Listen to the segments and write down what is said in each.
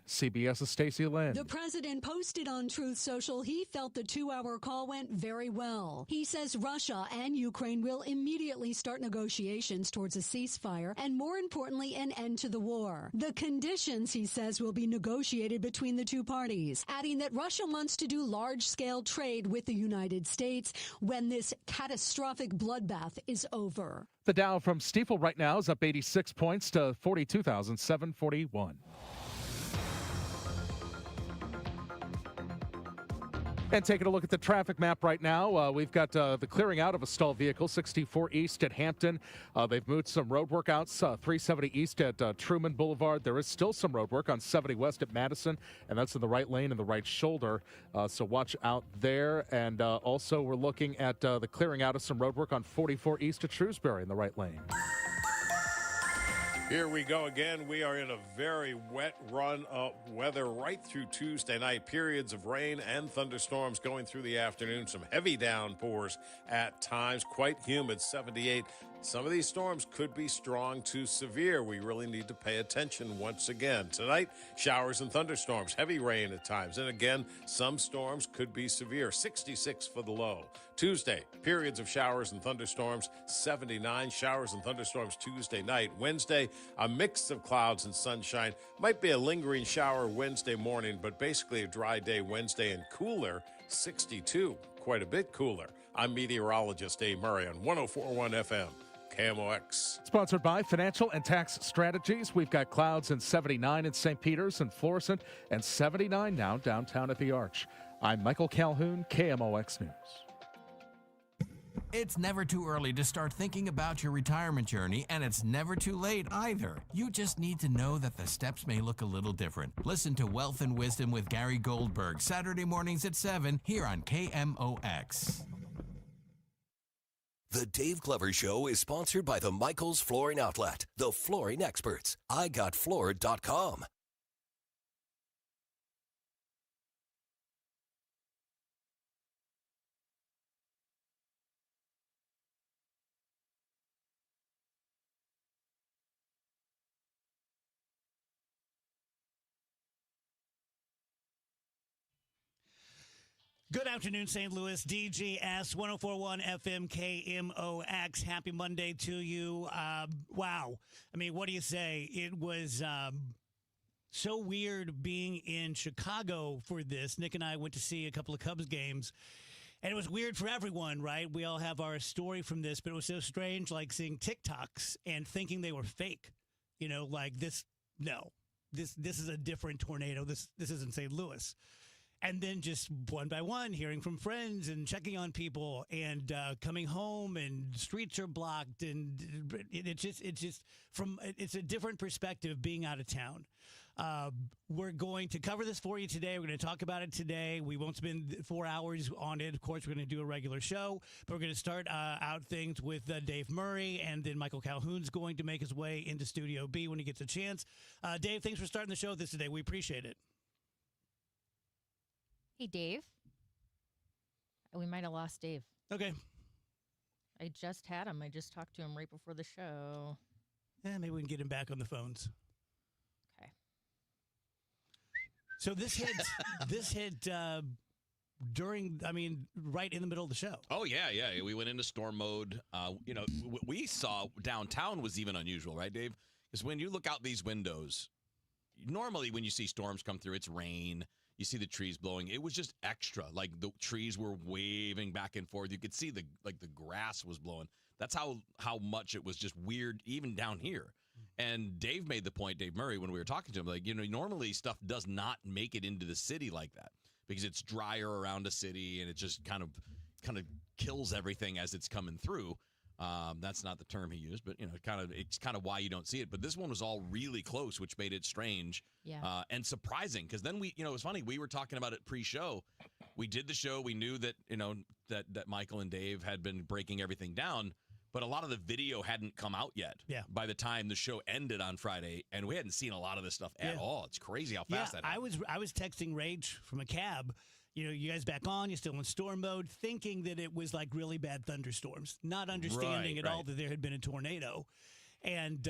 CBS's Stacey Lynn. The president posted on Truth Social he felt the 2-hour call went very well. He says Russia and Ukraine will immediately start negotiations towards a ceasefire and, more importantly, an end to the war. The conditions, he says, will be negotiated between the two parties, adding that Russia wants to do large-scale trade with the United States when this catastrophic bloodbath is over. The Dow from Stifel right now is up 86 points to 42,741. And taking a look at the traffic map right now, we've got the clearing out of a stalled vehicle, 64 East at Hampton. They've moved some road work outs, 370 East at Truman Boulevard. There is still some road work on 70 West at Madison, and that's in the right lane and the right shoulder. So watch out there. And also we're looking at the clearing out of some road work on 44 East at Shrewsbury in the right lane. Here we go again. We are in a very wet run of weather right through Tuesday night. Periods of rain and thunderstorms going through the afternoon. Some heavy downpours at times. Quite humid, 78. Some of these storms could be strong to severe. We really need to pay attention once again. Tonight, showers and thunderstorms. Heavy rain at times. And again, some storms could be severe. 66 for the low. Tuesday, periods of showers and thunderstorms. 79 showers and thunderstorms Tuesday night. Wednesday, a mix of clouds and sunshine. Might be a lingering shower Wednesday morning, but basically a dry day Wednesday and cooler, 62. Quite a bit cooler. I'm meteorologist Dave Murray on 104.1 FM, KMOX. Sponsored by Financial and Tax Strategies. We've got clouds in 79 in St. Peter's and Florissant, and 79 now downtown at the Arch. I'm Michael Calhoun, KMOX News. It's never too early to start thinking about your retirement journey, and it's never too late either. You just need to know that the steps may look a little different. Listen to Wealth and Wisdom with Gary Goldberg, Saturday mornings at 7 here on KMOX. The Dave Glover Show is sponsored by the Michaels Flooring Outlet, the flooring experts. IGotFloored.com. Good afternoon, St. Louis. DGS 104.1 FM KMOX. Happy Monday to you. Wow. I mean, what do you say? It was so weird being in Chicago for this. Nick and I went to see a couple of Cubs games, and it was weird for everyone, right? We all have our story from this, but it was so strange, like seeing TikToks and thinking they were fake. You know, like this is a different tornado. This isn't St. Louis. And then just one by one, hearing from friends and checking on people and coming home, and streets are blocked, and it's a different perspective being out of town. We're going to cover this for you today. We're going to talk about it today. We won't spend 4 hours on it. Of course, we're going to do a regular show, but we're going to start out things with Dave Murray, and then Michael Calhoun's going to make his way into Studio B when he gets a chance. Dave, thanks for starting the show with this today. We appreciate it. Hey, Dave. We might have lost Dave. Okay. I just had him. I just talked to him right before the show. Maybe we can get him back on the phones. Okay. So this hit during, right in the middle of the show. Oh, yeah. We went into storm mode. We saw downtown was even unusual, right, Dave? Because when you look out these windows, normally when you see storms come through, it's rain. You see the trees blowing. It was just extra. Like the trees were waving back and forth. You could see the grass was blowing. That's how much it was just weird, even down here. And Dave made the point, Dave Murray, when we were talking to him, normally stuff does not make it into the city like that because it's drier around a city and it just kind of kills everything as it's coming through. That's not the term he used, but it's kind of why you don't see it. But this one was all really close, which made it strange, and surprising. Because then it was funny. We were talking about it pre-show. We did the show. We knew that that Michael and Dave had been breaking everything down, but a lot of the video hadn't come out yet. Yeah. By the time the show ended on Friday, and we hadn't seen a lot of this stuff at all. It's crazy how fast that happened. I was texting Rage from a cab. You guys back on, you're still in storm mode, thinking that it was like really bad thunderstorms, not understanding at all that there had been a tornado. And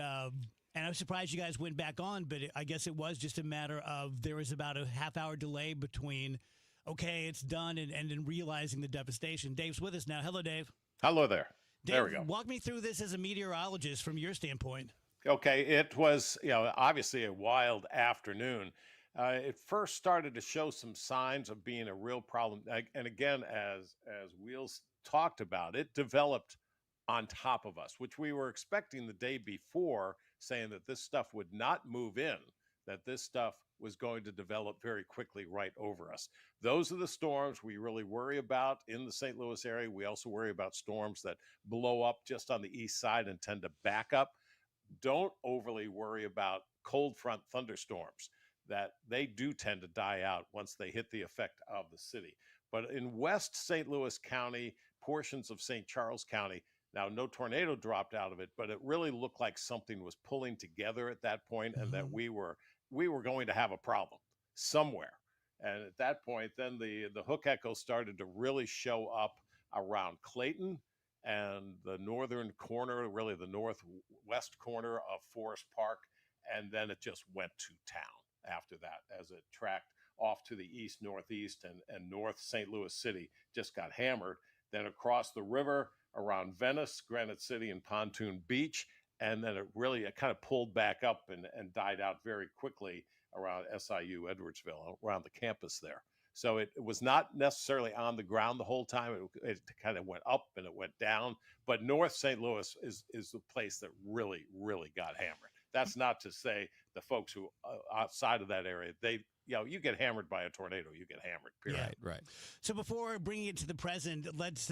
And I'm surprised you guys went back on, but I guess it was just a matter of there was about a half-hour delay between, okay, it's done, and then realizing the devastation. Dave's with us now. Hello, Dave. Hello there. Dave, There we go. walk me through this as a meteorologist from your standpoint. Okay, it was, obviously a wild afternoon. It first started to show some signs of being a real problem. And again, as Wheels talked about, it developed on top of us, which we were expecting the day before, saying that this stuff would not move in, that this stuff was going to develop very quickly right over us. Those are the storms we really worry about in the St. Louis area. We also worry about storms that blow up just on the east side and tend to back up. Don't overly worry about cold front thunderstorms, that they do tend to die out once they hit the effect of the city. But in West St. Louis County, portions of St. Charles County, now no tornado dropped out of it, but it really looked like something was pulling together at that point, and that we were going to have a problem somewhere. And at that point, then the hook echo started to really show up around Clayton and the northern corner, really the northwest corner of Forest Park. And then it just went to town after that as it tracked off to the east, northeast, and north. St. Louis City just got hammered. Then across the river around Venice, Granite City, and Pontoon Beach. And then it kind of pulled back up and died out very quickly around SIU Edwardsville, around the campus there. So it was not necessarily on the ground the whole time. It kind of went up and it went down. But North St. Louis is the place that really, really got hammered. That's not to say the folks who outside of that area, you get hammered by a tornado, you get hammered, period. Right. So before bringing it to the present, let's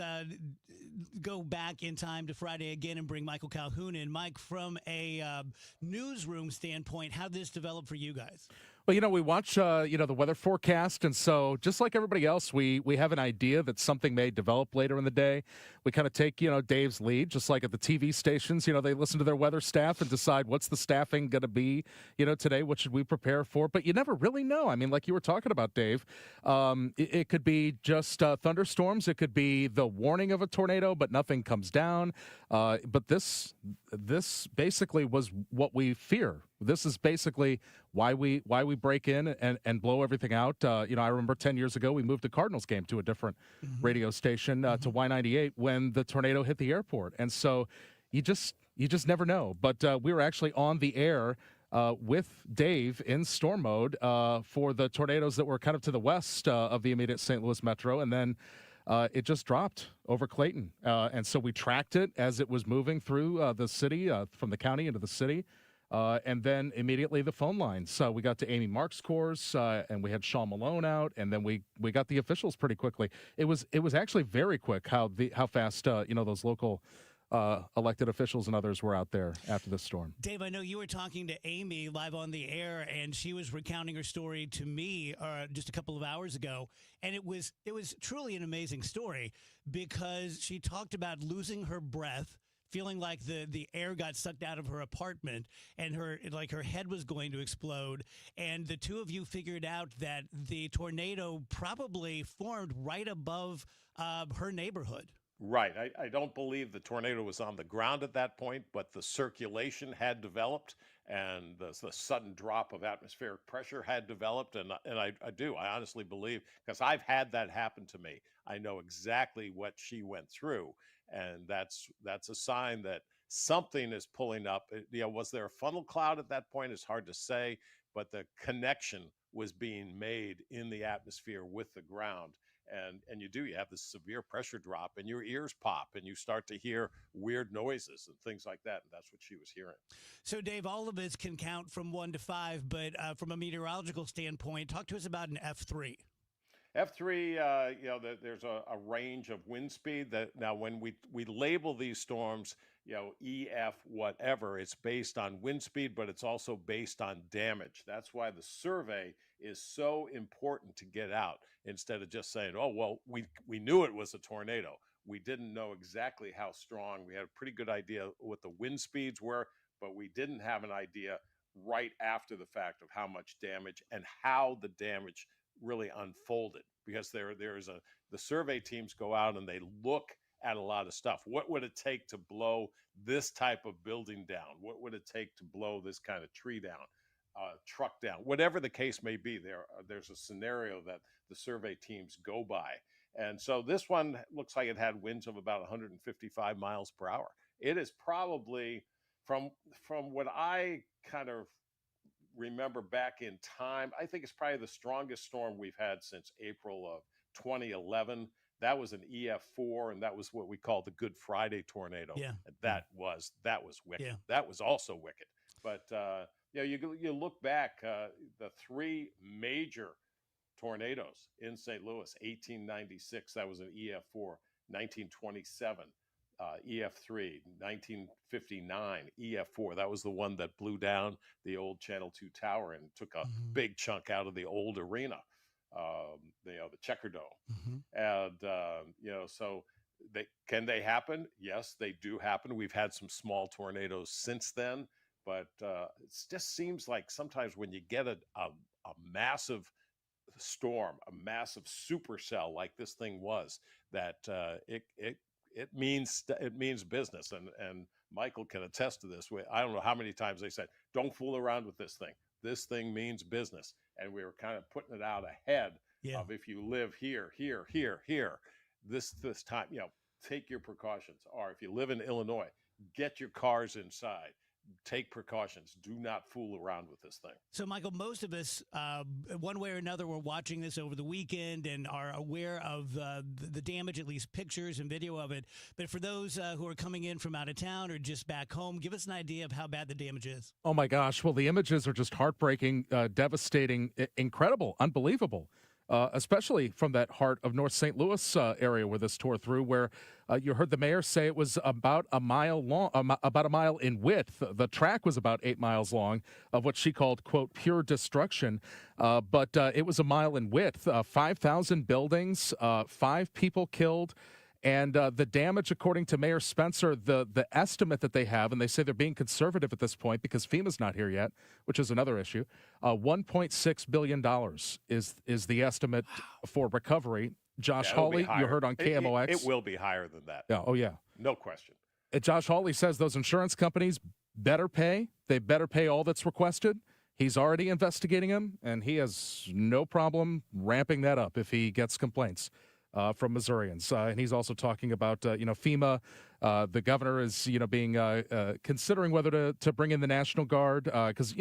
go back in time to Friday again and bring Michael Calhoun in. Mike, from a newsroom standpoint, how did this develop for you guys? Well, we watch, the weather forecast, and so just like everybody else, we have an idea that something may develop later in the day. We kind of take, Dave's lead, just like at the TV stations. They listen to their weather staff and decide what's the staffing going to be, today. What should we prepare for? But you never really know. I mean, like you were talking about, Dave, it could be just thunderstorms. It could be the warning of a tornado, but nothing comes down. But this basically was what we fear. This is basically why we break in and blow everything out. I remember 10 years ago we moved the Cardinals game to a different radio station to Y98 when the tornado hit the airport, and so you just never know. But we were actually on the air with Dave in storm mode for the tornadoes that were kind of to the west of the immediate St. Louis metro, and then it just dropped over Clayton. And so we tracked it as it was moving through the city, from the county into the city. And then immediately the phone lines. So we got to Amy Mark's course, and we had Sean Malone out, and then we got the officials pretty quickly. It was actually very quick how fast those local elected officials and others were out there after the storm. Dave, I know you were talking to Amy live on the air, and she was recounting her story to me just a couple of hours ago, and it was truly an amazing story because she talked about losing her breath, feeling like the air got sucked out of her apartment and her head was going to explode. And the two of you figured out that the tornado probably formed right above her neighborhood. Right. I don't believe the tornado was on the ground at that point, but the circulation had developed and the sudden drop of atmospheric pressure had developed. And I honestly believe, because I've had that happen to me, I know exactly what she went through. And that's a sign that something is pulling up. Was there a funnel cloud at that point? It's hard to say, but the connection was being made in the atmosphere with the ground. And you have this severe pressure drop and your ears pop and you start to hear weird noises and things like that. And that's what she was hearing. So, Dave, all of us can count from 1 to 5, but from a meteorological standpoint, talk to us about an F3. F3, there's a range of wind speed that now when we label these storms, EF whatever, it's based on wind speed, but it's also based on damage. That's why the survey is so important to get out instead of just saying, oh, well, we knew it was a tornado. We didn't know exactly how strong. We had a pretty good idea what the wind speeds were, but we didn't have an idea right after the fact of how much damage and how the damage really unfolded, because the survey teams go out and they look at a lot of stuff. What would it take to blow this type of building down? What would it take to blow this kind of tree down, truck down? Whatever the case may be, there's a scenario that the survey teams go by. And so this one looks like it had winds of about 155 miles per hour. It is probably, from what I kind of remember back in time, I think it's probably the strongest storm we've had since April of 2011. That was an EF4, and that was what we call the Good Friday tornado. Yeah. And that was wicked. Yeah. That was also wicked. But you look back, the three major tornadoes in St. Louis: 1896, that was an EF4; 1927, EF3; 1959, EF4. That was the one that blew down the old Channel 2 tower and took a big chunk out of the old arena, the Checker Dome. And so can they happen? Yes, they do happen. We've had some small tornadoes since then, but it just seems like sometimes when you get a massive storm, a massive supercell like this thing was, that it means business. And Michael can attest to this. I don't know how many times they said, "Don't fool around with this thing. This thing means business." And we were kind of putting it out ahead of, if you live here, this time, take your precautions. Or if you live in Illinois, get your cars inside. Take precautions. Do not fool around with this thing. So, Michael, most of us, one way or another, were watching this over the weekend and are aware of the damage, at least pictures and video of it. But for those who are coming in from out of town or just back home, give us an idea of how bad the damage is. Oh, my gosh. Well, the images are just heartbreaking, devastating, incredible, unbelievable. Especially from that heart of North St. Louis area where this tore through, where you heard the mayor say it was about a mile long, about a mile in width. The track was about 8 miles long, of what she called, quote, pure destruction. But it was a mile in width. 5,000 buildings, 5 people killed. And the damage, according to Mayor Spencer, the estimate that they have, and they say they're being conservative at this point because FEMA's not here yet, which is another issue, $1.6 billion is the estimate for recovery. Josh Hawley, you heard on KMOX. It will be higher than that. Yeah. Oh, yeah. No question. Josh Hawley says those insurance companies better pay. They better pay all that's requested. He's already investigating them, and he has no problem ramping that up if he gets complaints from Missourians. And he's also talking about, FEMA. The governor is, being considering whether to bring in the National Guard because,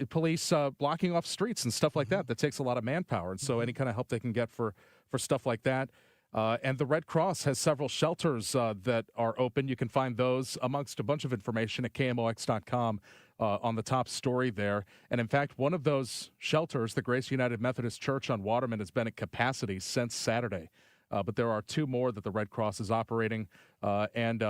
police blocking off streets and stuff like that takes a lot of manpower. And so any kind of help they can get for stuff like that. And the Red Cross has several shelters that are open. You can find those amongst a bunch of information at KMOX.com on the top story there. And in fact, one of those shelters, the Grace United Methodist Church on Waterman, has been at capacity since Saturday. But there are 2 more that the Red Cross is operating. And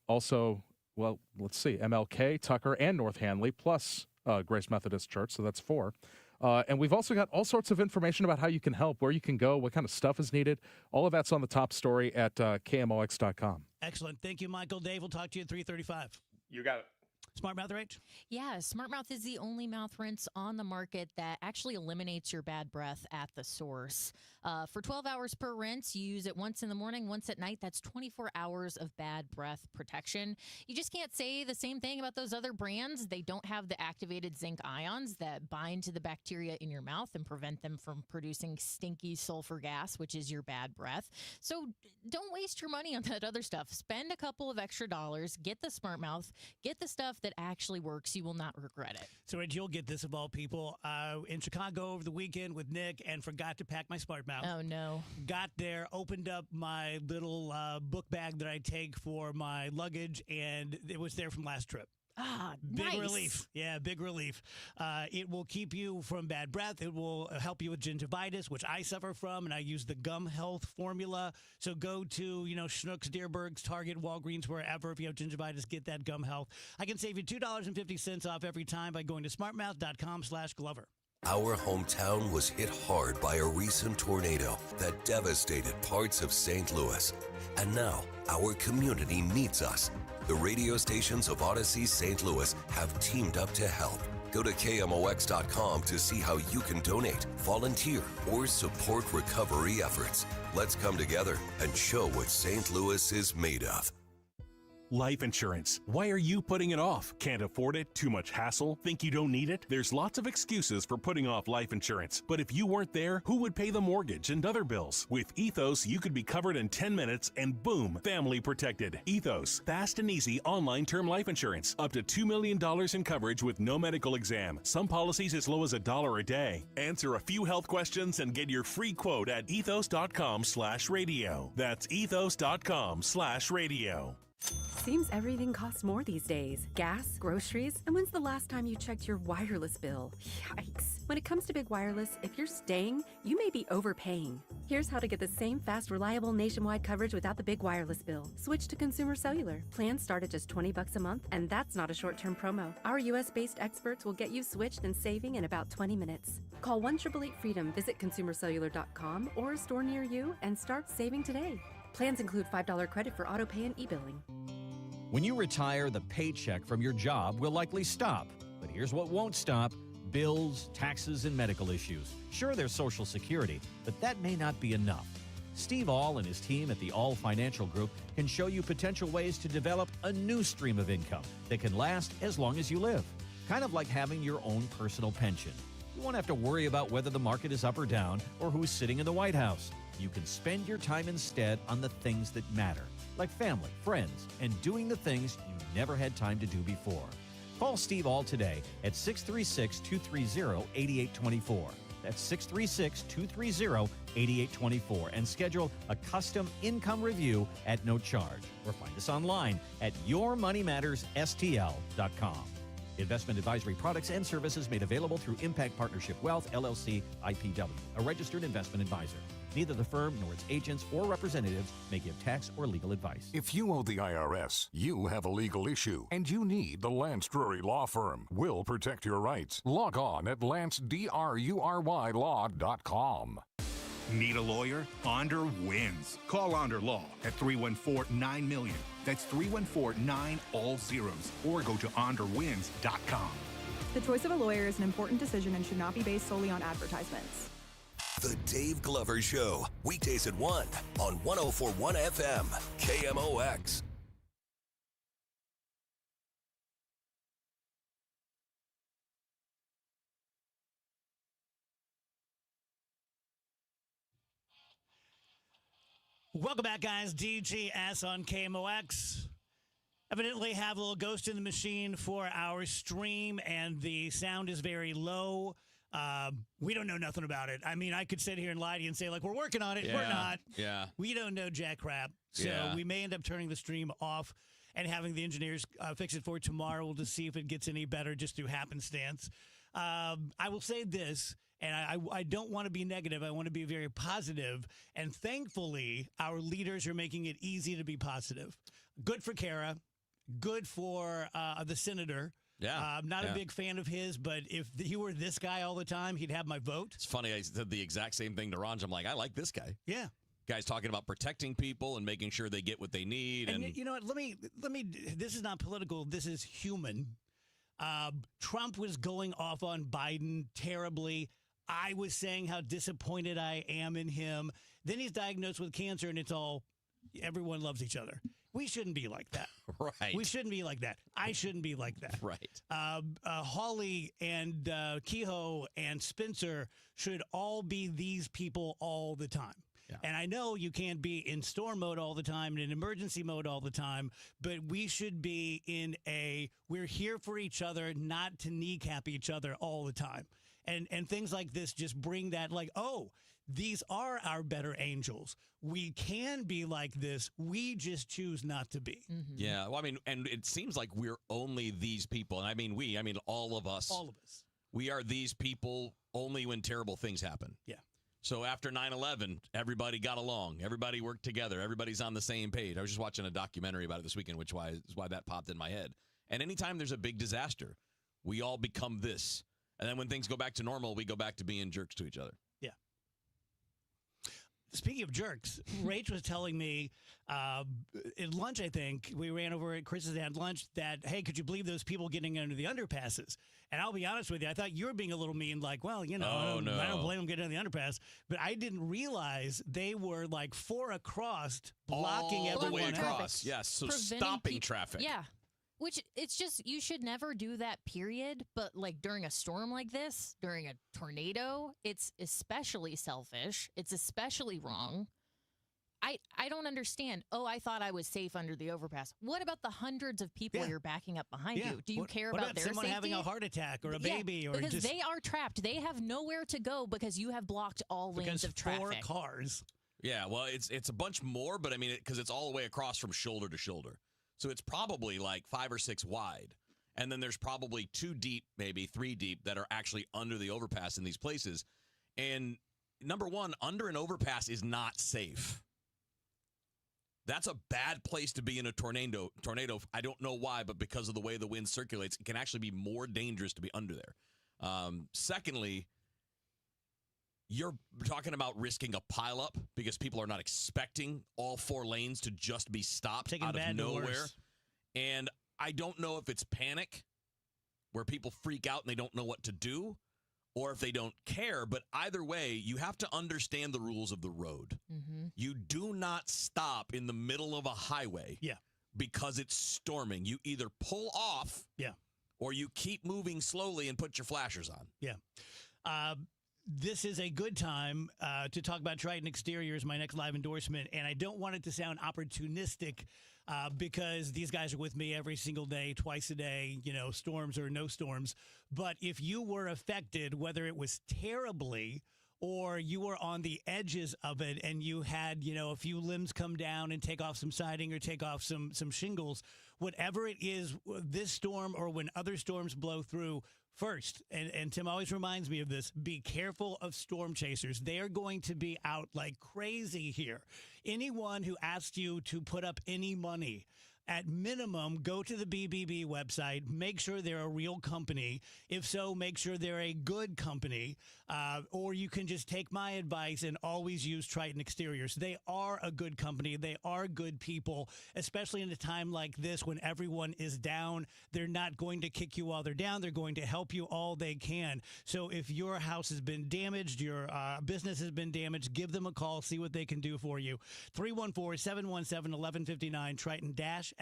also, well, let's see, MLK, Tucker, and North Hanley, plus Grace Methodist Church. So that's 4. And we've also got all sorts of information about how you can help, where you can go, what kind of stuff is needed. All of that's on the top story at KMOX.com. Excellent. Thank you, Michael. Dave, we'll talk to you at 3:35. You got it. Smart Mouth Rage? Yeah, Smart Mouth is the only mouth rinse on the market that actually eliminates your bad breath at the source. For 12 hours per rinse, you use it once in the morning, once at night. That's 24 hours of bad breath protection. You just can't say the same thing about those other brands. They don't have the activated zinc ions that bind to the bacteria in your mouth and prevent them from producing stinky sulfur gas, which is your bad breath. So don't waste your money on that other stuff. Spend a couple of extra dollars, get the Smart Mouth, get the stuff that actually works. You will not regret it. So, Reg, you'll get this of all people. In Chicago over the weekend with Nick and forgot to pack my Smart Mouth. Oh, no. Got there, opened up my little book bag that I take for my luggage, and it was there from last trip. Ah, big nice. relief. Yeah, big relief. It will keep you from bad breath. It will help you with gingivitis, which I suffer from, and I use the Gum Health formula. So go to, Schnucks, Deerbergs, Target, Walgreens, wherever. If you have gingivitis, get that Gum Health. I can save you $2.50 off every time by going to smartmouth.com/Glover. Our hometown was hit hard by a recent tornado that devastated parts of St. Louis. And now, our community needs us. The radio stations of Odyssey St. Louis have teamed up to help. Go to KMOX.com to see how you can donate, volunteer, or support recovery efforts. Let's come together and show what St. Louis is made of. Life insurance. Why are you putting it off? Can't afford it? Too much hassle? Think you don't need it? There's lots of excuses for putting off life insurance. But if you weren't there, who would pay the mortgage and other bills? With Ethos, you could be covered in 10 minutes and boom, family protected. Ethos, fast and easy online term life insurance. Up to $2 million in coverage with no medical exam. Some policies as low as $1 a day. Answer a few health questions and get your free quote at ethos.com/radio. That's ethos.com/radio. Seems everything costs more these days. Gas, groceries, and when's the last time you checked your wireless bill? Yikes. When it comes to big wireless, if you're staying, you may be overpaying. Here's how to get the same fast, reliable nationwide coverage without the big wireless bill. Switch to Consumer Cellular. Plans start at just $20 a month, and that's not a short-term promo. Our U.S.-based experts will get you switched and saving in about 20 minutes. Call 1-888-FREEDOM, visit ConsumerCellular.com or a store near you, and start saving today. Plans include $5 credit for auto pay and e-billing. When you retire, the paycheck from your job will likely stop. But here's what won't stop: bills, taxes, and medical issues. Sure, there's Social Security, but that may not be enough. Steve All and his team at the All Financial Group can show you potential ways to develop a new stream of income that can last as long as you live. Kind of like having your own personal pension. You won't have to worry about whether the market is up or down or who's sitting in the White House. You can spend your time instead on the things that matter, like family, friends, and doing the things you never had time to do before. Call Steve All today at 636-230-8824. That's 636-230-8824, and schedule a custom income review at no charge. Or find us online at yourmoneymattersstl.com. Investment advisory products and services made available through Impact Partnership Wealth, LLC, IPW, a registered investment advisor. Neither the firm nor its agents or representatives may give tax or legal advice. If you owe the IRS, you have a legal issue, and you need the Lance Drury Law Firm. We'll protect your rights. Log on at LanceDruryLaw.com. Need a lawyer? Onder wins. Call Onder Law at 314-9-MILLION. That's 314-9-all-zeros. Or go to onderwins.com. The choice of a lawyer is an important decision and should not be based solely on advertisements. The Dave Glover Show, weekdays at 1 on 104.1 FM, KMOX. Welcome back, guys. DGS on KMOX. Evidently have a little ghost in the machine for our stream, and the sound is very low. We don't know nothing about it. I mean, I could sit here and lie to you and say, like, we're working on it. Yeah, we're not. Yeah. We don't know jack crap. So we may end up turning the stream off and having the engineers fix it for tomorrow. We'll just see if it gets any better just through happenstance. I will say this, and I don't want to be negative. I want to be very positive. And thankfully, our leaders are making it easy to be positive. Good for Kara. Good for the senator. Yeah. I'm not a big fan of his, but if he were this guy all the time, he'd have my vote. It's funny. I said the exact same thing to Ron. I'm like, I like this guy. Yeah. Guy's talking about protecting people and making sure they get what they need. And you know what? Let me. This is not political. This is human. Trump was going off on Biden terribly. I was saying how disappointed I am in him. Then he's diagnosed with cancer, and it's all everyone loves each other. We shouldn't be like that. Right. We shouldn't be like that. I shouldn't be like that. Right. Hawley and Kehoe and Spencer should all be these people all the time. Yeah. And I know you can't be in storm mode all the time and in emergency mode all the time, but we should be in we're here for each other, not to kneecap each other all the time. And things like this just bring that, like, oh, these are our better angels. We can be like this. We just choose not to be. Mm-hmm. Yeah. Well, I mean, and it seems like we're only these people. And I mean, all of us. All of us. We are these people only when terrible things happen. Yeah. So after 9/11, everybody got along. Everybody worked together. Everybody's on the same page. I was just watching a documentary about it this weekend, which is why that popped in my head. And anytime there's a big disaster, we all become this. And then when things go back to normal, we go back to being jerks to each other. Yeah. Speaking of jerks, Rach was telling me at lunch, I think, we ran over at Chris's and had lunch that, hey, could you believe those people getting under the underpasses? And I'll be honest with you, I thought you were being a little mean, like, well, you know, I don't blame them getting under the underpass. But I didn't realize they were like 4 across, blocking all everyone the way else. across. Yes, so stopping traffic. Yeah. Which it's just, you should never do that, period. But like during a storm like this, during a tornado, it's especially selfish. It's especially wrong. I don't understand. Oh, I thought I was safe under the overpass. What about the hundreds of people you're backing up behind you? Do you care about their someone safety? having a heart attack or a baby? Or because just, they are trapped. They have nowhere to go because you have blocked all lanes of traffic. 4 cars. Yeah, well, it's a bunch more, but I mean, because it's all the way across from shoulder to shoulder. So it's probably like 5 or 6 wide. And then there's probably 2 deep, maybe 3 deep that are actually under the overpass in these places. And number one, under an overpass is not safe. That's a bad place to be in a tornado. I don't know why, but because of the way the wind circulates, it can actually be more dangerous to be under there. Secondly, you're talking about risking a pileup because people are not expecting all 4 lanes to just be stopped out of nowhere. And I don't know if it's panic where people freak out and they don't know what to do, or if they don't care. But either way, you have to understand the rules of the road. Mm-hmm. You do not stop in the middle of a highway because it's storming. You either pull off or you keep moving slowly and put your flashers on. Yeah. This is a good time to talk about Triton Exteriors, my next live endorsement. And I don't want it to sound opportunistic because these guys are with me every single day, twice a day, you know, storms or no storms. But if you were affected, whether it was terribly or you were on the edges of it and you had, you know, a few limbs come down and take off some siding or take off some shingles, whatever it is, this storm or when other storms blow through, first, and Tim always reminds me of this, be careful of storm chasers. They are going to be out like crazy here. Anyone who asks you to put up any money, at minimum, go to the BBB website, make sure they're a real company. If so, make sure they're a good company. Or you can just take my advice and always use Triton Exteriors. They are a good company. They are good people, especially in a time like this when everyone is down. They're not going to kick you while they're down. They're going to help you all they can. So if your house has been damaged, your business has been damaged, give them a call, see what they can do for you. 314-717-1159, Triton-STL.com.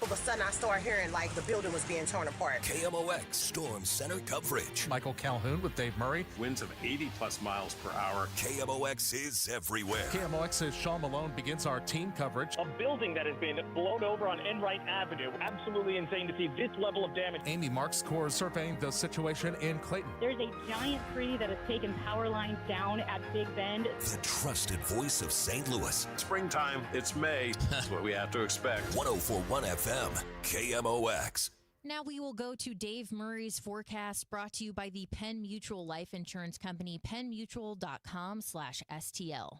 All of a sudden, I started hearing like the building was being torn apart. KMOX Storm Center coverage. Michael Calhoun with Dave Murray. Winds of 80+ miles per hour. KMOX is everywhere. KMOX's Sean Malone begins our team coverage. A building that has been blown over on Enright Avenue. Absolutely insane to see this level of damage. Amy Marks Corps surveying the situation in Clayton. There's a giant tree that has taken power lines down at Big Bend. The trusted voice of St. Louis. Springtime, it's May. That's what we have to expect. 104.1 FM, KMOX. Now we will go to Dave Murray's forecast, brought to you by the Penn Mutual Life Insurance Company, pennmutual.com/STL.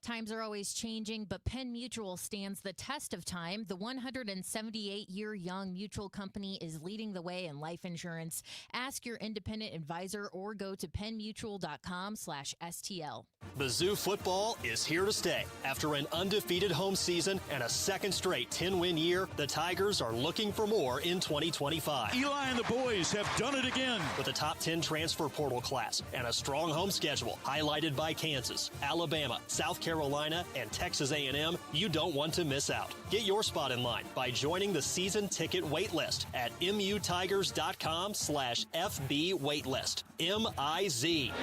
Times are always changing, but Penn Mutual stands the test of time. The 178-year young mutual company is leading the way in life insurance. Ask your independent advisor or go to pennmutual.com/STL. Mizzou football is here to stay. After an undefeated home season and a second straight 10-win year, the Tigers are looking for more in 2025. Eli and the boys have done it again. With a top 10 transfer portal class and a strong home schedule highlighted by Kansas, Alabama, South Carolina, and Texas A&M, you don't want to miss out. Get your spot in line by joining the season ticket waitlist at mutigers.com/FB waitlist. MIZ.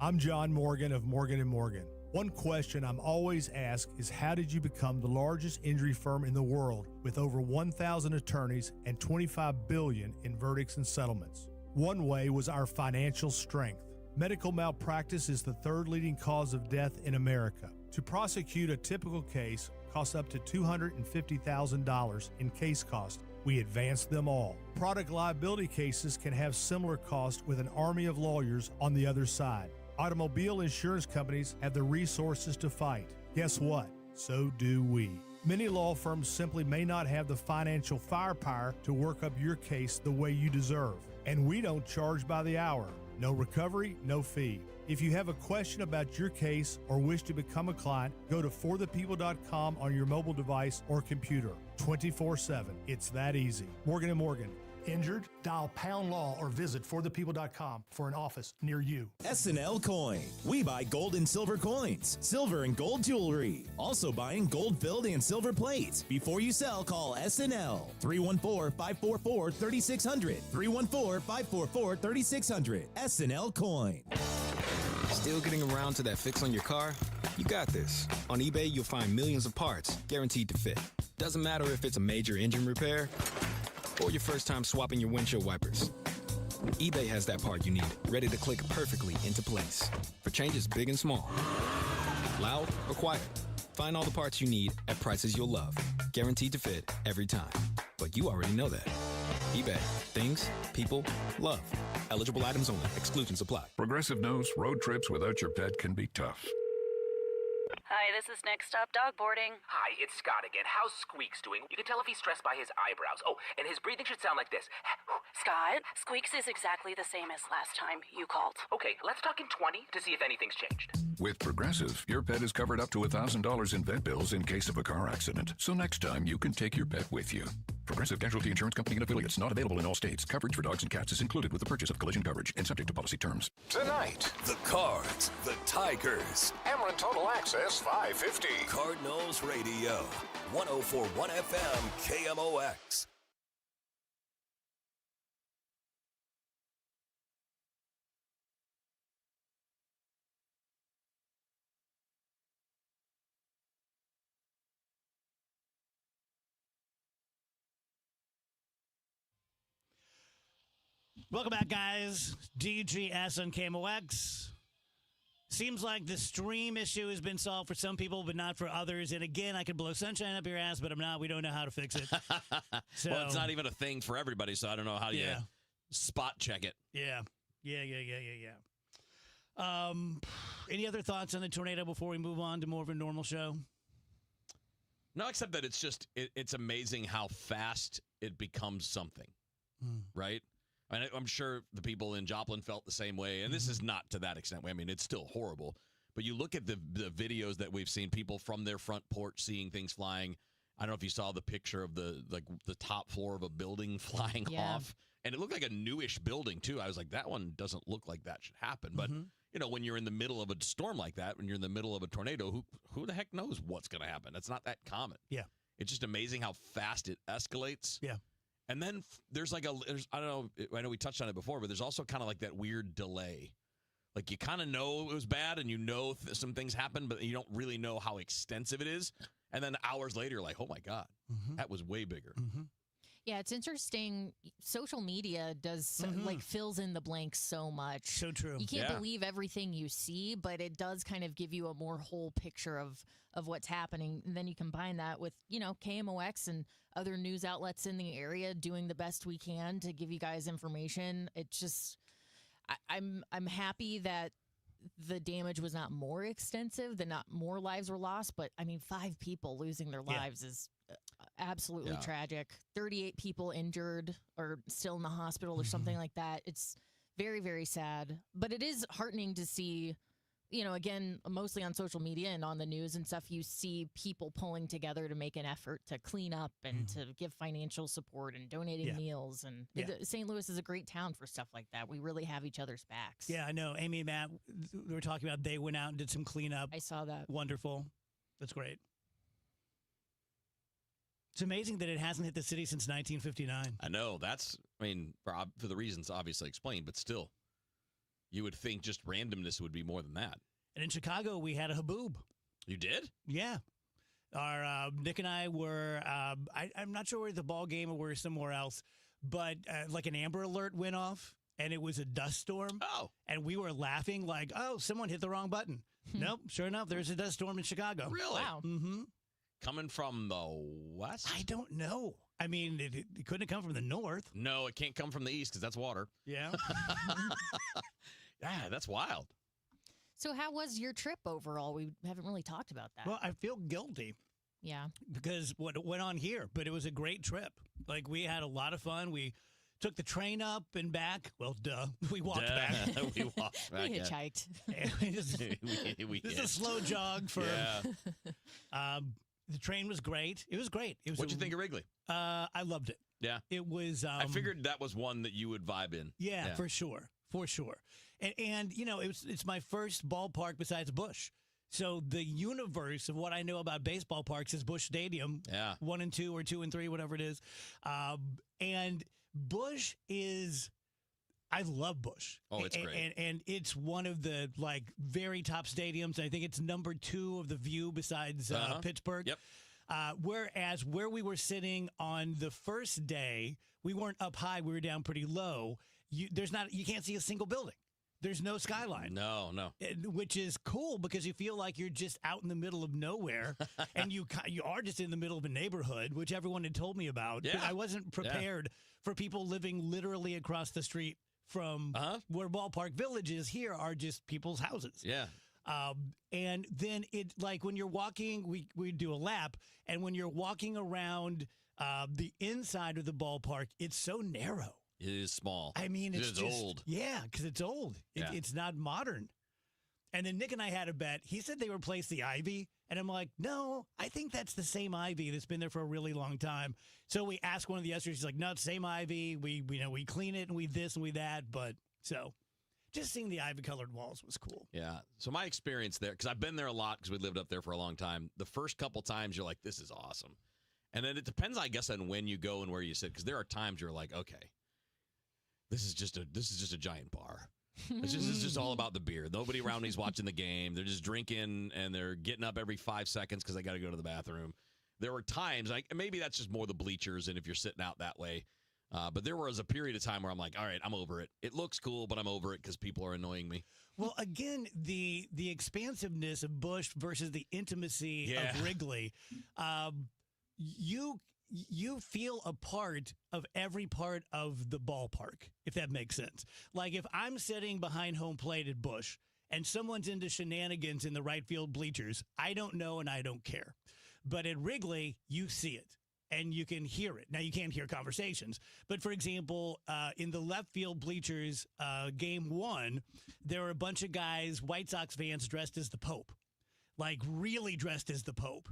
I'm John Morgan of Morgan & Morgan. One question I'm always asked is, how did you become the largest injury firm in the world with over 1,000 attorneys and $25 billion in verdicts and settlements? One way was our financial strength. Medical malpractice is the third leading cause of death in America. To prosecute a typical case costs up to $250,000 in case cost. We advance them all. Product liability cases can have similar costs with an army of lawyers on the other side. Automobile insurance companies have the resources to fight. Guess what? So do we. Many law firms simply may not have the financial firepower to work up your case the way you deserve. And we don't charge by the hour. No recovery, no fee. If you have a question about your case or wish to become a client, go to forthepeople.com on your mobile device or computer. 24/7. It's that easy. Morgan & Morgan. Injured? Dial pound law or visit forthepeople.com for an office near you. SNL Coin. We buy gold and silver coins, silver and gold jewelry. Also buying gold-filled and silver plates. Before you sell, call SNL. 314-544-3600. 314-544-3600. SNL Coin. Still getting around to that fix on your car? You got this. On eBay, you'll find millions of parts guaranteed to fit. Doesn't matter if it's a major engine repair or your first time swapping your windshield wipers. eBay has that part you need, ready to click perfectly into place for changes big and small. Loud or quiet, find all the parts you need at prices you'll love. Guaranteed to fit every time. But you already know that. eBay. Things, people, love. Eligible items only. Exclusions apply. Progressive knows road trips without your pet can be tough. Hi, this is Next Stop Dog Boarding. Hi, it's Scott again. How's Squeaks doing? You can tell if he's stressed by his eyebrows. Oh, and his breathing should sound like this. Scott, Squeaks is exactly the same as last time you called. Okay, let's talk in 20 to see if anything's changed. With Progressive, your pet is covered up to $1,000 in vet bills in case of a car accident. So next time, you can take your pet with you. Progressive Casualty Insurance Company and affiliates. Not available in all states. Coverage for dogs and cats is included with the purchase of collision coverage and subject to policy terms. Tonight, the Cards, the Tigers. Ameren Total Access 550. Cardinals Radio, 104.1 FM, KMOX. Welcome back, guys. DGS on KMOX. Seems like the stream issue has been solved for some people, but not for others. And again, I could blow sunshine up your ass, but I'm not. We don't know how to fix it. So, well, it's not even a thing for everybody, so I don't know how you spot check it. Yeah. Any other thoughts on the tornado before we move on to more of a normal show? No, except that it's just, it's amazing how fast it becomes something, right? And I'm sure the people in Joplin felt the same way. And this is not to that extent. I mean, it's still horrible. But you look at the videos that we've seen, people from their front porch seeing things flying. I don't know if you saw the picture of the top floor of a building flying off. And it looked like a newish building, too. I was like, that one doesn't look like that should happen. But, you know, when you're in the middle of a storm like that, when you're in the middle of a tornado, who the heck knows what's going to happen? That's not that common. Yeah. It's just amazing how fast it escalates. Yeah. And then there's I don't know, I know we touched on it before, but there's also kind of like that weird delay. Like you kind of know it was bad and you know some things happened, but you don't really know how extensive it is. And then hours later, you're like, oh my God, that was way bigger. Yeah, it's interesting. Social media does like fills in the blanks so much. So true. You can't believe everything you see, but it does kind of give you a more whole picture of what's happening. And then you combine that with, you know, KMOX and other news outlets in the area doing the best we can to give you guys information. It's just, I'm happy that the damage was not more extensive, that not more lives were lost. But I mean, 5 people losing their lives is absolutely tragic. 38 people injured or still in the hospital or something like that. It's very, very sad. But it is heartening to see, you know, again, mostly on social media and on the news and stuff, you see people pulling together to make an effort to clean up and to give financial support and donating meals. And St. Louis is a great town for stuff like that. We really have each other's backs. Yeah, I know. Amy and Matt, we were talking about they went out and did some cleanup. I saw that. Wonderful. That's great. It's amazing that it hasn't hit the city since 1959. I know. That's, I mean, for the reasons obviously explained, but still, you would think just randomness would be more than that. And in Chicago, we had a haboob. You did? Yeah. Our Nick and I were, I'm not sure where the ball game or we're somewhere else, but like an Amber Alert went off, and it was a dust storm. Oh. And we were laughing like, oh, someone hit the wrong button. Nope, sure enough, there's a dust storm in Chicago. Really? Wow. Mm-hmm. Coming from the west? I don't know. I mean, it couldn't have come from the north. No, it can't come from the east because that's water. Yeah. Yeah, that's wild. So how was your trip overall? We haven't really talked about that. Well, I feel guilty. Yeah. Because what went on here, but it was a great trip. Like, we had a lot of fun. We took the train up and back. Well, duh. We walked back. We walked back. We hitchhiked. We This is did. a slow jog for. Yeah. The train was great. It was great. It was. What'd you think of Wrigley? I loved it. Yeah. It was. I figured that was one that you would vibe in. Yeah, for sure, for sure. And you know, it's my first ballpark besides Busch. So the universe of what I know about baseball parks is Busch Stadium, 1 and 2 or 2 and 3, whatever it is. And Busch is, I love Busch. Oh, it's great. And it's one of the like very top stadiums. I think it's number 2 of the view besides Pittsburgh. Yep. Whereas where we were sitting on the first day, we weren't up high. We were down pretty low. You can't see a single building. There's no skyline. No. Which is cool because you feel like you're just out in the middle of nowhere, and you are just in the middle of a neighborhood, which everyone had told me about. Yeah. I wasn't prepared for people living literally across the street from where Ballpark Village is. Here are just people's houses. Yeah. And then it, like when you're walking, we do a lap, and when you're walking around the inside of the ballpark, it's so narrow. It is small. I mean, it's just old. Yeah, because it's old. It's not modern. And then Nick and I had a bet. He said they replaced the ivy. And I'm like, no, I think that's the same ivy that's been there for a really long time. So we asked one of the ushers. He's like, no, it's the same ivy. We clean it and we this and we that. But so just seeing the ivy-colored walls was cool. Yeah. So my experience there, because I've been there a lot because we lived up there for a long time. The first couple times you're like, this is awesome. And then it depends, I guess, on when you go and where you sit. Because there are times you're like, okay, this is just a giant bar. It's just all about the beer. Nobody around me's watching the game. They're just drinking and they're getting up every 5 seconds because they got to go to the bathroom. There were times, like maybe that's just more the bleachers, and if you're sitting out that way. But there was a period of time where I'm like, all right, I'm over it. It looks cool, but I'm over it because people are annoying me. Well, again, the expansiveness of Busch versus the intimacy of Wrigley, you feel a part of every part of the ballpark, if that makes sense. Like if I'm sitting behind home plate at Busch and someone's into shenanigans in the right field bleachers, I don't know and I don't care. But at Wrigley, you see it and you can hear it. Now, you can't hear conversations. But, for example, in the left field bleachers, game 1, there were a bunch of guys, White Sox fans, dressed as the Pope. Like really dressed as the Pope.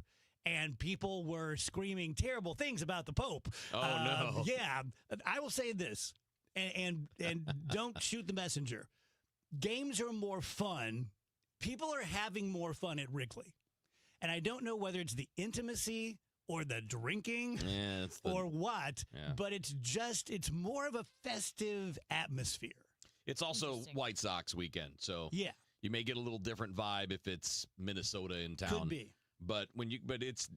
And people were screaming terrible things about the Pope. Oh, no. Yeah. I will say this, and don't shoot the messenger. Games are more fun. People are having more fun at Wrigley. And I don't know whether it's the intimacy or the drinking or what, but it's more of a festive atmosphere. It's also White Sox weekend, so you may get a little different vibe if it's Minnesota in town. Could be. But it's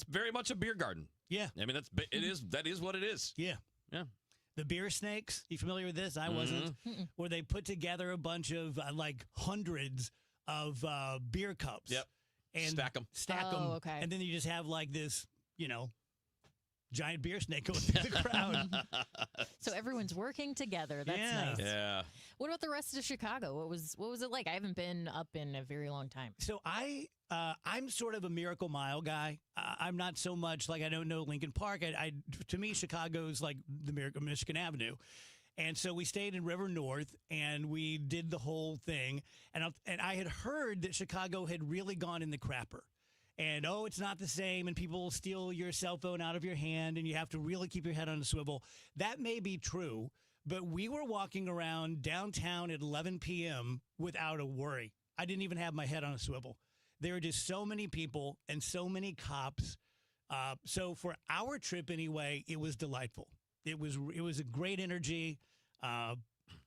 very much a beer garden. Yeah. I mean that is what it is. Yeah. Yeah. The beer snakes, you familiar with this? I wasn't. Where they put together a bunch of like hundreds of beer cups. Yep. And stack them. Okay. And then you just have like this, giant beer snake going through the crowd. So everyone's working together. That's nice. Yeah. What about the rest of Chicago? What was it like? I haven't been up in a very long time. So I'm sort of a Miracle Mile guy. I'm not so much like I don't know Lincoln Park. To me, Chicago's like the Miracle Michigan Avenue. And so we stayed in River North, and we did the whole thing. And I had heard that Chicago had really gone in the crapper. And, it's not the same, and people will steal your cell phone out of your hand, and you have to really keep your head on a swivel. That may be true, but we were walking around downtown at 11 p.m. without a worry. I didn't even have my head on a swivel. There were just so many people and so many cops. So for our trip anyway, it was delightful. It was a great energy.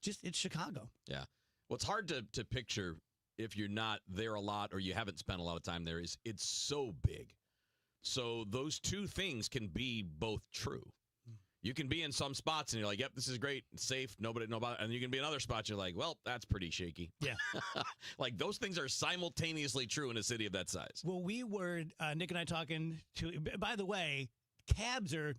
It's Chicago. Yeah. Well, it's hard to picture if you're not there a lot or you haven't spent a lot of time there, is it's so big. So those two things can be both true. You can be in some spots and you're like, yep, this is great, it's safe, nobody know about it. And you can be in other spots, you're like, well, that's pretty shaky. Yeah. Like those things are simultaneously true in a city of that size. Well, we were, Nick and I talking to, by the way, cabs are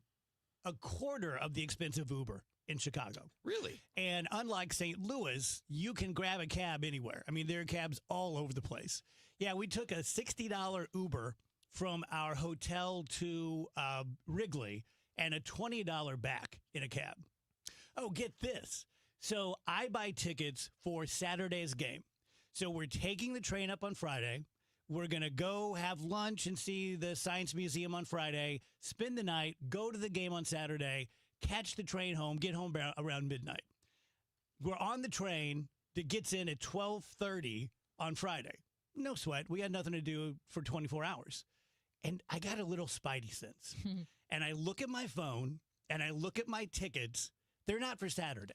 a quarter of the expense of Uber in Chicago. Really? And unlike St. Louis, you can grab a cab anywhere. I mean, there are cabs all over the place. Yeah, we took a $60 Uber from our hotel to Wrigley and a $20 back in a cab. Oh, get this. So I buy tickets for Saturday's game. So we're taking the train up on Friday. We're going to go have lunch and see the Science Museum on Friday, spend the night, go to the game on Saturday, catch the train home, get home around midnight. We're on the train that gets in at 12:30 on Friday. No sweat. We had nothing to do for 24 hours. And I got a little spidey sense. And I look at my phone and I look at my tickets. They're not for Saturday.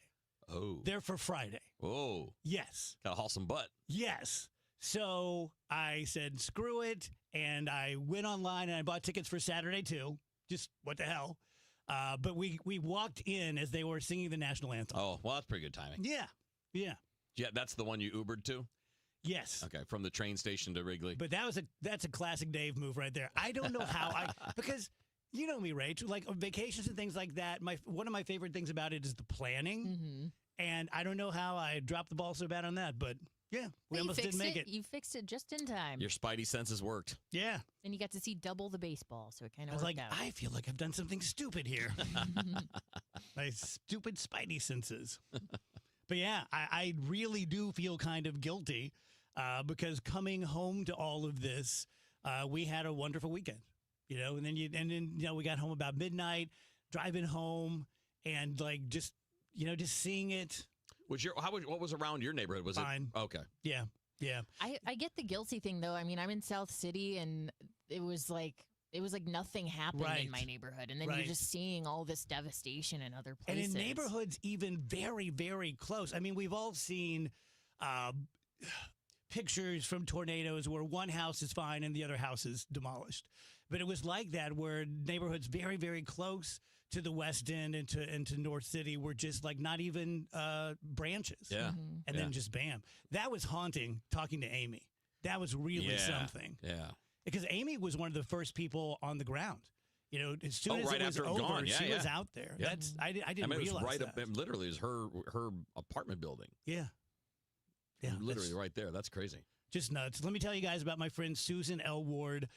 Oh. They're for Friday. Oh. Yes. Gotta haul some butt. Yes. So I said, screw it. And I went online and I bought tickets for Saturday too. Just what the hell. But we walked in as they were singing the national anthem. Oh, well, that's pretty good timing. Yeah. Yeah. Yeah, that's the one you Ubered to? Yes. Okay, from the train station to Wrigley. But that's a classic Dave move right there. I don't know how because you know me, Rach, like vacations and things like that. One of my favorite things about it is the planning. Mm-hmm. And I don't know how I dropped the ball so bad on that, but yeah, we almost didn't make it. You fixed it just in time. Your spidey senses worked. Yeah. And you got to see double the baseball, so it kind of I was worked like, out. I feel like I've done something stupid here. My stupid spidey senses. But yeah, I really do feel kind of guilty because coming home to all of this, we had a wonderful weekend, you know, and then we got home about midnight, driving home, and like just seeing it. What was around your neighborhood? Was fine? It okay? Yeah, yeah. I get the guilty thing though. I mean, I'm in South City, and it was like nothing happened in my neighborhood, and then you're just seeing all this devastation in other places. And in neighborhoods even very, very close. I mean, we've all seen pictures from tornadoes where one house is fine and the other house is demolished. But it was like that where neighborhoods very, very close to the West End and to North City were just like not even branches. Yeah. Mm-hmm. And then just bam. That was haunting talking to Amy. That was really something. Yeah. Because Amy was one of the first people on the ground. You know, as soon as right it was after over, gone. she was out there. Yeah. That's I didn't it was realize right that. up. Literally, it was her apartment building. Yeah. Yeah. Literally right there. That's crazy. Just nuts. Let me tell you guys about my friend Susan L. Ward.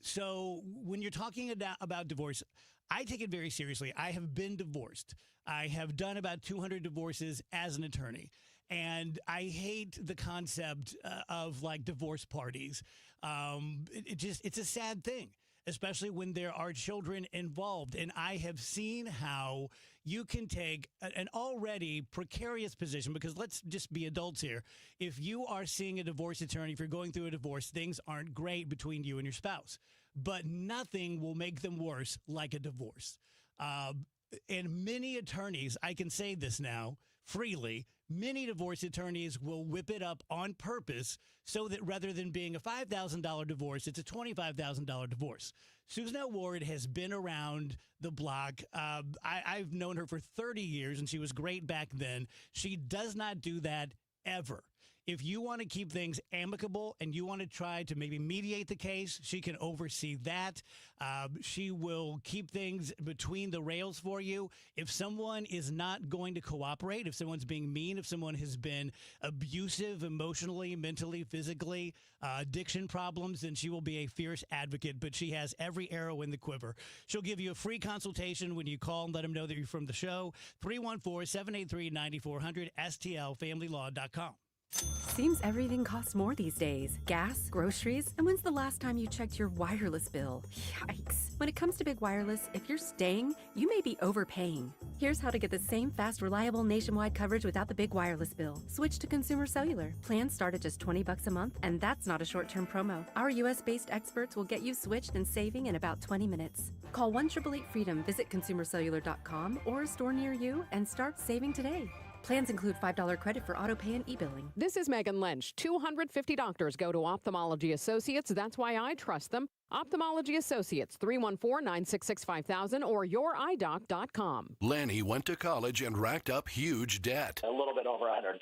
So when you're talking about divorce, I take it very seriously. I have been divorced. I have done about 200 divorces as an attorney. And I hate the concept of like divorce parties. It's a sad thing, especially when there are children involved. And I have seen how you can take an already precarious position, because let's just be adults here. If you are seeing a divorce attorney, if you're going through a divorce, things aren't great between you and your spouse. But nothing will make them worse like a divorce. And many attorneys, I can say this now freely, many divorce attorneys will whip it up on purpose so that rather than being a $5,000 divorce, it's a $25,000 divorce. Susan L. Ward has been around the block. I've known her for 30 years, and she was great back then. She does not do that ever. If you want to keep things amicable and you want to try to maybe mediate the case, she can oversee that. She will keep things between the rails for you. If someone is not going to cooperate, if someone's being mean, if someone has been abusive emotionally, mentally, physically, addiction problems, then she will be a fierce advocate. But she has every arrow in the quiver. She'll give you a free consultation when you call and let them know that you're from the show. 314-783-9400, stlfamilylaw.com. Seems everything costs more these days. Gas, groceries, and when's the last time you checked your wireless bill? Yikes. When it comes to Big Wireless, if you're staying, you may be overpaying. Here's how to get the same fast, reliable nationwide coverage without the big wireless bill. Switch to Consumer Cellular. Plans start at just $20 a month, and that's not a short-term promo. Our U.S.-based experts will get you switched and saving in about 20 minutes. Call 1-888-FREEDOM, visit ConsumerCellular.com or a store near you, and start saving today. Plans include $5 credit for auto pay and e-billing. This is Megan Lynch. 250 doctors go to Ophthalmology Associates. That's why I trust them. Ophthalmology Associates, 314-966-5000 or youridoc.com. Lanny went to college and racked up huge debt. A little bit over $100,000.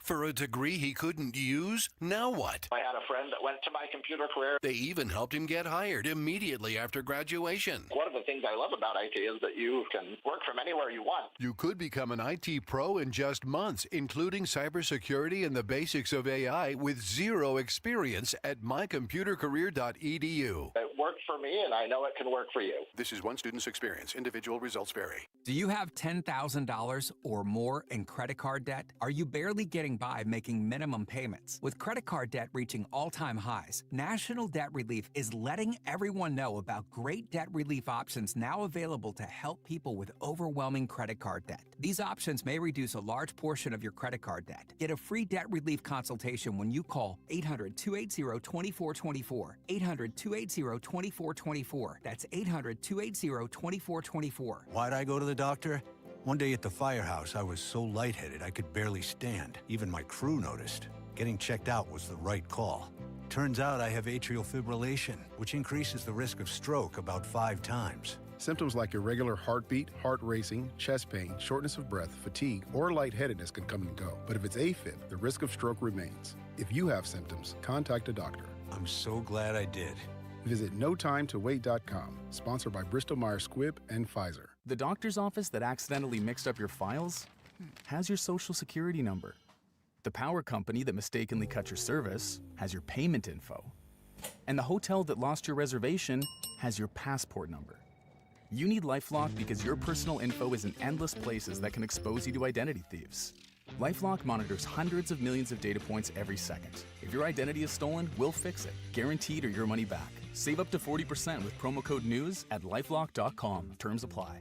For a degree he couldn't use? Now what? I had a friend that went to my computer career. They even helped him get hired immediately after graduation. One of the things I love about IT is that you can work from anywhere you want. You could become an IT pro in just months, including cybersecurity and the basics of AI with zero experience at mycomputercareer.edu. It worked for me, and I know it can work for you. This is one student's experience. Individual results vary. Do you have $10,000 or more in credit card debt? Are you barely getting by making minimum payments? With credit card debt reaching all-time highs, National Debt Relief is letting everyone know about great debt relief options now available to help people with overwhelming credit card debt. These options may reduce a large portion of your credit card debt. Get a free debt relief consultation when you call 800-280-2424. 800-280-2424. That's 800-280-2424. Why'd I go to the doctor? One day at the firehouse, I was so lightheaded I could barely stand. Even my crew noticed. Getting checked out was the right call. Turns out I have atrial fibrillation, which increases the risk of stroke about 5 times. Symptoms like irregular heartbeat, heart racing, chest pain, shortness of breath, fatigue, or lightheadedness can come and go. But if it's AFib, the risk of stroke remains. If you have symptoms, contact a doctor. I'm so glad I did. Visit NoTimeToWait.com, sponsored by Bristol-Myers Squibb and Pfizer. The doctor's office that accidentally mixed up your files has your social security number. The power company that mistakenly cut your service has your payment info. And the hotel that lost your reservation has your passport number. You need LifeLock because your personal info is in endless places that can expose you to identity thieves. LifeLock monitors hundreds of millions of data points every second. If your identity is stolen, we'll fix it, guaranteed or your money back. Save up to 40% with promo code NEWS at LifeLock.com. Terms apply.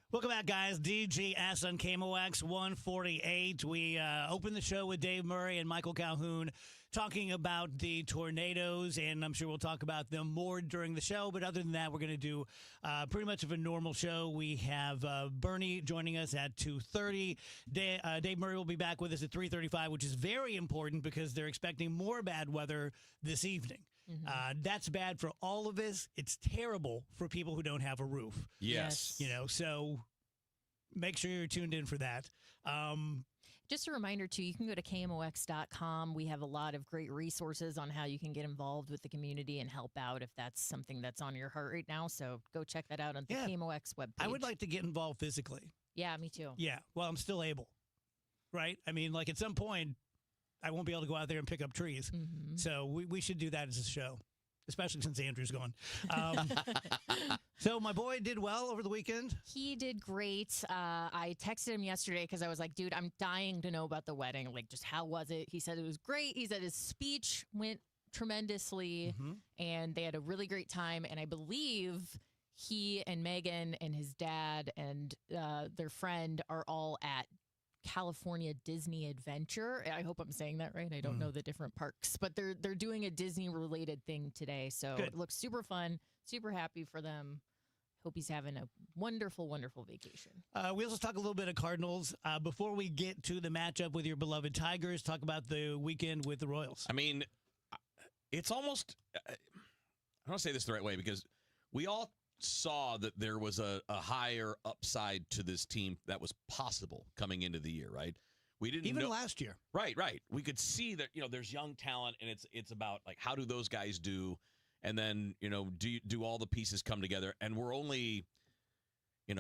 Welcome back, guys. DGS on KMOX 148. We opened the show with Dave Murray and Michael Calhoun talking about the tornadoes, and I'm sure we'll talk about them more during the show. But other than that, we're going to do pretty much of a normal show. We have Bernie joining us at 2:30. Dave Murray will be back with us at 3:35, which is very important because they're expecting more bad weather this evening. That's bad for all of us. It's terrible for people who don't have a roof. Yes. You know, so make sure you're tuned in for that. Just a reminder, too, you can go to KMOX.com. We have a lot of great resources on how you can get involved with the community and help out if that's something that's on your heart right now. So go check that out on the KMOX webpage. I would like to get involved physically. Yeah, me too. Yeah, well, I'm still able, right? I mean, like at some point, I won't be able to go out there and pick up trees. So we should do that as a show, especially since Andrew's gone. So my boy did well over the weekend. He did great. I texted him yesterday because I was like, dude, I'm dying to know about the wedding. Like, just how was it? He said it was great. He said his speech went tremendously, and they had a really great time. And I believe he and Megan and his dad and their friend are all at California Disney Adventure. I hope I'm saying that right. I don't know the different parks, but they're doing a Disney related thing today. So Good. It looks super fun, super happy for them. Hope he's having a wonderful, wonderful vacation. We also talk a little bit of Cardinals. Before we get to the matchup with your beloved Tigers, talk about the weekend with the Royals. I mean, it's almost, I don't want to say this the right way because we all saw that there was a higher upside to this team that was possible coming into the year, right? We didn't Even know, last year. Right. We could see that, there's young talent and it's about like, how do those guys do? And then, do all the pieces come together? And we're only,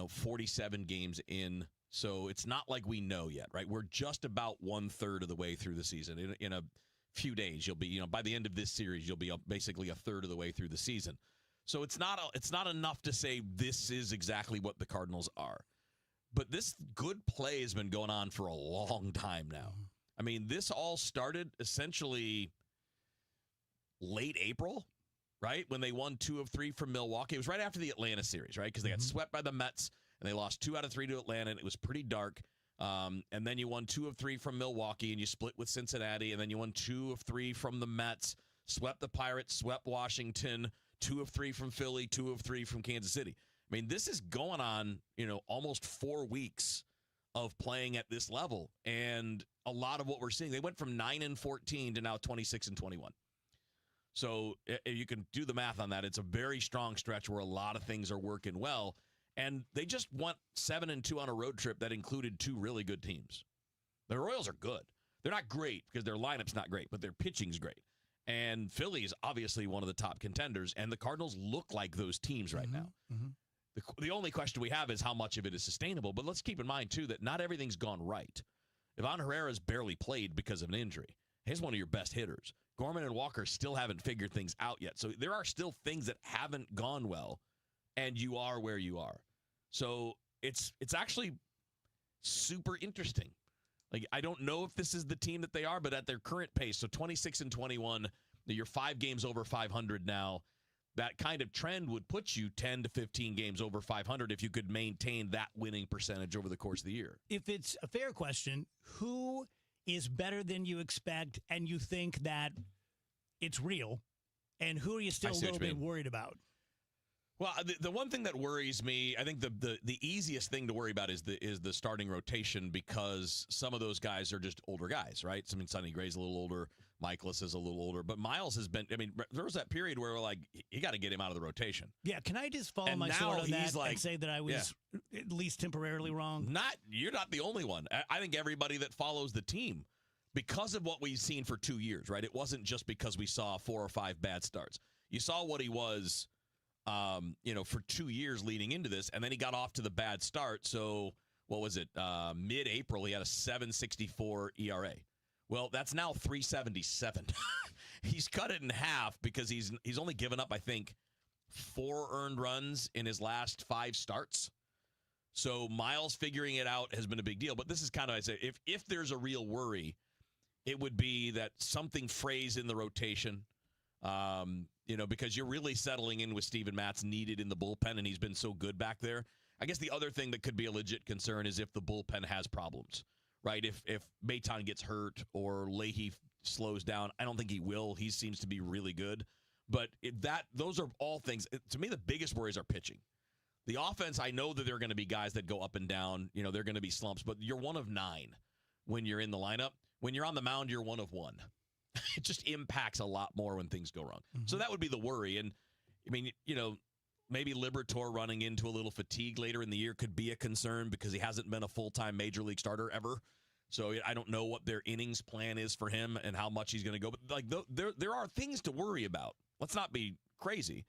47 games in. So it's not like we know yet, right? We're just about 1/3 of the way through the season. In a few days, you'll be, by the end of this series, you'll be basically 1/3 of the way through the season. So it's not enough to say this is exactly what the Cardinals are. But this good play has been going on for a long time now. I mean, this all started essentially late April, right? When they won 2 of 3 from Milwaukee. It was right after the Atlanta series, right? Because they got swept by the Mets, and they lost 2 out of 3 to Atlanta, and it was pretty dark. And then you won 2 of 3 from Milwaukee, and you split with Cincinnati. And then you won 2 of 3 from the Mets, swept the Pirates, swept Washington, 2 of 3 from Philly, 2 of 3 from Kansas City. I mean, this is going on, almost 4 weeks of playing at this level. And a lot of what we're seeing, they went from 9-14 to now 26-21. So you can do the math on that. It's a very strong stretch where a lot of things are working well. And they just went 7-2 on a road trip that included 2 really good teams. The Royals are good. They're not great because their lineup's not great, but their pitching's great. And Philly is obviously one of the top contenders, and the Cardinals look like those teams right now. The only question we have is how much of it is sustainable. But let's keep in mind, too, that not everything's gone right. Ivan Herrera's barely played because of an injury. He's one of your best hitters. Gorman and Walker still haven't figured things out yet. So there are still things that haven't gone well, and you are where you are. So it's actually super interesting. Like, I don't know if this is the team that they are, but at their current pace, so 26-21, you're 5 games over 500 now. That kind of trend would put you 10 to 15 games over 500 if you could maintain that winning percentage over the course of the year. If it's a fair question, who is better than you expect and you think that it's real, and who are you still a little bit worried about? Well, the one thing that worries me, I think the easiest thing to worry about is the starting rotation, because some of those guys are just older guys, right? I mean, Sonny Gray's a little older, Michaelis is a little older, but Miles has been. I mean, there was that period where we're like, you got to get him out of the rotation. Yeah, can I just follow my sword on that and say that I was at least temporarily wrong? You're not the only one. I think everybody that follows the team, because of what we've seen for 2 years, right? It wasn't just because we saw 4 or 5 bad starts. You saw what he was. For 2 years leading into this, and then he got off to the bad start. So what was it? Mid-April, he had a 7.64 ERA. Well, that's now 3.77. He's cut it in half because he's only given up, I think, 4 earned runs in his last 5 starts. So Miles figuring it out has been a big deal. But this is kind of, I say, if there's a real worry, it would be that something frays in the rotation. Because you're really settling in with Steven Matz needed in the bullpen, and he's been so good back there. I guess the other thing that could be a legit concern is if the bullpen has problems, right? If Maton gets hurt or Leahy slows down, I don't think he will. He seems to be really good. But those are all things. To me, the biggest worries are pitching. The offense, I know that there are going to be guys that go up and down. They're going to be slumps, but you're one of 9 when you're in the lineup. When you're on the mound, you're one of 1. It just impacts a lot more when things go wrong. So that would be the worry. And, I mean, maybe Liberatore running into a little fatigue later in the year could be a concern because he hasn't been a full-time major league starter ever. So I don't know what their innings plan is for him and how much he's going to go. But, there are things to worry about. Let's not be crazy.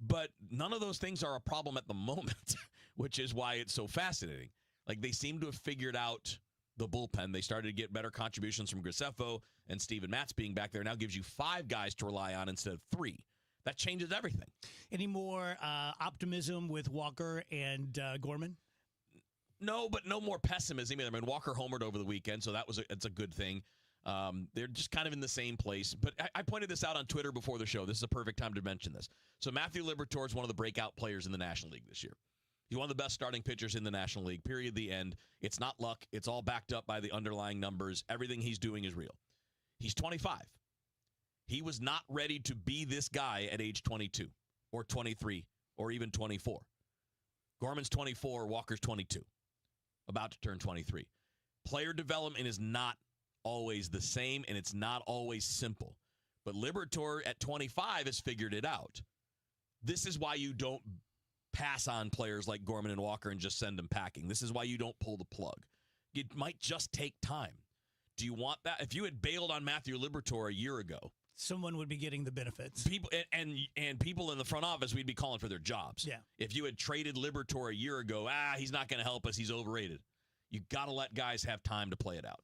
But none of those things are a problem at the moment, which is why it's so fascinating. Like, they seem to have figured out the bullpen. They started to get better contributions from Graceffo, and Steven Matz being back there now gives you 5 guys to rely on instead of 3. That changes everything. Any more optimism with Walker and Gorman? No, but no more pessimism either. I mean, Walker homered over the weekend, so it's a good thing. They're just kind of in the same place. But I pointed this out on Twitter before the show. This is a perfect time to mention this. So Matthew Liberatore is one of the breakout players in the National League this year. He's one of the best starting pitchers in the National League, period, the end. It's not luck. It's all backed up by the underlying numbers. Everything he's doing is real. He's 25. He was not ready to be this guy at age 22 or 23 or even 24. Gorman's 24, Walker's 22, about to turn 23. Player development is not always the same, and it's not always simple. But Liberatore at 25 has figured it out. This is why you don't pass on players like Gorman and Walker and just send them packing. This is why you don't pull the plug. It might just take time. Do you want that? If you had bailed on Matthew Liberatore a year ago, someone would be getting the benefits. People and people in the front office, we'd be calling for their jobs. Yeah. If you had traded Liberatore a year ago, he's not going to help us. He's overrated. You got to let guys have time to play it out.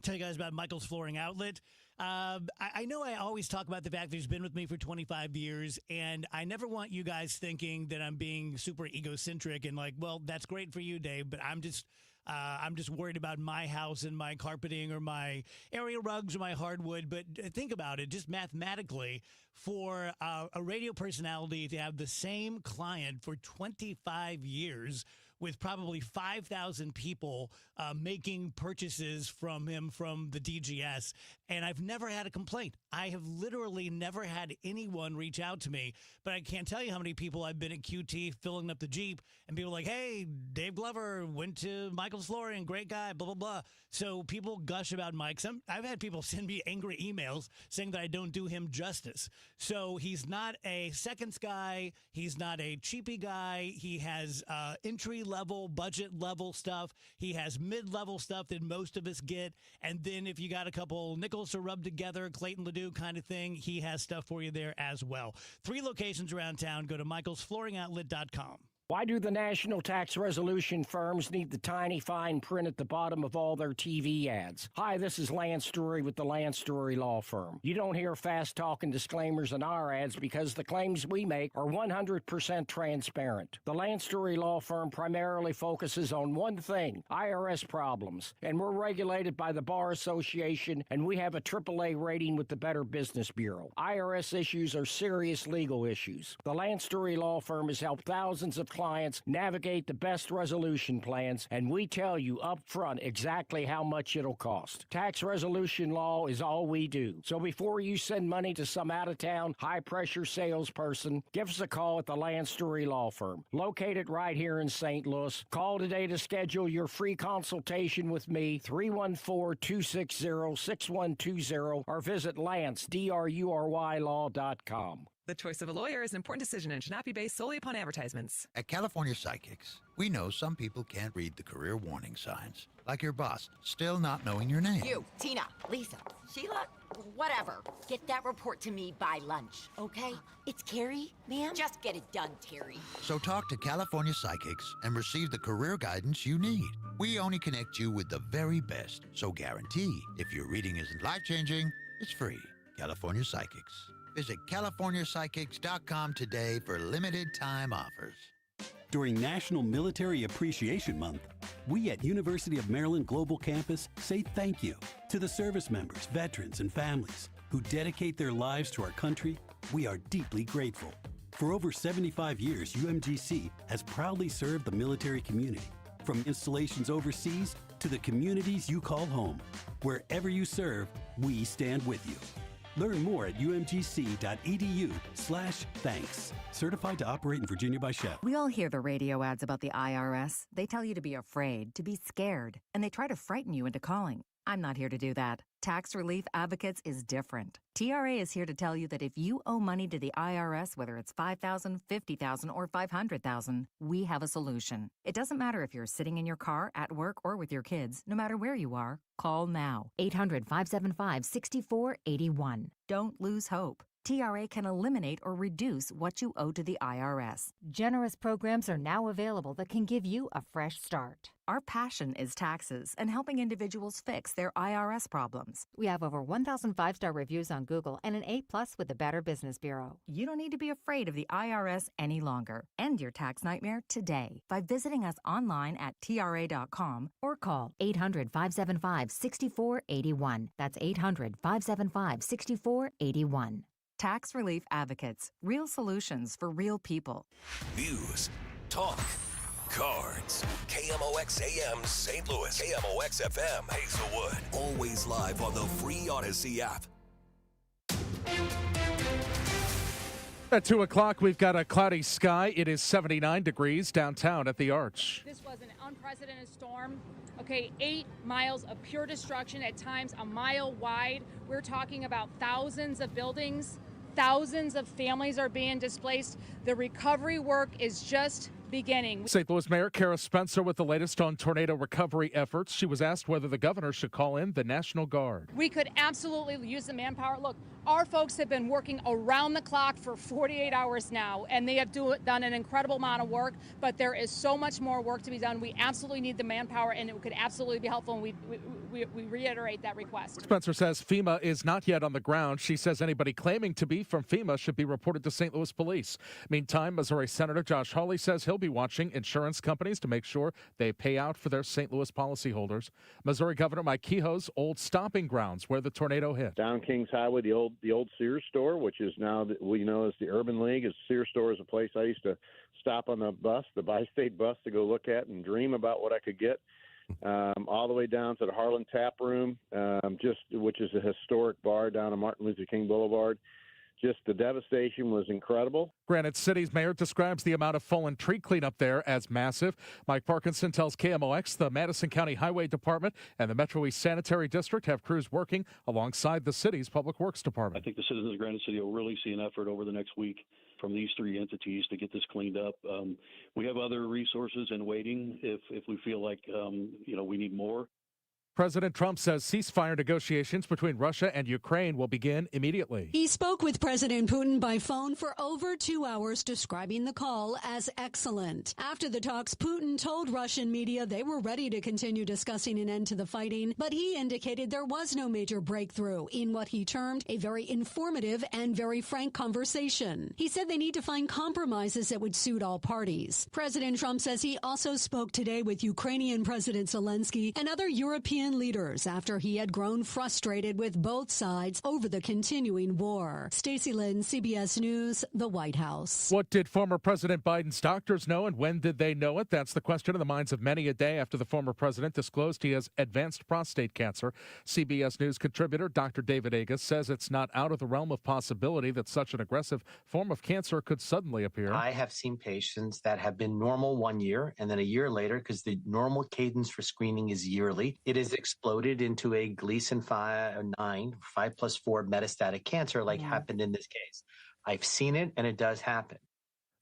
Tell you guys about Michael's Flooring Outlet. I know I always talk about the fact that he's been with me for 25 years, and I never want you guys thinking that I'm being super egocentric and like, well, that's great for you, Dave, but I'm just worried about my house and my carpeting or my area rugs or my hardwood. But think about it, just mathematically, for a radio personality to have the same client for 25 years with probably 5,000 people making purchases from him from the DGS. And I've never had a complaint. I have literally never had anyone reach out to me, but I can't tell you how many people I've been at QT filling up the Jeep and people like, hey, Dave Glover went to Michael's Flooring, great guy, blah, blah, blah. So people gush about Mike. I've had people send me angry emails saying that I don't do him justice. So he's not a seconds guy. He's not a cheapy guy. He has entry-level, budget-level stuff. He has mid-level stuff that most of us get. And then if you got a couple nickels to rub together, Clayton Ledoux kind of thing, he has stuff for you there as well. 3 locations around town. Go to michaelsflooringoutlet.com. Why do the national tax resolution firms need the tiny fine print at the bottom of all their TV ads? Hi, this is Lance Story with the Lance Story Law Firm. You don't hear fast-talking disclaimers in our ads because the claims we make are 100% transparent. The Lance Story Law Firm primarily focuses on one thing, IRS problems, and we're regulated by the Bar Association, and we have a AAA rating with the Better Business Bureau. IRS issues are serious legal issues. The Lance Story Law Firm has helped thousands of clients navigate the best resolution plans, and we tell you up front exactly how much it'll cost. Tax resolution law is all we do. So before you send money to some out-of-town, high-pressure salesperson, give us a call at the Lance Story Law Firm, located right here in St. Louis. Call today to schedule your free consultation with me, 314-260-6120, or visit lance.drurylaw.com. The choice of a lawyer is an important decision and should not be based solely upon advertisements. At California Psychics, we know some people can't read the career warning signs, like your boss still not knowing your name. You, Tina, Lisa, Sheila, whatever. Get that report to me by lunch, okay? It's Carrie, ma'am. Just get it done, Terry. So talk to California Psychics and receive the career guidance you need. We only connect you with the very best, so guarantee if your reading isn't life-changing, it's free. California Psychics. Visit CaliforniaPsychics.com today for limited time offers. During National Military Appreciation Month, we at University of Maryland Global Campus say thank you to the service members, veterans, and families who dedicate their lives to our country. We are deeply grateful. For over 75 years, UMGC has proudly served the military community, from installations overseas to the communities you call home. Wherever you serve, we stand with you. Learn more at umgc.edu/thanks. Certified to operate in Virginia by Shell. We all hear the radio ads about the IRS. They tell you to be afraid, to be scared, and they try to frighten you into calling. I'm not here to do that. Tax Relief Advocates is different. TRA is here to tell you that if you owe money to the IRS, whether it's $5,000, $50,000, or $500,000, we have a solution. It doesn't matter if you're sitting in your car, at work, or with your kids. No matter where you are, call now. 800-575-6481. Don't lose hope. TRA can eliminate or reduce what you owe to the IRS. Generous programs are now available that can give you a fresh start. Our passion is taxes and helping individuals fix their IRS problems. We have over 1,000 5-star reviews on Google and an A+ with the Better Business Bureau. You don't need to be afraid of the IRS any longer. End your tax nightmare today by visiting us online at TRA.com or call 800-575-6481. That's 800-575-6481. Tax Relief Advocates. Real solutions for real people. News, talk, cards. KMOX AM St. Louis. KMOX FM Hazelwood. Always live on the free Odyssey app. At 2 o'clock, we've got a cloudy sky. It is 79 degrees downtown at the Arch. This was an unprecedented storm. Okay, 8 miles of pure destruction, at times a mile wide. We're talking about thousands of buildings. Thousands of families are being displaced. The recovery work is just beginning. St. Louis Mayor Kara Spencer with the latest on tornado recovery efforts. She was asked whether the governor should call in the National Guard. We could absolutely use the manpower. Look, our folks have been working around the clock for 48 hours now, and they have done an incredible amount of work, but there is so much more work to be done. We absolutely need the manpower, and it could absolutely be helpful, and we reiterate that request. Spencer says FEMA is not yet on the ground. She says anybody claiming to be from FEMA should be reported to St. Louis police. Meantime, Missouri Senator Josh Hawley says he'll be watching insurance companies to make sure they pay out for their St. Louis policyholders. Missouri Governor Mike Kehoe's old stomping grounds where the tornado hit. Down Kings Highway, the old Sears store, which is now we know as the Urban League. As Sears store is a place I used to stop on the bus, the Bi-State bus, to go look at and dream about what I could get. All the way down to the Harlan Tap Room, which is a historic bar down on Martin Luther King Boulevard. Just the devastation was incredible. Granite City's mayor describes the amount of fallen tree cleanup there as massive. Mike Parkinson tells KMOX the Madison County Highway Department and the Metro East Sanitary District have crews working alongside the city's Public Works Department. I think the citizens of Granite City will really see an effort over the next week from these three entities to get this cleaned up. We have other resources in waiting if we feel like we need more. President Trump says ceasefire negotiations between Russia and Ukraine will begin immediately. He spoke with President Putin by phone for over 2 hours, describing the call as excellent. After the talks, Putin told Russian media they were ready to continue discussing an end to the fighting, but he indicated there was no major breakthrough in what he termed a very informative and very frank conversation. He said they need to find compromises that would suit all parties. President Trump says he also spoke today with Ukrainian President Zelensky and other European leaders after he had grown frustrated with both sides over the continuing war. Stacey Lynn, CBS News, the White House. What did former President Biden's doctors know, and when did they know it? That's the question in the minds of many a day after the former president disclosed he has advanced prostate cancer. CBS News contributor Dr. David Agus says it's not out of the realm of possibility that such an aggressive form of cancer could suddenly appear. I have seen patients that have been normal 1 year, and then a year later, because the normal cadence for screening is yearly, it is exploded into a Gleason 5+4 metastatic cancer like happened in this case. I've seen it, and it does happen.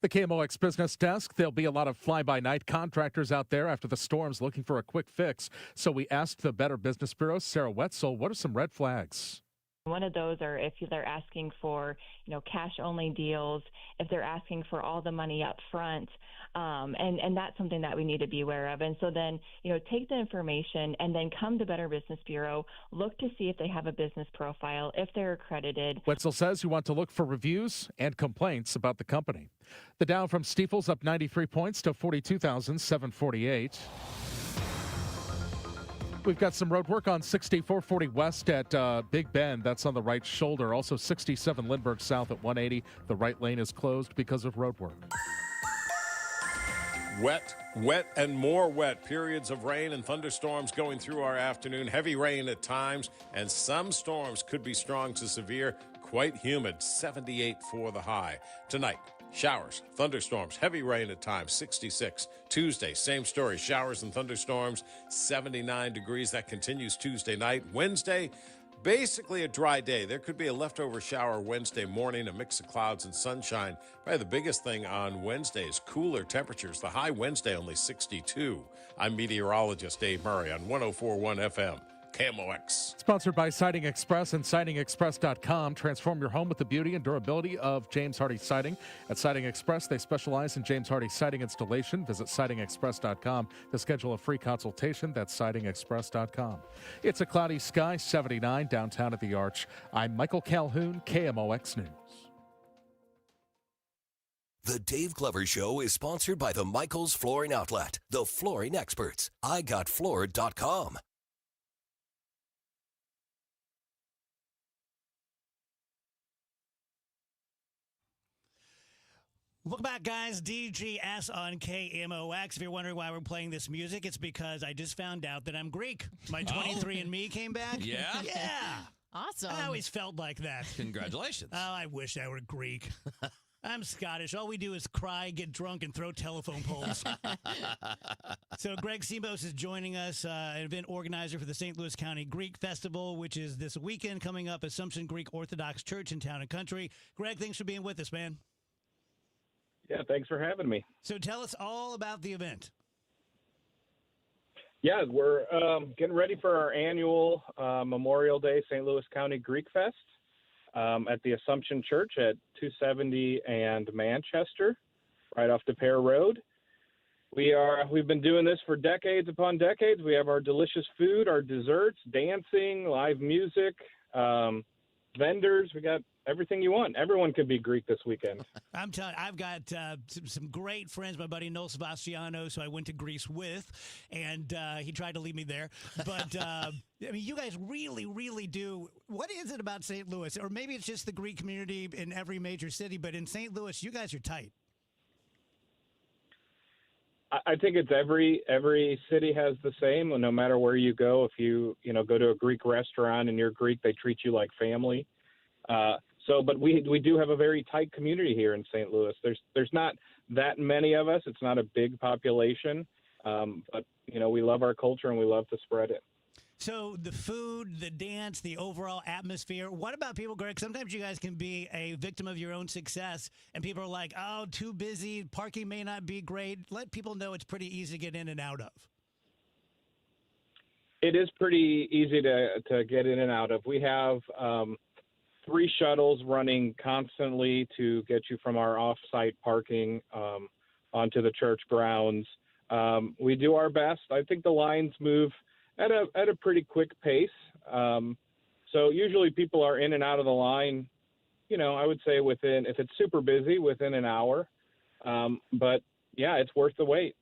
The KMOX Business Desk, there'll be a lot of fly-by-night contractors out there after the storms looking for a quick fix. So we asked the Better Business Bureau's Sarah Wetzel, what are some red flags? One of those are if they're asking for, cash-only deals, if they're asking for all the money up front, and that's something that we need to be aware of. And so then, take the information and then come to Better Business Bureau, look to see if they have a business profile, if they're accredited. Wetzel says you want to look for reviews and complaints about the company. The Dow from Stifel's up 93 points to 42,748. We've got some road work on 6440 West at Big Bend. That's on the right shoulder. Also 67 Lindbergh South at 180. The right lane is closed because of road work. Wet, and more wet. Periods of rain and thunderstorms going through our afternoon. Heavy rain at times, and some storms could be strong to severe. Quite humid, 78 for the high. Tonight, showers, thunderstorms, heavy rain at times, 66. Tuesday, same story, showers and thunderstorms, 79 degrees. That continues Tuesday night. Wednesday, basically a dry day. There could be a leftover shower Wednesday morning, a mix of clouds and sunshine. Probably the biggest thing on Wednesday is cooler temperatures. The high Wednesday only 62. I'm meteorologist Dave Murray on 104.1 FM. KMOX. Sponsored by Siding Express and SidingExpress.com. Transform your home with the beauty and durability of James Hardie Siding. At Siding Express, they specialize in James Hardie Siding installation. Visit SidingExpress.com to schedule a free consultation. That's SidingExpress.com. It's a cloudy sky, 79 downtown at the Arch. I'm Michael Calhoun, KMOX News. The Dave Glover Show is sponsored by the Michaels Flooring Outlet, the flooring experts. IGotFloored.com. Welcome back, guys. DGS on KMOX. If you're wondering why we're playing this music, it's because I just found out that I'm Greek. My 23andMe came back. Yeah? Yeah. Awesome. I always felt like that. Congratulations. Oh, I wish I were Greek. I'm Scottish. All we do is cry, get drunk, and throw telephone poles. So Greg Sibos is joining us, an event organizer for the St. Louis County Greek Festival, which is this weekend coming up, Assumption Greek Orthodox Church in Town and Country. Greg, thanks for being with us, man. Yeah, thanks for having me. So tell us all about the event. Yeah, we're getting ready for our annual Memorial Day St. Louis County Greek Fest at the Assumption Church at 270 and Manchester, right off DePere Road. We've been doing this for decades upon decades. We have our delicious food, our desserts, dancing, live music, vendors. We got everything you want. Everyone could be Greek this weekend. I'm telling you, I've got some great friends. My buddy Noel Sebastiano, so I went to Greece with, and he tried to leave me there. But, I mean, you guys really, really do. What is it about St. Louis? Or maybe it's just the Greek community in every major city, but in St. Louis, you guys are tight. I think it's every city has the same. No matter where you go, if you go to a Greek restaurant and you're Greek, they treat you like family. But we do have a very tight community here in St. Louis. There's not that many of us. It's not a big population, but we love our culture and we love to spread it. So the food, the dance, the overall atmosphere. What about people, Greg? Sometimes you guys can be a victim of your own success, and people are like, "Oh, too busy. Parking may not be great." Let people know it's pretty easy to get in and out of. It is pretty easy to get in and out of. We have 3 shuttles running constantly to get you from our off-site parking onto the church grounds. We do our best. I think the lines move at a pretty quick pace. So usually people are in and out of the line, I would say if it's super busy, within an hour. But yeah, it's worth the wait.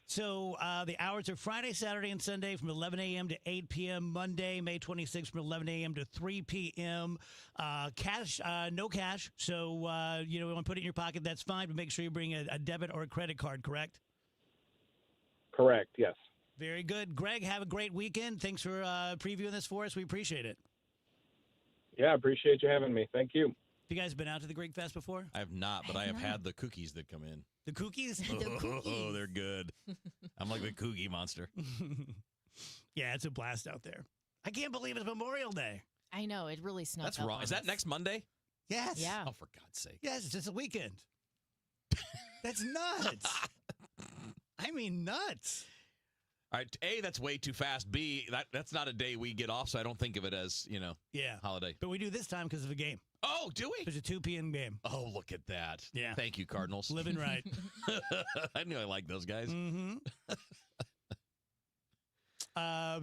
So the hours are Friday, Saturday, and Sunday from 11 a.m. to 8 p.m. Monday, May 26th from 11 a.m. to 3 p.m. Cash, no cash. So, you want to put it in your pocket, that's fine, but make sure you bring a debit or a credit card, correct? Correct, yes. Very good. Greg, have a great weekend. Thanks for previewing this for us. We appreciate it. Yeah, I appreciate you having me. Thank you. Have you guys been out to the Greek Fest before? I have not, but I have had the cookies that come in. The cookies? Oh, they're good. I'm like the cookie monster. Yeah, it's a blast out there. I can't believe it's Memorial Day. I know. It really snuck That's up wrong. on Is that us. next Monday? Yes. Yeah. Oh, for God's sake. Yes, it's just a weekend. That's nuts. I mean, nuts. All right. A, that's way too fast. B, that's not a day we get off, so I don't think of it as, holiday. But we do this time because of a game. Oh, do we? There's a 2 p.m. game. Oh, look at that. Yeah. Thank you, Cardinals. Living right. I knew I liked those guys. Mm-hmm.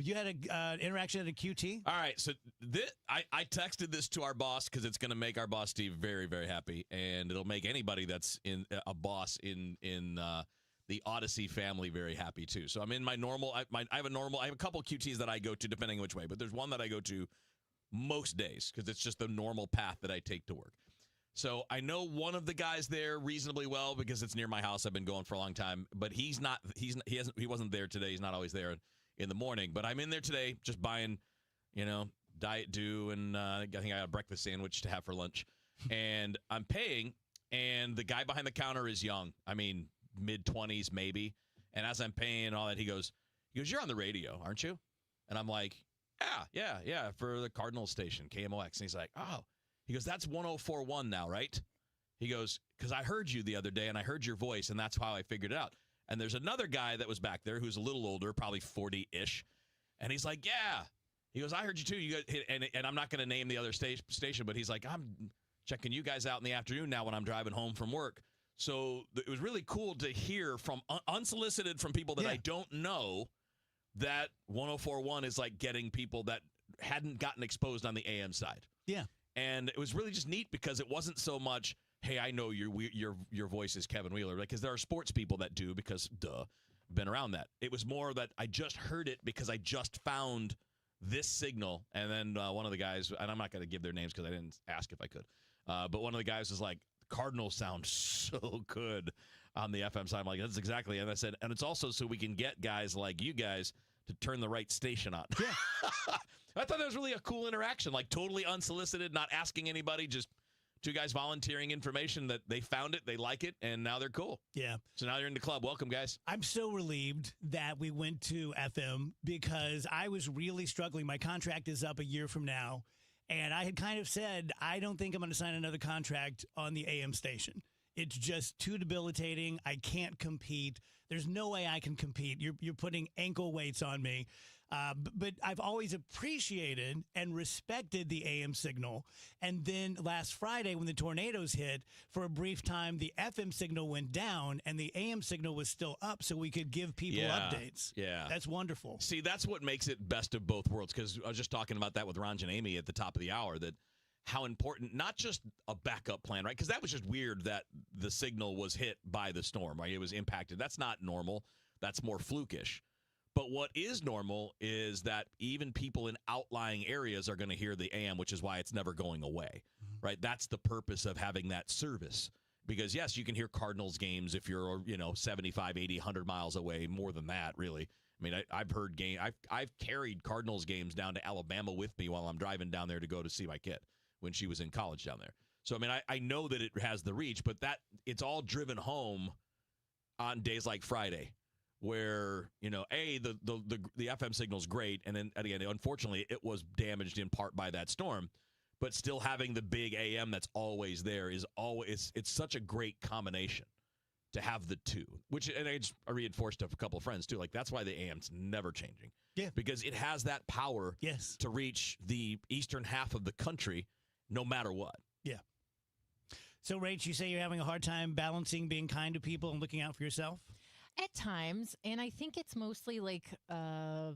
You had an interaction at a QT? All right. So I texted this to our boss because it's going to make our boss, Steve, very, very happy. And it'll make anybody that's in a boss in the Odyssey family very happy, too. So I'm in my normal. I have a couple QTs that I go to depending which way. But there's one that I go to most days because it's just the normal path that I take to work. So I know one of the guys there reasonably well because it's near my house. I've been going for a long time, but he wasn't there today. He's not always there in the morning, but I'm in there today just buying, Diet Dew, and I think I got a breakfast sandwich to have for lunch, and I'm paying, and the guy behind the counter is young. I mean, mid-20s maybe. And as I'm paying and all that, he goes, "You're on the radio, aren't you?" And I'm like, Yeah, for the Cardinals station, KMOX. And he's like, "Oh." He goes, "That's 104.1 now, right?" He goes, "Because I heard you the other day, and I heard your voice, and that's how I figured it out." And there's another guy that was back there who's a little older, probably 40-ish. And he's like, "Yeah." He goes, "I heard you too." And I'm not going to name the other station, but he's like, "I'm checking you guys out in the afternoon now when I'm driving home from work." So it was really cool to hear from unsolicited from people that I don't know that 104.1 is like getting people that hadn't gotten exposed on the AM side. Yeah. And it was really just neat because it wasn't so much, "Hey, I know your voice is Kevin Wheeler," because there are sports people that do because, been around that. It was more that I just heard it because I just found this signal. And then one of the guys, and I'm not going to give their names because I didn't ask if I could, but one of the guys was like, "Cardinals sound so good on the FM side." I'm like, "That's exactly." And I said, "And it's also so we can get guys like you guys to turn the right station on." Yeah. I thought that was really a cool interaction, like totally unsolicited, not asking anybody, just two guys volunteering information that they found it, they like it, and now they're cool. Yeah. So now they're in the club. Welcome, guys. I'm so relieved that we went to FM because I was really struggling. My contract is up a year from now, and I had kind of said, I don't think I'm going to sign another contract on the AM station. It's just too debilitating. I can't compete. There's no way I can compete. You're putting ankle weights on me. But I've always appreciated and respected the AM signal. And then last Friday when the tornadoes hit, for a brief time, the FM signal went down and the AM signal was still up so we could give people updates. Yeah. That's wonderful. See, that's what makes it best of both worlds, because I was just talking about that with Ranj and Amy at the top of the hour, that how important, not just a backup plan, right? Because that was just weird that the signal was hit by the storm, right? It was impacted. That's not normal. That's more flukish. But what is normal is that even people in outlying areas are going to hear the AM, which is why it's never going away, right? That's the purpose of having that service. Because, yes, you can hear Cardinals games if you're, 75, 80, 100 miles away, more than that, really. I mean, I've heard I've carried Cardinals games down to Alabama with me while I'm driving down there to go to see my kid when she was in college down there. So, I mean, I know that it has the reach, but it's all driven home on days like Friday, where, the FM signal's great, and then again, unfortunately, it was damaged in part by that storm, but still having the big AM that's always there is always, it's such a great combination to have the two, and I reinforced to a couple of friends too, like that's why the AM's never changing. Yeah. Because it has that power to reach the eastern half of the country no matter what. Yeah. So, Rach, you say you're having a hard time balancing being kind to people and looking out for yourself? At times, and I think it's mostly like a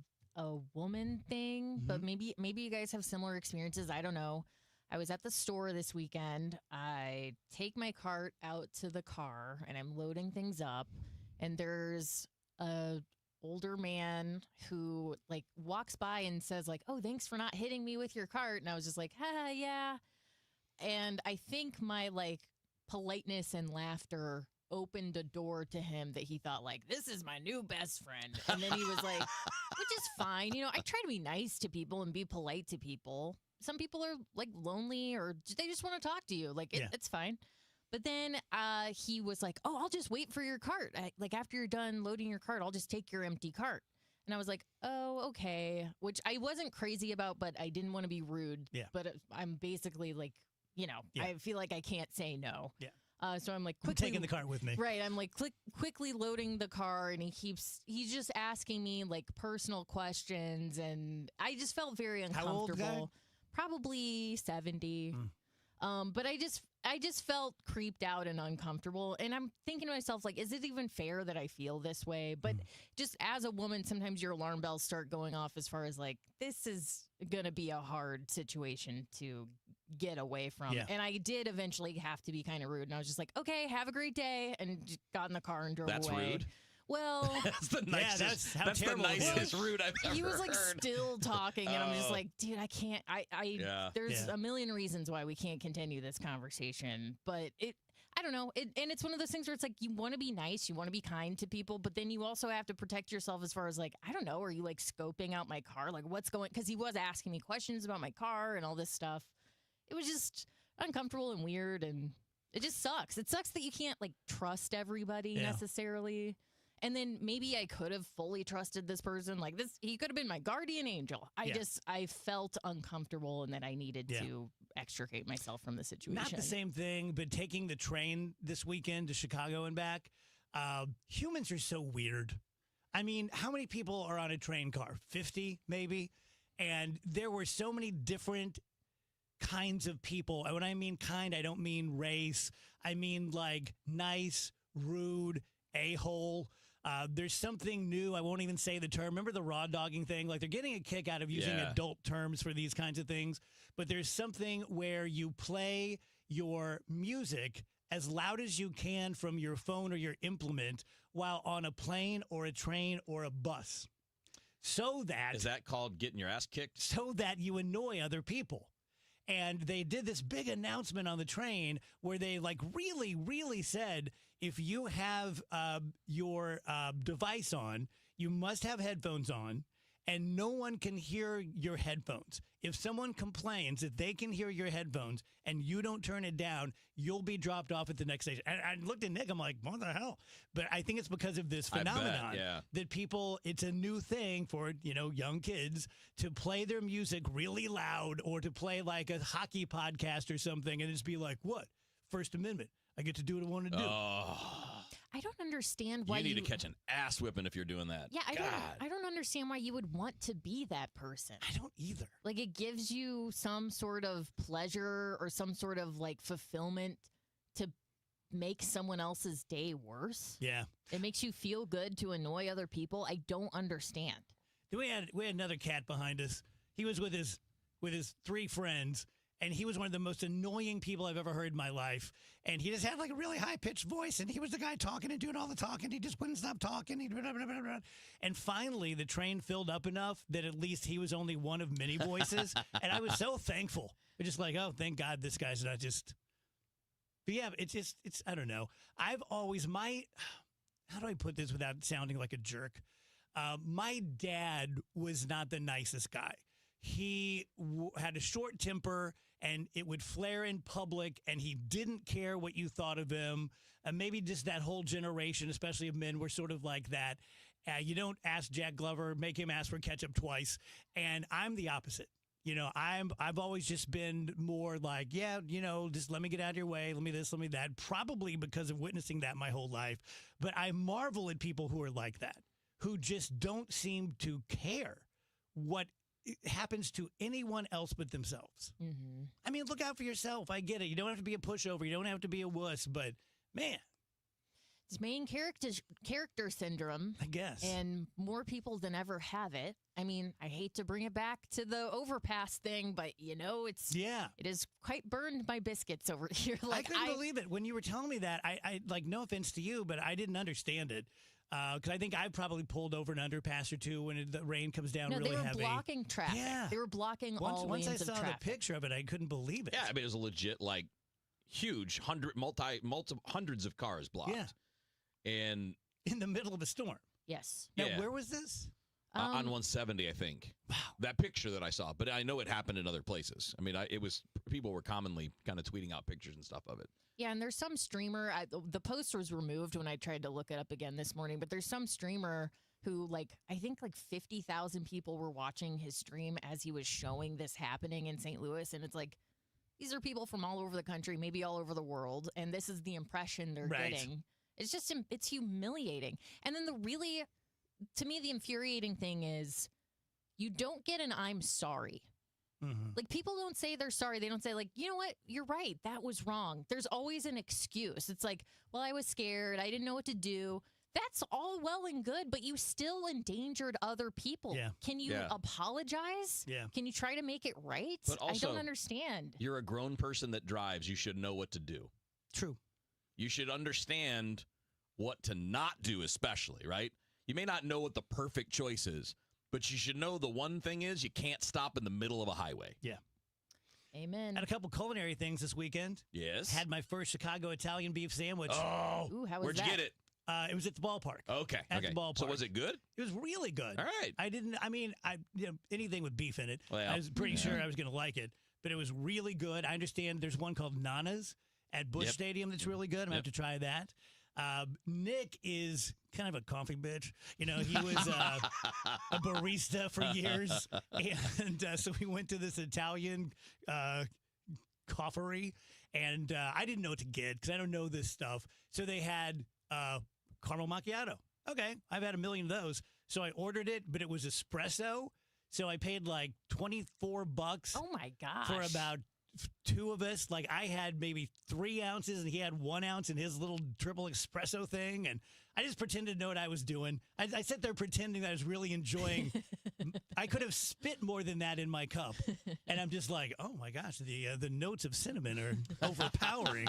woman thing, but maybe you guys have similar experiences. I don't know. I was at the store this weekend. I take my cart out to the car, and I'm loading things up, and there's a older man who like walks by and says like, "Oh, thanks for not hitting me with your cart." And I was just like, yeah. And I think my like politeness and laughter opened a door to him that he thought like, this is my new best friend. And then he was like, which is fine. I try to be nice to people and be polite to people. Some people are like lonely or they just want to talk to you. Like it's fine. But then he was like, oh, I'll just wait for your cart. Like after you're done loading your cart, I'll just take your empty cart. And I was like, oh, okay. Which I wasn't crazy about, but I didn't want to be rude. Yeah. But I'm basically like, I feel like I can't say no. Yeah. So I'm like, I'm taking the cart with me. Right. I'm like quickly loading the car, and he's just asking me like personal questions, and I just felt very uncomfortable. How old guy? Probably 70. But I just felt creeped out and uncomfortable. And I'm thinking to myself, like, is it even fair that I feel this way? But just as a woman, sometimes your alarm bells start going off as far as like, this is going to be a hard situation to get away from. Yeah. And I did eventually have to be kind of rude. And I was just like, okay, have a great day. And just got in the car and drove That's away. rude. Well, that's the nicest. That's the nicest rude I've ever He was like heard. Still talking, and I'm just like, dude, I can't. There's Yeah. a million reasons why we can't continue this conversation, but I don't know. And it's one of those things where it's like you want to be nice, you want to be kind to people, but then you also have to protect yourself as far as like, I don't know, are you like scoping out my car, like what's going? Because he was asking me questions about my car and all this stuff. It was just uncomfortable and weird, and it just sucks. It sucks that you can't like trust everybody necessarily. And then maybe I could have fully trusted this person. Like this, he could have been my guardian angel. I felt uncomfortable and that I needed to extricate myself from the situation. Not the same thing, but taking the train this weekend to Chicago and back, humans are so weird. I mean, how many people are on a train car? 50 maybe? And there were so many different kinds of people. And when I mean kind, I don't mean race. I mean like nice, rude, a-hole. There's something new. I won't even say the term. Remember the raw dogging thing? Like they're getting a kick out of using adult terms for these kinds of things. But there's something where you play your music as loud as you can from your phone or your implement while on a plane or a train or a bus. So that... Is that called getting your ass kicked? So that you annoy other people. And they did this big announcement on the train where they like really, really said, if you have your device on, you must have headphones on, and no one can hear your headphones. If someone complains that they can hear your headphones and you don't turn it down, you'll be dropped off at the next station. And I looked at Nick, I'm like, what the hell? But I think it's because of this phenomenon that people, it's a new thing for, young kids to play their music really loud or to play like a hockey podcast or something and just be like, what? First Amendment. I get to do what I want to do. I don't understand why you need to catch an ass whipping if you're doing that. Yeah, I don't understand why you would want to be that person. I don't either. Like, it gives you some sort of pleasure or some sort of like fulfillment to make someone else's day worse. Yeah. It makes you feel good to annoy other people. I don't understand. We had another cat behind us. He was with his 3 friends, and he was one of the most annoying people I've ever heard in my life. And he just had like a really high-pitched voice, and he was the guy talking and doing all the talking. He just wouldn't stop talking. And finally, the train filled up enough that at least he was only one of many voices. And I was so thankful. We're just like, oh, thank God this guy's not just... But yeah, it's I don't know. I've always, how do I put this without sounding like a jerk? My dad was not the nicest guy. He had a short temper, and it would flare in public, and he didn't care what you thought of him. Maybe just that whole generation, especially of men, were sort of like that. You don't ask Jack Glover, make him ask for ketchup twice. And I'm the opposite. You know, I've always just been more like, yeah, you know, just let me get out of your way. Let me this, let me that. Probably because of witnessing that my whole life. But I marvel at people who are like that, who just don't seem to care what happens to anyone else but themselves. Mm-hmm. I mean, look out for yourself. I get it. You don't have to be a pushover. You don't have to be a wuss. But, man. It's main character syndrome. I guess. And more people than ever have it. I mean, I hate to bring it back to the overpass thing, but, you know, it has quite burned my biscuits over here. Like, I couldn't believe it. When you were telling me that, I like, no offense to you, but I didn't understand it. Because I think I probably pulled over an underpass or two when the rain comes down really heavy. No, they were blocking traffic. Yeah. They were blocking all lanes of traffic. Once I saw the picture of it, I couldn't believe it. Yeah, I mean, it was a legit, like, huge, hundreds of cars blocked. Yeah. And in the middle of a storm. Yes. Now, where was this? On 170, I think. Wow. That picture that I saw, but I know it happened in other places. I mean, people were commonly kind of tweeting out pictures and stuff of it. Yeah, and there's some streamer, the post was removed when I tried to look it up again this morning, but there's some streamer who, I think 50,000 people were watching his stream as he was showing this happening in St. Louis, and it's like, these are people from all over the country, maybe all over the world, and this is the impression they're getting. It's just, it's humiliating. And then to me, the infuriating thing is you don't get an I'm sorry. Mm-hmm. Like, people don't say they're sorry. They don't say, you know what? You're right. That was wrong. There's always an excuse. It's like, well, I was scared. I didn't know what to do. That's all well and good, but you still endangered other people. Yeah. Can you apologize? Yeah. Can you try to make it right? But also, I don't understand. You're a grown person that drives. You should know what to do. True. You should understand what to not do, especially, right? You may not know what the perfect choice is, but you should know the one thing is you can't stop in the middle of a highway. Yeah. Amen. Had a couple culinary things this weekend. Yes. Had my first Chicago Italian beef sandwich. Oh. Ooh, how was Where'd you get it? It was at the ballpark. Okay. At the ballpark. So was it good? It was really good. All right. Anything with beef in it. Well, I was pretty sure I was going to like it, but it was really good. I understand there's one called Nana's at Busch Stadium that's really good. I'm going to have to try that. Nick is kind of a coffee bitch. You know, he was a barista for years. And so we went to this Italian coffeery, and I didn't know what to get because I don't know this stuff. So they had caramel macchiato. Okay, I've had a million of those. So I ordered it, but it was espresso. So I paid like $24. Oh, my gosh. For about two of us. Like, I had maybe 3 ounces and he had 1 ounce in his little triple espresso thing, and I just pretended to know what I was doing. I sat there pretending that I was really enjoying. I could have spit more than that in my cup, and I'm just like, oh my gosh, the notes of cinnamon are overpowering.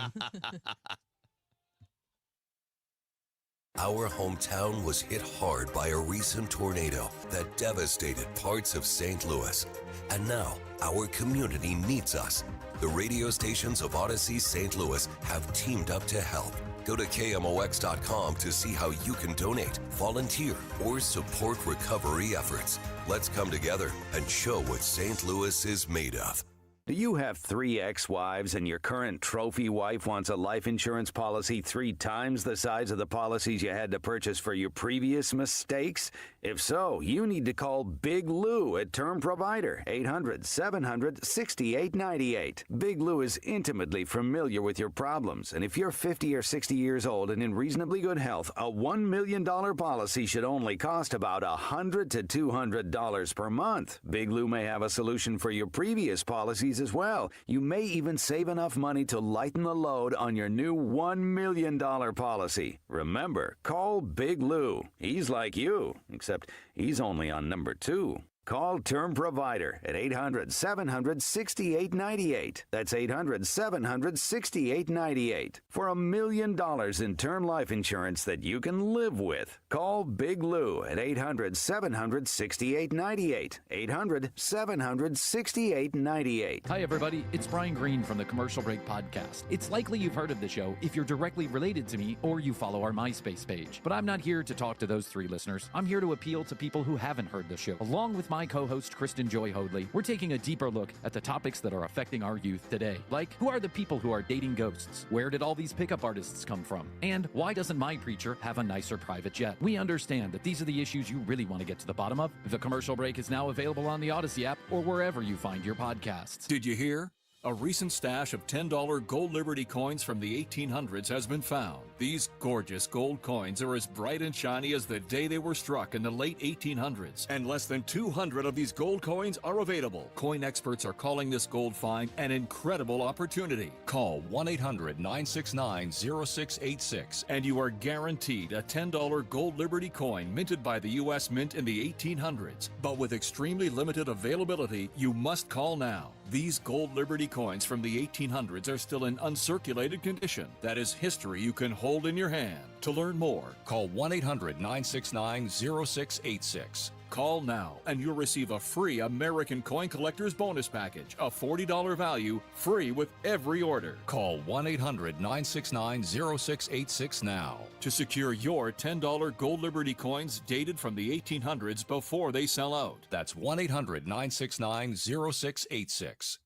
Our hometown was hit hard by a recent tornado that devastated parts of St. Louis. And now, our community needs us. The radio stations of Odyssey St. Louis have teamed up to help. Go to KMOX.com to see how you can donate, volunteer, or support recovery efforts. Let's come together and show what St. Louis is made of. Do you have 3 ex-wives and your current trophy wife wants a life insurance policy 3 times the size of the policies you had to purchase for your previous mistakes? If so, you need to call Big Lou at Term Provider, 800-700-6898. Big Lou is intimately familiar with your problems, and if you're 50 or 60 years old and in reasonably good health, a $1 million policy should only cost about $100 to $200 per month. Big Lou may have a solution for your previous policies as well. You may even save enough money to lighten the load on your new $1 million policy. Remember, call Big Lou. He's like you, except he's only on number 2. Call Term Provider at 800-700-6898. That's 800-700-6898. For $1 million in term life insurance that you can live with. Call Big Lou at 800-700-6898. 800-700-6898. Hi, everybody. It's Brian Green from the Commercial Break Podcast. It's likely you've heard of the show if you're directly related to me or you follow our MySpace page. But I'm not here to talk to those 3 listeners. I'm here to appeal to people who haven't heard the show. Along with my co-host Kristen Joy Hoadley, we're taking a deeper look at the topics that are affecting our youth today. Like, who are the people who are dating ghosts? Where did all these pickup artists come from? And why doesn't my preacher have a nicer private jet? We understand that these are the issues you really want to get to the bottom of. The Commercial Break is now available on the Odyssey app or wherever you find your podcasts. Did you hear? A recent stash of $10 gold Liberty coins from the 1800s has been found. These gorgeous gold coins are as bright and shiny as the day they were struck in the late 1800s, and less than 200 of these gold coins are available. Coin experts are calling this gold find an incredible opportunity. Call 1-800-969-0686 and you are guaranteed a $10 gold Liberty coin minted by the U.S. Mint in the 1800s. But with extremely limited availability, you must call now. These gold Liberty coins from the 1800s are still in uncirculated condition. That is history you can hold in your hand. To learn more, call 1-800-969-0686. Call now and you'll receive a free American Coin Collector's Bonus Package, a $40 value, free with every order. Call 1-800-969-0686 now to secure your $10 gold Liberty coins dated from the 1800s before they sell out. That's 1-800-969-0686.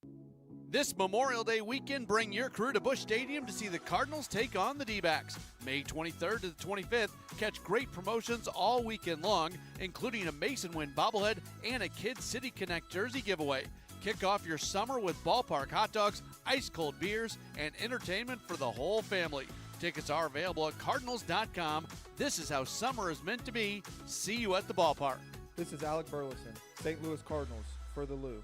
This Memorial Day weekend, bring your crew to Busch Stadium to see the Cardinals take on the D-backs. May 23rd to the 25th, catch great promotions all weekend long, including a Mason Win bobblehead and a Kids City Connect jersey giveaway. Kick off your summer with ballpark hot dogs, ice-cold beers, and entertainment for the whole family. Tickets are available at Cardinals.com. This is how summer is meant to be. See you at the ballpark. This is Alec Burleson, St. Louis Cardinals, for the Lou.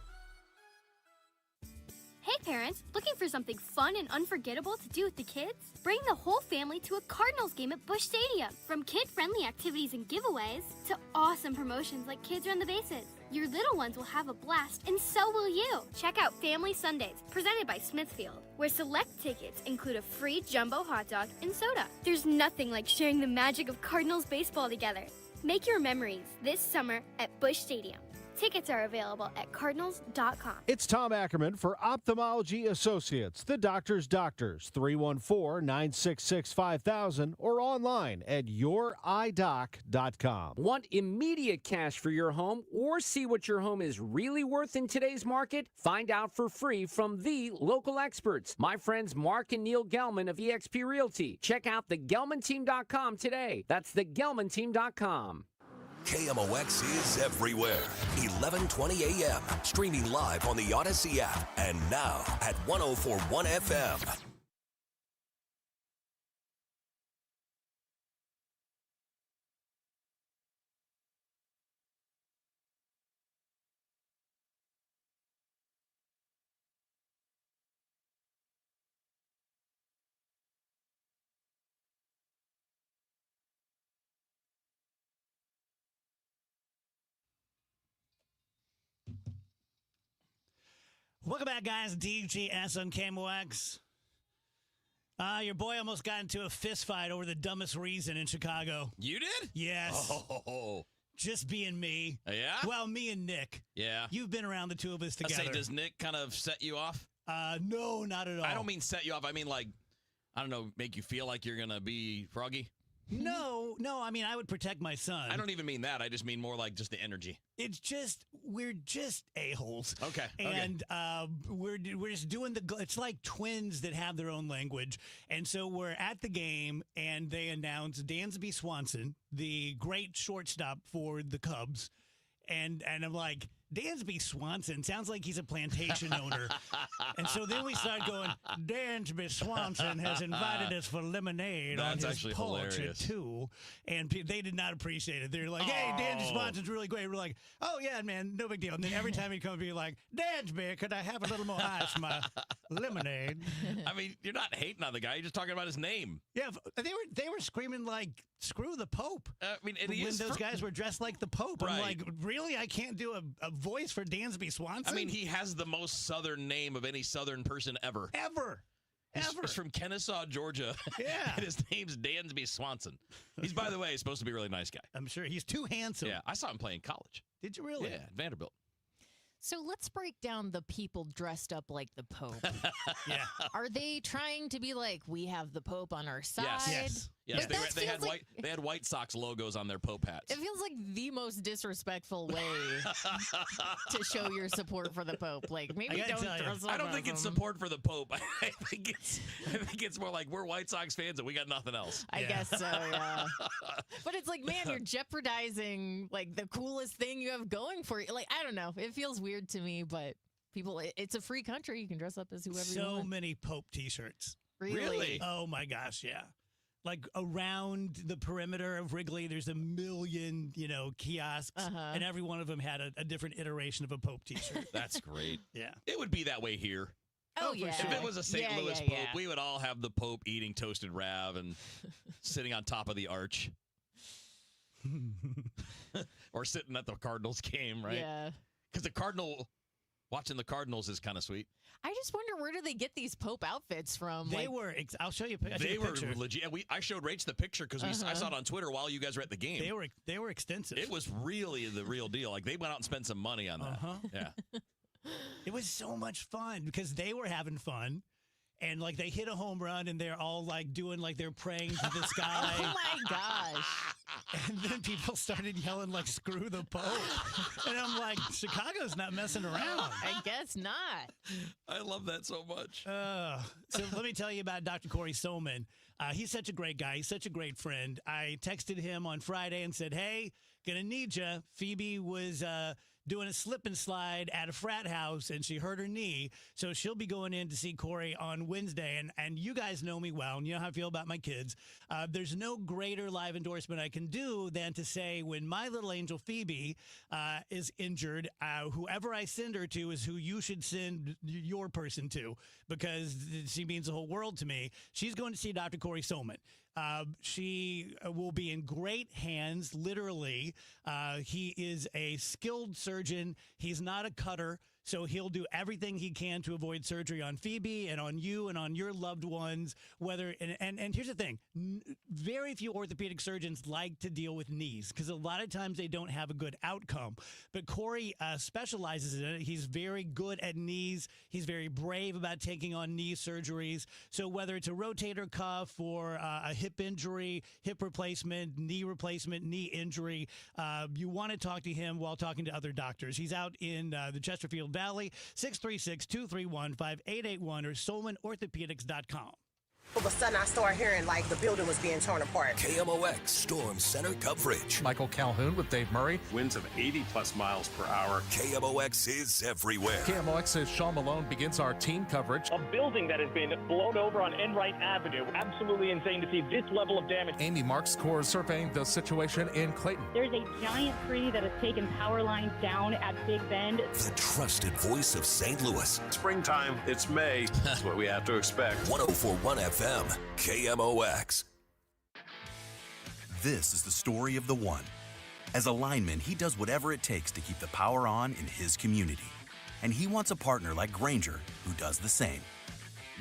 Hey parents, looking for something fun and unforgettable to do with the kids? Bring the whole family to a Cardinals game at Busch Stadium. From kid-friendly activities and giveaways to awesome promotions like Kids Run the Bases. Your little ones will have a blast, and so will you. Check out Family Sundays, presented by Smithfield, where select tickets include a free jumbo hot dog and soda. There's nothing like sharing the magic of Cardinals baseball together. Make your memories this summer at Busch Stadium. Tickets are available at Cardinals.com. It's Tom Ackerman for Ophthalmology Associates, the doctor's doctors, 314-966-5000 or online at youridoc.com. Want immediate cash for your home or see what your home is really worth in today's market? Find out for free from the local experts, my friends Mark and Neil Gelman of eXp Realty. Check out thegelmanteam.com today. That's thegelmanteam.com. KMOX is everywhere. 1120 a.m. Streaming live on the Odyssey app. And now at 104.1 FM. Welcome back, guys. DGS on KMOX. Your boy almost got into a fist fight over the dumbest reason in Chicago. You did? Yes. Oh. Just being me. Yeah? Well, me and Nick. Yeah. You've been around the two of us together. I say, does Nick kind of set you off? No, not at all. I don't mean set you off. I mean, like, I don't know, make you feel like you're going to be froggy? No. I mean, I would protect my son. I don't even mean that. I just mean more like just the energy. It's just we're just a-holes. Okay. And we're just doing it's like twins that have their own language. And so we're at the game, and they announce Dansby Swanson, the great shortstop for the Cubs. And I'm like, Dansby Swanson sounds like he's a plantation owner. And so then we start going, Dansby Swanson has invited us for lemonade on his actually porch hilarious. at 2. And they did not appreciate it. They're like, hey, Dansby Swanson's really great. We're like, oh, yeah, man, no big deal. And then every time he'd come, be like, Dansby, could I have a little more ice in my lemonade? I mean, you're not hating on the guy. You're just talking about his name. Yeah, they were screaming like, screw the Pope. I mean, and when those guys were dressed like the Pope. I'm Right. like, really? I can't do a voice for Dansby Swanson? I mean, he has the most Southern name of any Southern person ever. He's from Kennesaw, Georgia. Yeah. And his name's Dansby Swanson. He's, by the way, supposed to be a really nice guy. I'm sure. He's too handsome. Yeah, I saw him play in college. Did you really? Yeah, at Vanderbilt. So let's break down the people dressed up like the Pope. Yeah. Are they trying to be like, we have the Pope on our side? Yes. But that They feels had they had White Sox logos on their Pope hats. It feels like the most disrespectful way to show your support for the Pope. Like, maybe don't dress up I don't as think it's him. support for the Pope. I think it's more like we're White Sox fans and we got nothing else. I guess so, yeah. But it's like, man, you're jeopardizing like the coolest thing you have going for you. Like, I don't know. It feels weird to me, but people, it's a free country. You can dress up as whoever you So want. many Pope T-shirts. Really? Oh, my gosh, yeah. Like around the perimeter of Wrigley, there's a million, kiosks, and every one of them had a different iteration of a Pope T-shirt. That's great. Yeah. It would be that way here. Oh, yeah. If it was a St. Yeah, Louis yeah, Pope, yeah. we would all have the Pope eating toasted Rav and sitting on top of the arch. Or sitting at the Cardinals game, right? Yeah. Because watching the Cardinals is kind of sweet. I just wonder, where do they get these Pope outfits from? They Like, were. I'll show you. They were legit. I showed Rach the picture because I saw it on Twitter while you guys were at the game. They were extensive. It was really the real deal. Like they went out and spent some money on that. Yeah. It was so much fun because they were having fun. And like they hit a home run and they're all like doing like they're praying to the sky. Oh my gosh. And then people started yelling like screw the Pope. And I'm like, Chicago's not messing around. I guess not. I love that so much. So let me tell you about Dr. Corey Soman. He's such a great guy. He's such a great friend. I texted him on Friday and said, hey, gonna need you. Phoebe was doing a slip and slide at a frat house and she hurt her knee. So she'll be going in to see Corey on Wednesday. And you guys know me well and you know how I feel about my kids. There's no greater live endorsement I can do than to say when my little angel Phoebe is injured, whoever I send her to is who you should send your person to because she means the whole world to me. She's going to see Dr. Corey Soman. She will be in great hands, literally. He is a skilled surgeon. He's not a cutter, so he'll do everything he can to avoid surgery on Phoebe and on you and on your loved ones. And here's the thing. Very few orthopedic surgeons like to deal with knees because a lot of times they don't have a good outcome. But Corey specializes in it. He's very good at knees. He's very brave about taking on knee surgeries. So whether it's a rotator cuff or a hip injury, hip replacement, knee injury, you want to talk to him while talking to other doctors. He's out in the Chesterfield Valley, 636-231-5881 or SolmanOrthopedics.com. All of a sudden, I started hearing like the building was being torn apart. KMOX Storm Center coverage. Michael Calhoun with Dave Murray. Winds of 80-plus miles per hour. KMOX is everywhere. KMOX's Sean Malone begins our team coverage. A building that has been blown over on Enright Avenue. Absolutely insane to see this level of damage. Amy Marks Corps surveying the situation in Clayton. There's a giant tree that has taken power lines down at Big Bend. The trusted voice of St. Louis. Springtime, it's May. That's what we have to expect. 104.1 FM, KMOX. This is the story of the one. As a lineman, he does whatever it takes to keep the power on in his community. And he wants a partner like Grainger who does the same.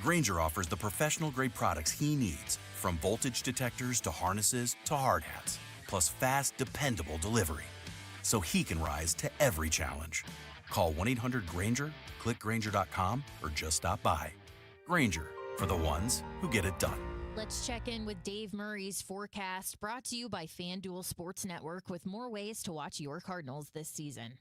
Grainger offers the professional-grade products he needs, from voltage detectors to harnesses to hard hats, plus fast, dependable delivery, so he can rise to every challenge. Call 1-800-GRAINGER, click Grainger.com, or just stop by. Grainger, for the ones who get it done. Let's check in with Dave Murray's forecast, brought to you by FanDuel Sports Network, with more ways to watch your Cardinals this season.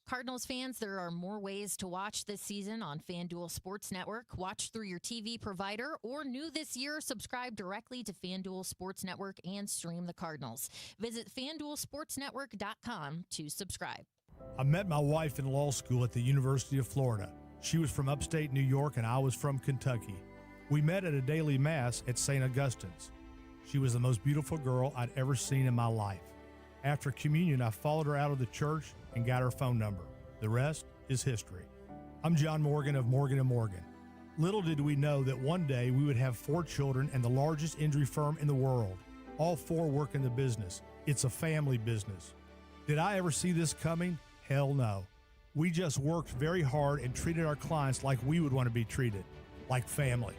Cardinals fans, there are more ways to watch this season on FanDuel Sports Network. Watch through your TV provider, or new this year, subscribe directly to FanDuel Sports Network and stream the Cardinals. Visit FanDuelSportsNetwork.com to subscribe. I met my wife in law school at the University of Florida. She was from upstate New York and I was from Kentucky. We met at a daily mass at St. Augustine's. She was the most beautiful girl I'd ever seen in my life. After communion, I followed her out of the church and got her phone number. The rest is history. I'm John Morgan of Morgan & Morgan. Little did we know that one day we would have 4 children and the largest injury firm in the world. All 4 work in the business. It's a family business. Did I ever see this coming? Hell no. We just worked very hard and treated our clients like we would want to be treated, like family.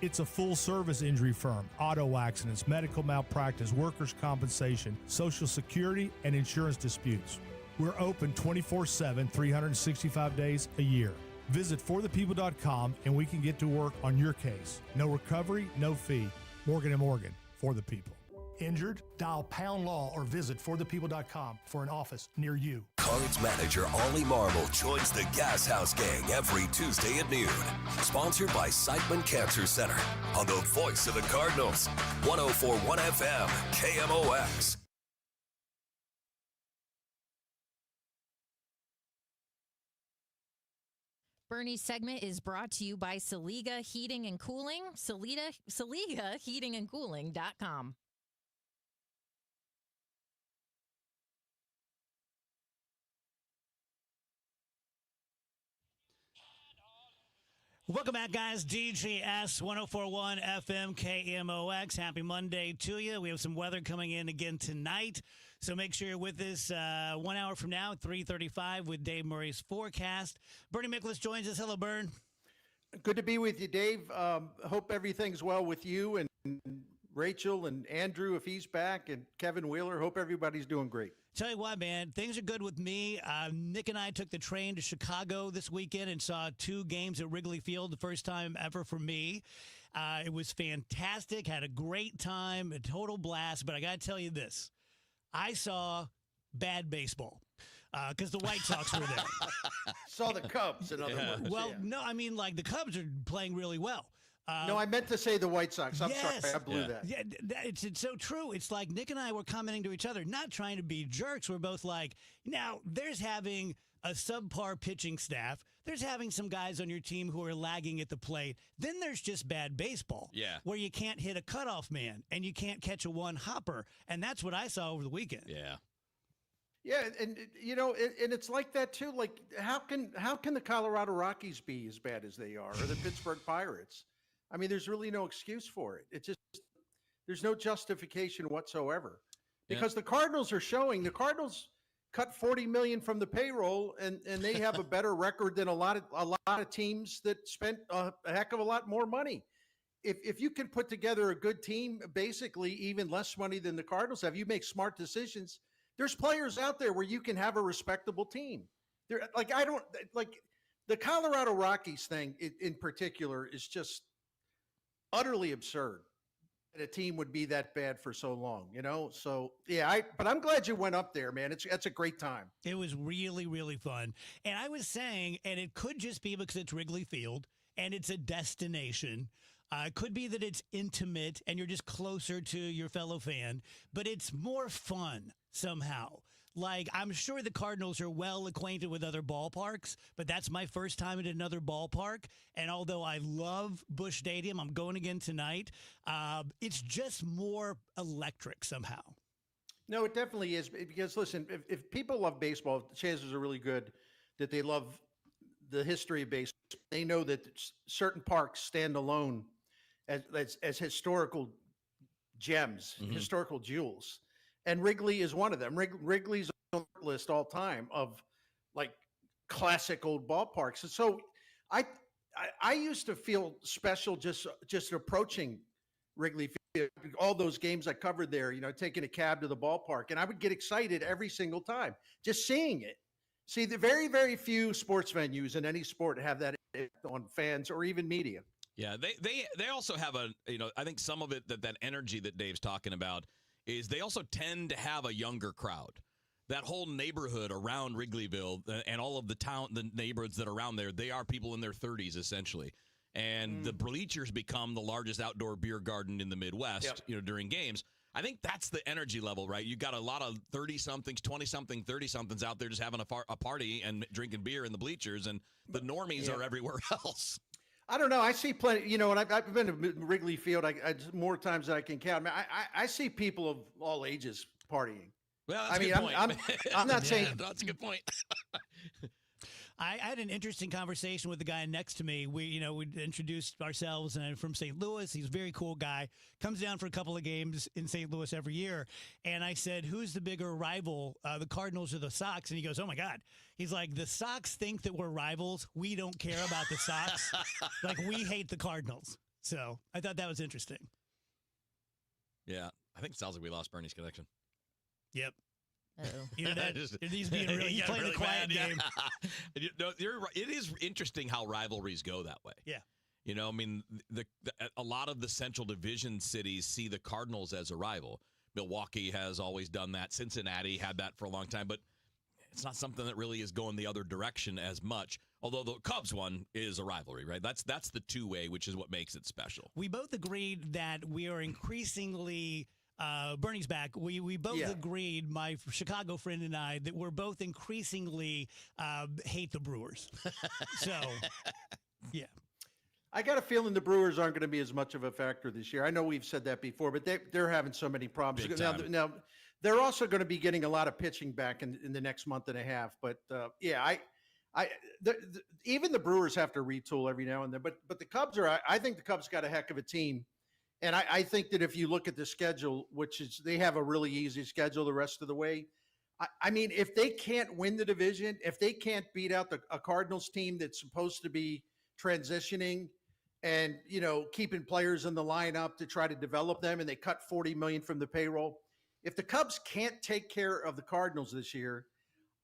It's a full-service injury firm: auto accidents, medical malpractice, workers' compensation, Social Security, and insurance disputes. We're open 24/7, 365 days a year. Visit forthepeople.com and we can get to work on your case. No recovery, no fee. Morgan & Morgan, for the people. Injured? Dial Pound Law or visit forthepeople.com for an office near you. Cards manager Ollie Marble joins the Gas House Gang every Tuesday at noon. Sponsored by Siteman Cancer Center on the voice of the Cardinals, 104.1 FM, KMOX. Bernie's segment is brought to you by Saliga Heating and Cooling. Saliga Heating and Cooling.com. Welcome back, guys. DGS 104.1 FM KMOX. Happy Monday to you. We have some weather coming in again tonight, so make sure you're with us 1 hour from now at 3:35 with Dave Murray's forecast. Bernie Miklasz joins us. Hello, Bern. Good to be with you, Dave. Hope everything's well with you and Rachel and Andrew, if he's back, and Kevin Wheeler. Hope everybody's doing great. Tell you what, man, things are good with me. Nick and I took the train to Chicago this weekend and saw 2 games at Wrigley Field, the first time ever for me. It was fantastic, had a great time, a total blast. But I got to tell you this, I saw bad baseball because the White Sox were there. Saw the Cubs, in other words. Well, yeah. no, I mean, like, the Cubs are playing really well. No, I meant to say the White Sox. I'm yes. sorry, I blew that. Yeah, it's so true. It's like Nick and I were commenting to each other, not trying to be jerks. We're both like, now there's having a subpar pitching staff. There's having some guys on your team who are lagging at the plate. Then there's just bad baseball. Yeah. Where you can't hit a cutoff man and you can't catch a one hopper. And that's what I saw over the weekend. Yeah. Yeah, and you know, and it's like that too. Like, how can the Colorado Rockies be as bad as they are, or the Pittsburgh Pirates? I mean, there's really no excuse for it. It's just, there's no justification whatsoever, because the Cardinals are showing. The Cardinals cut $40 million from the payroll, and they have a better record than a lot of teams that spent a heck of a lot more money. If you can put together a good team, basically even less money than the Cardinals have, you make smart decisions. There's players out there where you can have a respectable team. There, like, I don't like the Colorado Rockies thing in particular is just utterly absurd that a team would be that bad for so long, you know? So, yeah, but I'm glad you went up there, man. It's a great time. It was really, really fun. And I was saying, and it could just be because it's Wrigley Field and it's a destination. It could be that it's intimate and you're just closer to your fellow fan, but it's more fun somehow. Like, I'm sure the Cardinals are well acquainted with other ballparks, but that's my first time at another ballpark. And although I love Busch Stadium, I'm going again tonight, it's just more electric somehow. No, it definitely is. Because, listen, if people love baseball, the chances are really good that they love the history of baseball. They know that certain parks stand alone as historical gems, historical jewels, and Wrigley is one of them. Wrigley's on the list all time of like classic old ballparks. And so I used to feel special just approaching Wrigley Field. All those games I covered there, taking a cab to the ballpark, and I would get excited every single time just seeing it. See, the very, very few sports venues in any sport have that on fans or even media. Yeah, they also have I think some of it that energy that Dave's talking about is they also tend to have a younger crowd. That whole neighborhood around Wrigleyville and all of the neighborhoods that are around there, they are people in their 30s essentially. And the bleachers become the largest outdoor beer garden in the Midwest, during games. I think that's the energy level, right? You got a lot of 30-somethings, 20-something, 30-somethings out there just having a party and drinking beer in the bleachers, and the normies are everywhere else. I don't know. I see plenty, and I've been to Wrigley Field more times than I can count. I see people of all ages partying. Well, that's a good point. I'm not saying that's a good point. I had an interesting conversation with the guy next to me. We introduced ourselves, and I'm from St. Louis. He's a very cool guy. Comes down for a couple of games in St. Louis every year. And I said, "Who's the bigger rival, the Cardinals or the Sox?" And he goes, "Oh my God." He's like, "The Sox think that we're rivals. We don't care about the Sox. Like, we hate the Cardinals." So I thought that was interesting. Yeah, I think it sounds like we lost Bernie's connection. Yep. Uh-oh. You know that? He's being he's playing the quiet game. You're right. It is interesting how rivalries go that way. Yeah. A lot of the Central Division cities see the Cardinals as a rival. Milwaukee has always done that. Cincinnati had that for a long time, but it's not something that really is going the other direction as much. Although the Cubs one is a rivalry, right? That's the two-way, which is what makes it special. We both agreed that we are increasingly Bernie's back. We both agreed, my Chicago friend and I, that we're both increasingly hate the Brewers. So, yeah. I got a feeling the Brewers aren't going to be as much of a factor this year. I know we've said that before, but they're having so many problems. Now, they're also going to be getting a lot of pitching back in the next month and a half. But, even the Brewers have to retool every now and then. But the Cubs I think the Cubs got a heck of a team. And I think that if you look at the schedule, which is they have a really easy schedule the rest of the way. I mean, if they can't win the division, if they can't beat out a Cardinals team that's supposed to be transitioning and, keeping players in the lineup to try to develop them, and they cut $40 million from the payroll. If the Cubs can't take care of the Cardinals this year,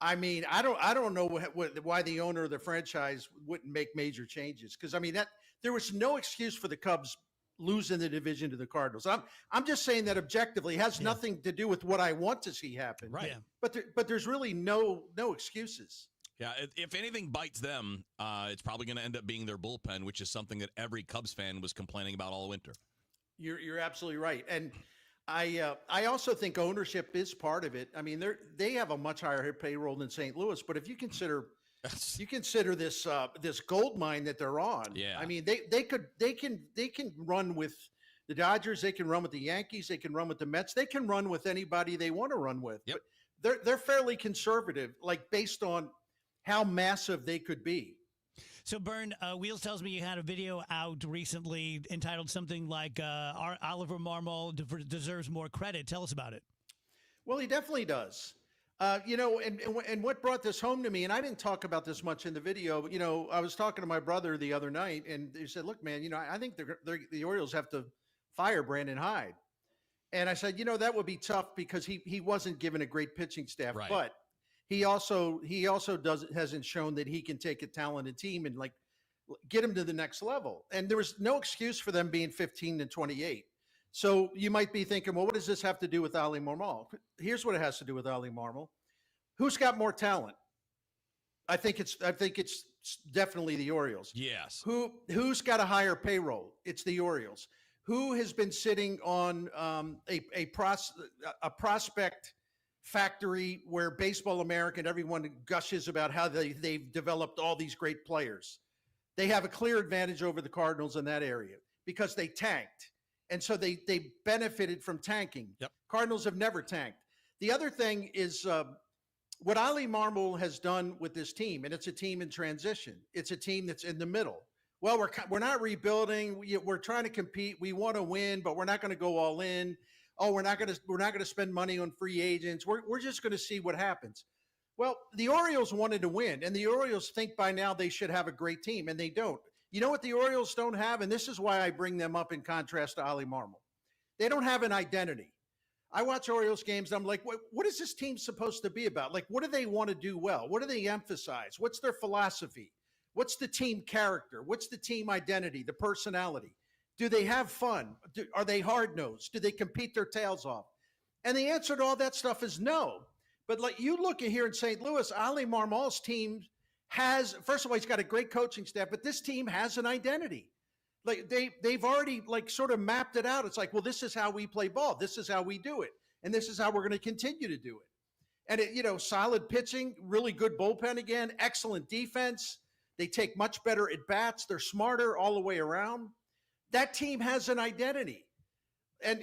I mean, I don't know why the owner of the franchise wouldn't make major changes. Because, I mean, there was no excuse for the Cubs losing the division to the Cardinals. I'm just saying that objectively. It has nothing to do with what I want to see happen. Right. Yeah. But there's really no excuses. Yeah, if anything bites them, it's probably going to end up being their bullpen, which is something that every Cubs fan was complaining about all winter. You're absolutely right. And I also think ownership is part of it. I mean, they have a much higher payroll than St. Louis, but if you consider this gold mine that they're on. Yeah. I mean, they can run with the Dodgers. They can run with the Yankees. They can run with the Mets. They can run with anybody they want to run with. Yep. But they're fairly conservative, like based on how massive they could be. So, Bern, Wheels tells me you had a video out recently entitled something like Oliver Marmol deserves more credit. Tell us about it. Well, he definitely does. And what brought this home to me, and I didn't talk about this much in the video, but, I was talking to my brother the other night, and he said, "Look, man, I think the Orioles have to fire Brandon Hyde." And I said, that would be tough because he wasn't given a great pitching staff, right. But he also hasn't shown that he can take a talented team and get him to the next level. And there was no excuse for them being 15-28. So you might be thinking, well, what does this have to do with Oli Marmol? Here's what it has to do with Oli Marmol. Who's got more talent? I think it's definitely the Orioles. Yes. Who's got a higher payroll? It's the Orioles. Who has been sitting on a prospect factory where Baseball America and everyone gushes about how they've developed all these great players? They have a clear advantage over the Cardinals in that area because they tanked. And so they benefited from tanking. Yep. Cardinals have never tanked. The other thing is what Ali Marmol has done with this team, and it's a team in transition. It's a team that's in the middle. Well, we're not rebuilding. We're trying to compete. We want to win, but we're not going to go all in. Oh, we're not going to spend money on free agents. We're just going to see what happens. Well, the Orioles wanted to win, and the Orioles think by now they should have a great team, and they don't. You know what the Orioles don't have, and this is why I bring them up in contrast to Ali Marmol. They don't have an identity. I watch Orioles games, and I'm like, what is this team supposed to be about? Like, what do they want to do well? What do they emphasize? What's their philosophy? What's the team character? What's the team identity, the personality? Do they have fun? Are they hard-nosed? Do they compete their tails off? And the answer to all that stuff is no. But like you look at here in St. Louis, Ali Marmol's team has, first of all, he's got a great coaching staff, but this team has an identity. Like they've already like sort of mapped it out. It's like, well, this is how we play ball. This is how we do it. And this is how we're going to continue to do it. And it, solid pitching, really good bullpen again, excellent defense. They take much better at bats. They're smarter all the way around. That team has an identity. And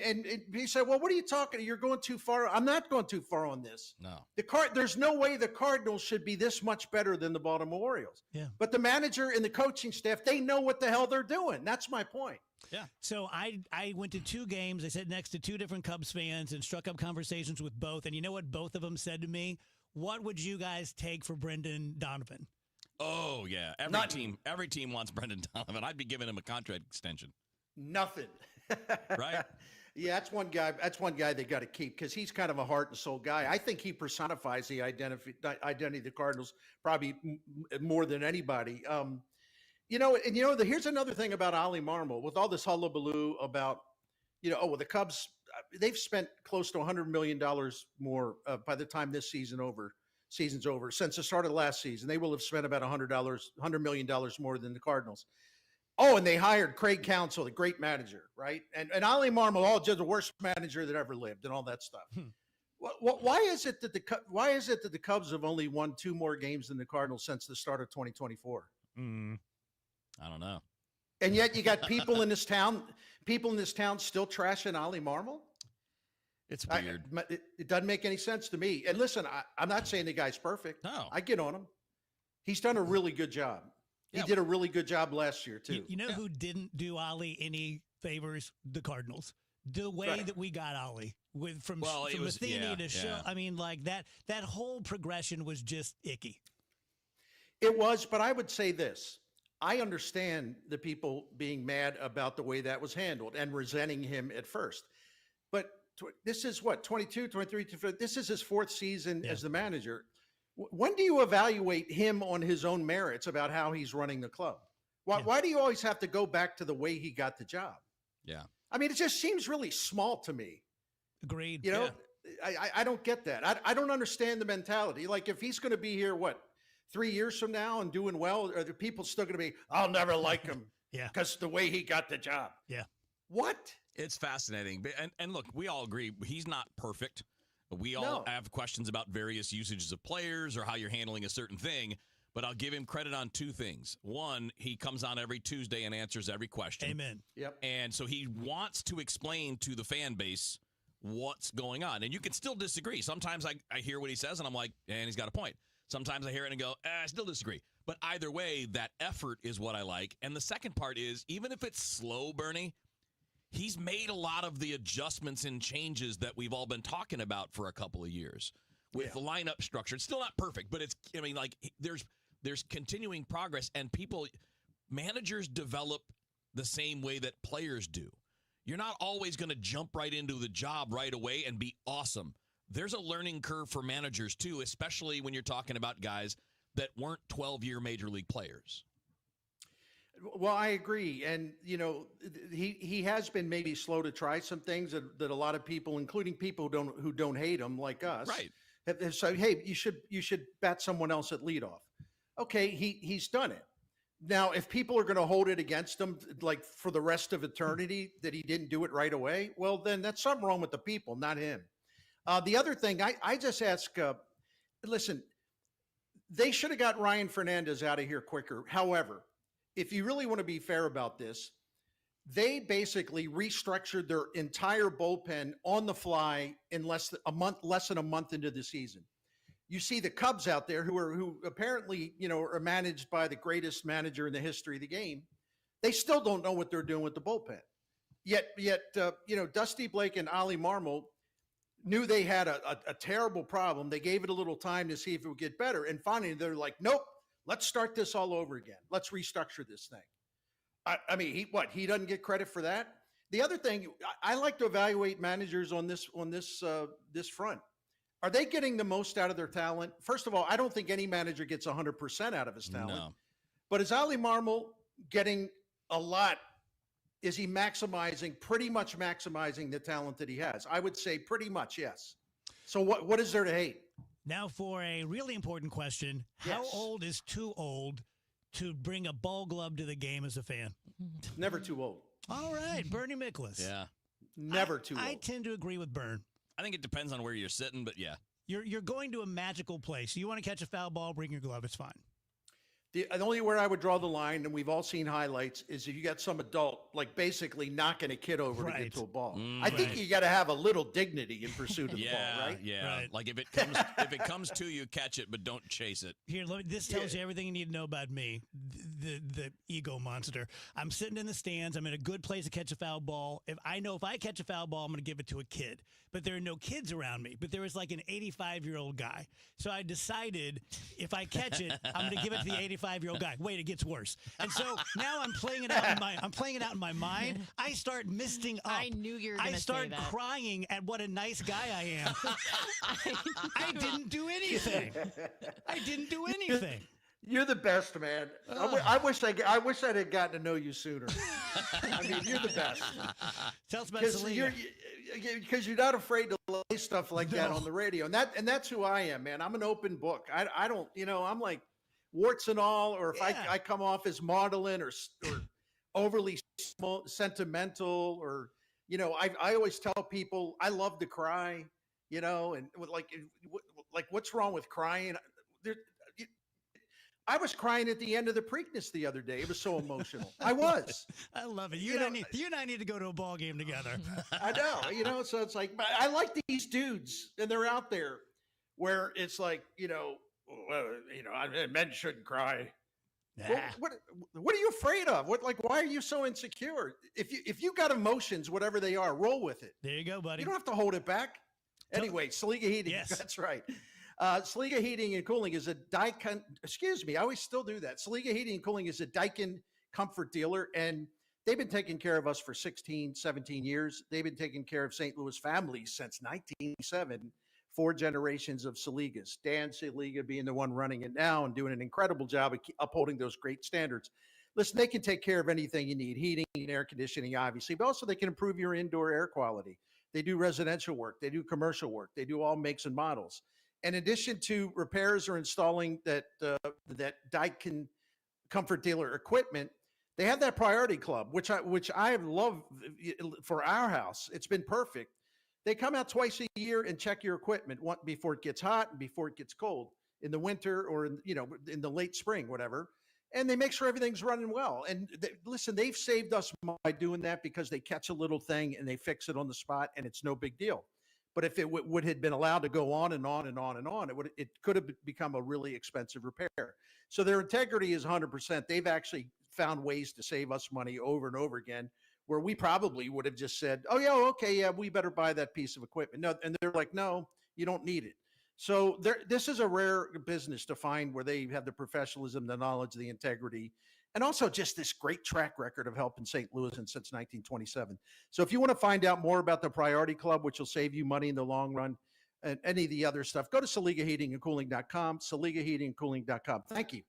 he said, well, what are you talking? You're going too far. I'm not going too far on this. No. There's no way the Cardinals should be this much better than the Baltimore Orioles. Yeah. But the manager and the coaching staff, they know what the hell they're doing. That's my point. Yeah. So I went to 2 games. I sat next to 2 different Cubs fans and struck up conversations with both. And you know what both of them said to me? What would you guys take for Brendan Donovan? Oh, yeah. Every team wants Brendan Donovan. I'd be giving him a contract extension. Nothing. Right? Yeah, that's one guy. That's one guy they got to keep because he's kind of a heart and soul guy. I think he personifies the identity of the Cardinals probably more than anybody. Here's another thing about Ali Marmol with all this hullabaloo about, the Cubs. They've spent close to $100 million more by the time this season's over since the start of last season. They will have spent about $100 million more than the Cardinals. Oh, and they hired Craig Counsell, the great manager, right? And Ali Marmol, just the worst manager that ever lived, and all that stuff. Why is it that the Cubs have only won 2 more games than the Cardinals since the start of 2024? I don't know. And yet you got people in this town still trashing Ali Marmol. It's weird. It doesn't make any sense to me. And listen, I'm not saying the guy's perfect. No, I get on him. He's done a really good job. He did a really good job last year, too. You know who didn't do Ali any favors? The Cardinals. The way that we got Ali from Matheny to Show. I mean, like that whole progression was just icky. It was, but I would say this. I understand the people being mad about the way that was handled and resenting him at first. But this is 22, 23, this is his 4th season as the manager. When do you evaluate him on his own merits about how he's running the club? Why do you always have to go back to the way he got the job? Yeah. I mean, it just seems really small to me. Agreed. I don't get that. I don't understand the mentality. Like if he's going to be here, 3 years from now and doing well, are the people still going to be, I'll never like him because the way he got the job. Yeah. What? It's fascinating. And look, we all agree he's not perfect. We all have questions about various usages of players or how you're handling a certain thing, but I'll give him credit on 2 things. One, he comes on every Tuesday and answers every question. Amen. Yep. And so he wants to explain to the fan base what's going on. And you can still disagree. Sometimes I hear what he says and I'm like, and he's got a point. Sometimes I hear it and go, I still disagree. But either way, that effort is what I like. And the second part is, even if it's slow, Bernie, he's made a lot of the adjustments and changes that we've all been talking about for a couple of years with the lineup structure. It's still not perfect, but there's continuing progress, and managers develop the same way that players do. You're not always going to jump right into the job right away and be awesome. There's a learning curve for managers too, especially when you're talking about guys that weren't 12-year major league players. Well, I agree. And, he has been maybe slow to try some things that a lot of people, including people who don't hate him like us, have said, hey, you should bat someone else at leadoff. Okay, he's done it. Now, if people are going to hold it against him, like for the rest of eternity, that he didn't do it right away, well, then that's something wrong with the people, not him. The other thing, I just ask, listen, they should have got Ryan Fernandez out of here quicker. However, if you really want to be fair about this, they basically restructured their entire bullpen on the fly in less than a month into the season. you see the Cubs out there who apparently, are managed by the greatest manager in the history of the game. They still don't know what they're doing with the bullpen. Yet, Dusty Blake and Ollie Marmol knew they had a terrible problem. They gave it a little time to see if it would get better. And finally, they're like, nope, let's start this all over again. Let's restructure this thing. I mean, he doesn't get credit for that. The other thing, I like to evaluate managers on this front. Are they getting the most out of their talent? First of all, I don't think any manager gets 100% out of his talent. No. But is Ollie Marmol getting a lot? Is he pretty much maximizing the talent that he has? I would say pretty much, yes. So what is there to hate? Now for a really important question. How old is too old to bring a ball glove to the game as a fan? Never too old. All right, Bernie Miklasz. Yeah. Never too old. I tend to agree with Bern. I think it depends on where you're sitting, but yeah. You're going to a magical place. You want to catch a foul ball, bring your glove. It's fine. The only where I would draw the line, and we've all seen highlights, is if you got some adult, like basically knocking a kid over to get to a ball. I think you got to have a little dignity in pursuit of the ball, right? Yeah, Right. like if it comes to you, catch it, but don't chase it. Here, this tells you everything you need to know about me, the ego monster. I'm sitting in the stands. I'm in a good place to catch a foul ball. If I catch a foul ball, I'm going to give it to a kid. But there are no kids around me. But there was like an 85-year-old guy. So I decided if I catch it, I'm going to give it to the 85-year-old guy. Wait, it gets worse. And so now I'm playing it out in my mind. I start misting up. I knew you were going to say that. I start crying at what a nice guy I am. I didn't do anything. I didn't do anything. You're the best, man. I wish I had gotten to know you sooner. I mean, you're the best. Tell us about Saliga. Because you're not afraid to lay stuff like that on the radio, and that's who I am, man. I'm an open book. I don't, I'm like warts and all, or if I come off as maudlin or overly sentimental, or I always tell people I love to cry, and like what's wrong with crying? I was crying at the end of the Preakness the other day. It was so emotional. I was. I love it. You and I need to go to a ball game together. I know. So it's like, but I like these dudes, and they're out there where it's like, men shouldn't cry. Nah. What are you afraid of? Why are you so insecure? If you got emotions, whatever they are, roll with it. There you go, buddy. You don't have to hold it back. Anyway, Saliga Heating. Yes. That's right. Saliga Heating and Cooling is a Daikin. Excuse me, I always still do that. Saliga Heating and Cooling is a Daikin comfort dealer, and they've been taking care of us for 16, 17 years. They've been taking care of St. Louis families since 1987. 4 generations of Saligas. Dan Saliga being the one running it now and doing an incredible job of upholding those great standards. Listen, they can take care of anything you need, heating and air conditioning, obviously, but also they can improve your indoor air quality. They do residential work. They do commercial work. They do all makes and models. In addition to repairs or installing that Daikin comfort dealer equipment, they have that Priority Club, which I love for our house. It's been perfect. They come out twice a year and check your equipment before it gets hot and before it gets cold in the winter or in the late spring, whatever. And they make sure everything's running well. And listen, they've saved us by doing that because they catch a little thing and they fix it on the spot, and it's no big deal. But if it would have been allowed to go on and on and on and on, it could have become a really expensive repair. So their integrity is 100%. They've actually found ways to save us money over and over again, where we probably would have just said, oh, yeah, okay, yeah, we better buy that piece of equipment. No, and they're like, no, you don't need it. So this is a rare business to find where they have the professionalism, the knowledge, the integrity, and also just this great track record of helping St. Louis since 1927. So if you want to find out more about the Priority Club, which will save you money in the long run, and any of the other stuff, go to SaligaHeatingandCooling.com, SaligaHeatingandCooling.com. Thank you.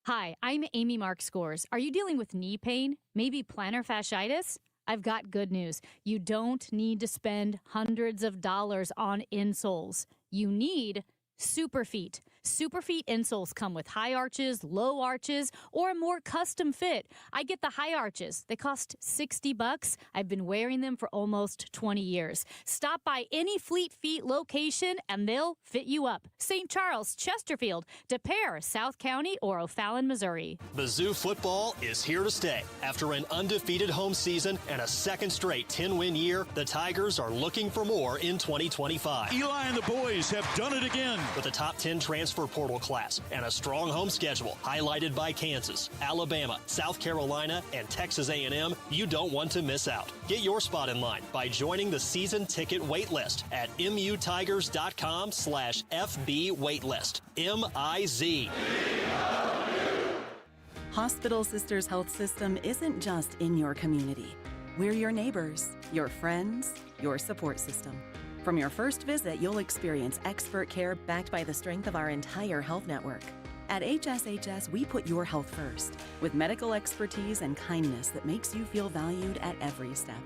Hi, I'm Amy Mark Scores. Are you dealing with knee pain? Maybe plantar fasciitis? I've got good news. You don't need to spend hundreds of dollars on insoles. You need Superfeet. Superfeet insoles come with high arches, low arches, or a more custom fit. I get the high arches. They cost $60. I've been wearing them for almost 20 years. Stop by any Fleet Feet location and they'll fit you up. St. Charles, Chesterfield, De Pere, South County, or O'Fallon, Missouri. Mizzou football is here to stay. After an undefeated home season and a second straight 10-win year, the Tigers are looking for more in 2025. Eli and the boys have done it again. With a top 10 transfer portal class and a strong home schedule highlighted by Kansas, Alabama, South Carolina, and Texas A&M, you don't want to miss out. Get your spot in line by joining the season ticket waitlist at mutigers.com/FB waitlist. MIZ. Hospital Sisters Health System isn't just in your community. We're your neighbors, your friends, your support system. From your first visit, you'll experience expert care backed by the strength of our entire health network. At HSHS, we put your health first, with medical expertise and kindness that makes you feel valued at every step.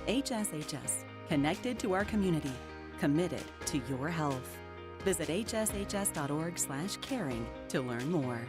HSHS, connected to our community, committed to your health. Visit hshs.org/caring to learn more.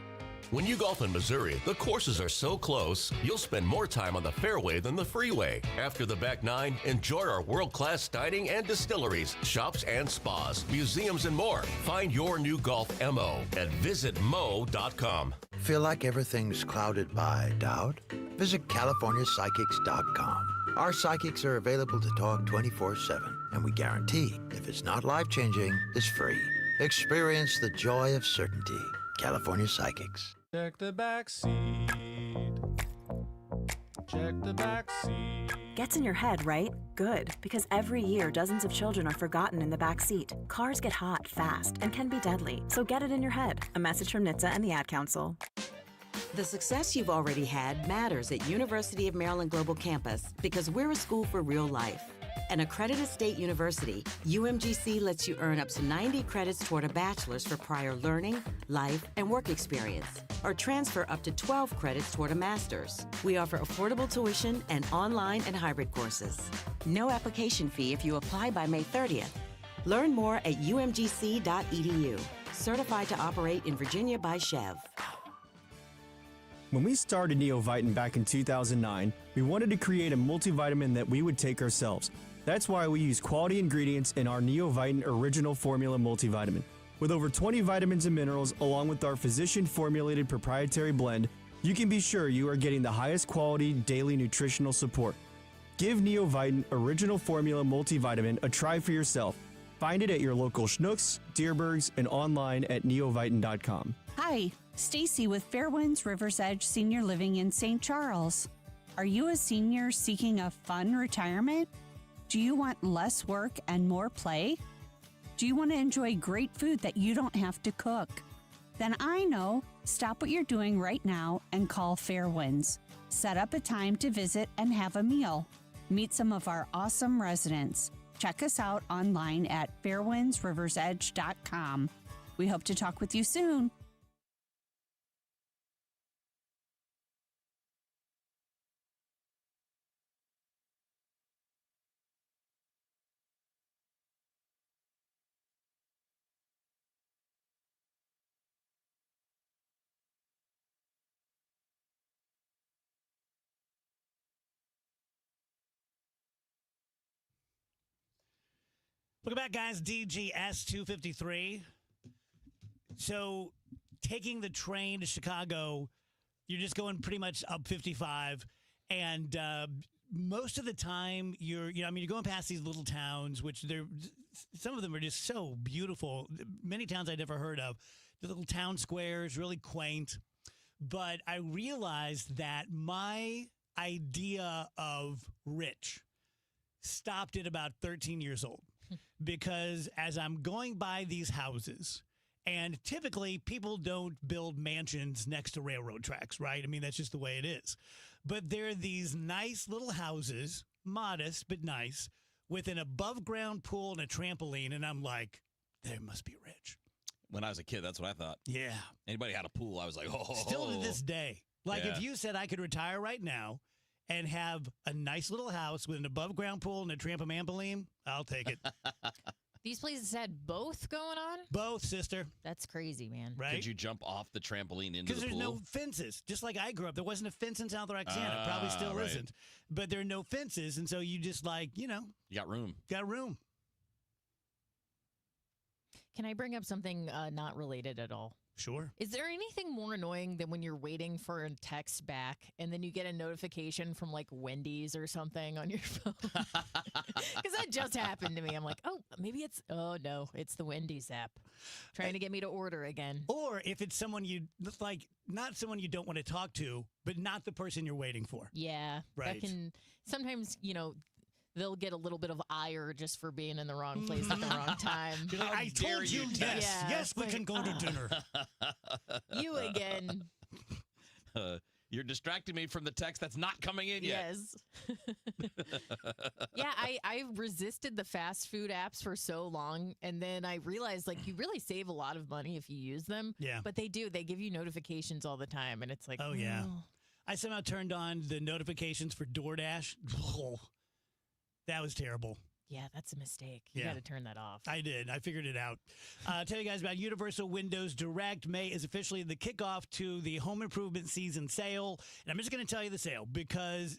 When you golf in Missouri, the courses are so close, you'll spend more time on the fairway than the freeway. After the back nine, enjoy our world-class dining and distilleries, shops and spas, museums, and more. Find your new golf MO at visitmo.com. Feel like everything's clouded by doubt? Visit CaliforniaPsychics.com. Our psychics are available to talk 24/7, and we guarantee if it's not life-changing, it's free. Experience the joy of certainty. California Psychics. Check the back seat. Check the back seat. Gets in your head, right? Good, because every year dozens of children are forgotten in the back seat. Cars get hot fast and can be deadly, so get it in your head. A message from NHTSA and the Ad Council. The success you've already had matters at University of Maryland Global Campus because we're a school for real life. An accredited state university, UMGC lets you earn up to 90 credits toward a bachelor's for prior learning, life, and work experience, or transfer up to 12 credits toward a master's. We offer affordable tuition and online and hybrid courses. No application fee if you apply by May 30th. Learn more at umgc.edu. Certified to operate in Virginia by Chev. When we started Neovitin back in 2009, we wanted to create a multivitamin that we would take ourselves. That's why we use quality ingredients in our Neovitin Original Formula multivitamin. With over 20 vitamins and minerals, along with our physician-formulated proprietary blend, you can be sure you are getting the highest quality daily nutritional support. Give Neovitin Original Formula multivitamin a try for yourself. Find it at your local Schnucks, Deerbergs, and online at neovitin.com. Hi, Stacy with Fairwinds Rivers Edge Senior Living in St. Charles. Are you a senior seeking a fun retirement? Do you want less work and more play? Do you want to enjoy great food that you don't have to cook? Then I know. Stop what you're doing right now and call Fairwinds. Set up a time to visit and have a meal. Meet some of our awesome residents. Check us out online at fairwindsriversedge.com. We hope to talk with you soon. Welcome back, guys. DGS 253. So, taking the train to Chicago, you're just going pretty much up 55, and most of the time you're going past these little towns, which some of them are just so beautiful. Many towns I'd never heard of. The little town squares, really quaint. But I realized that my idea of rich stopped at about 13 years old. Because as I'm going by these houses, and typically people don't build mansions next to railroad tracks, right? I mean, that's just the way it is. But there are these nice little houses, modest but nice, with an above-ground pool and a trampoline, and I'm like, they must be rich. When I was a kid, that's what I thought. Yeah. Anybody had a pool, I was like, oh. Still to this day. Like, Yeah. if you said I could retire right now and have a nice little house with an above-ground pool and a trampoline, I'll take it. These places had both going on? Both, sister. That's crazy, man. Right? Could you jump off the trampoline into the Because pool? there's no fences. Just like I grew up, there wasn't a fence in South Roxana. Probably still right. isn't. But there are no fences, and so you just You got room. got room. Can I bring up something not related at all? Sure. Is there anything more annoying than when you're waiting for a text back and then you get a notification from like Wendy's or something on your phone? Because that just happened to me. I'm like, oh no, it's the Wendy's app trying to get me to order again. Or if it's someone not someone you don't want to talk to, but not the person you're waiting for. Yeah. Right. That can sometimes, they'll get a little bit of ire just for being in the wrong place at the wrong time. I told you yes. Yeah, Yes, we can go to dinner. You again. You're distracting me from the text that's not coming in yet. Yes. Yeah, I resisted the fast food apps for so long, and then I realized you really save a lot of money if you use them. Yeah. But they do. They give you notifications all the time, and it's like, Oh, yeah. I somehow turned on the notifications for DoorDash. Oh, that was terrible. Yeah, that's a mistake. You Yeah. got to turn that off. I did. I figured it out. Tell you guys about Universal Windows Direct. May is officially the kickoff to the home improvement season sale. And I'm just going to tell you the sale because,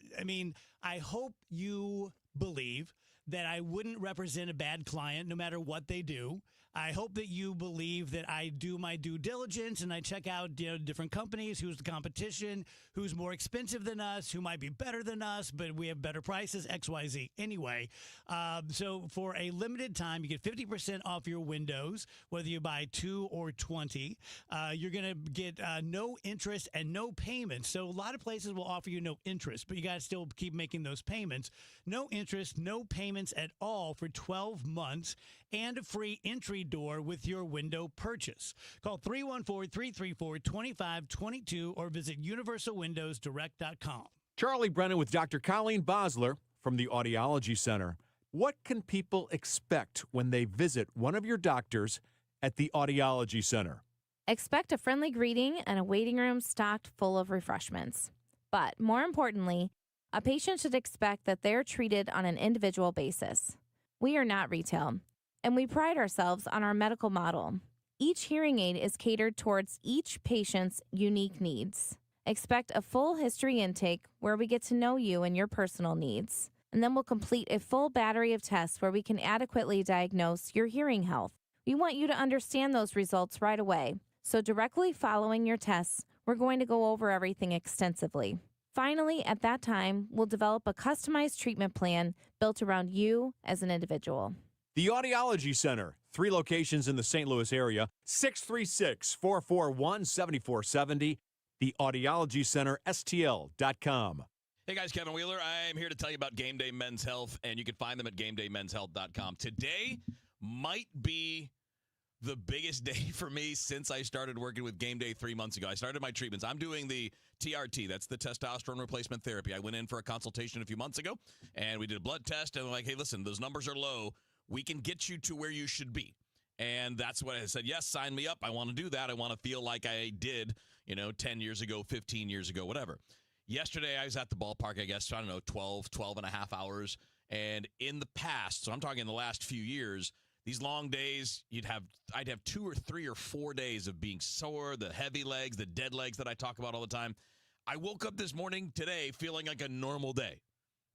I hope you believe that I wouldn't represent a bad client no matter what they do. I hope that you believe that I do my due diligence and I check out different companies, who's the competition, who's more expensive than us, who might be better than us, but we have better prices, XYZ. Anyway, so for a limited time, you get 50% off your windows, whether you buy 2 or 20. You're going to get no interest and no payments. So a lot of places will offer you no interest, but you got to still keep making those payments. No interest, no payments at all for 12 months and a free entry door with your window purchase. Call 314-334-2522 or visit universalwindowsdirect.com. Charlie Brennan with Dr. Colleen Bosler from the Audiology Center. What can people expect when they visit one of your doctors at the Audiology Center? Expect a friendly greeting and a waiting room stocked full of refreshments. But more importantly, a patient should expect that they're treated on an individual basis. We are not retail, and we pride ourselves on our medical model. Each hearing aid is catered towards each patient's unique needs. Expect a full history intake where we get to know you and your personal needs. And then we'll complete a full battery of tests where we can adequately diagnose your hearing health. We want you to understand those results right away. So directly following your tests, we're going to go over everything extensively. Finally, at that time, we'll develop a customized treatment plan built around you as an individual. The Audiology Center, 3 locations in the St. Louis area, 636-441-7470, theaudiologycenterstl.com. Hey guys, Kevin Wheeler. I'm here to tell you about Game Day Men's Health, and you can find them at GameDayMen'sHealth.com. Today might be the biggest day for me since I started working with Game Day 3 months ago. I started my treatments. I'm doing the TRT. That's the testosterone replacement therapy. I went in for a consultation a few months ago, and we did a blood test, and we're like, hey, listen, those numbers are low. We can get you to where you should be. And that's what I said. Yes, sign me up. I want to do that. I want to feel like I did, 10 years ago, 15 years ago, whatever. Yesterday, I was at the ballpark, I guess, 12 and a half hours. And in the past, so I'm talking in the last few years, these long days, I'd have 2 or 3 or 4 days of being sore, the heavy legs, the dead legs that I talk about all the time. I woke up this morning today feeling like a normal day.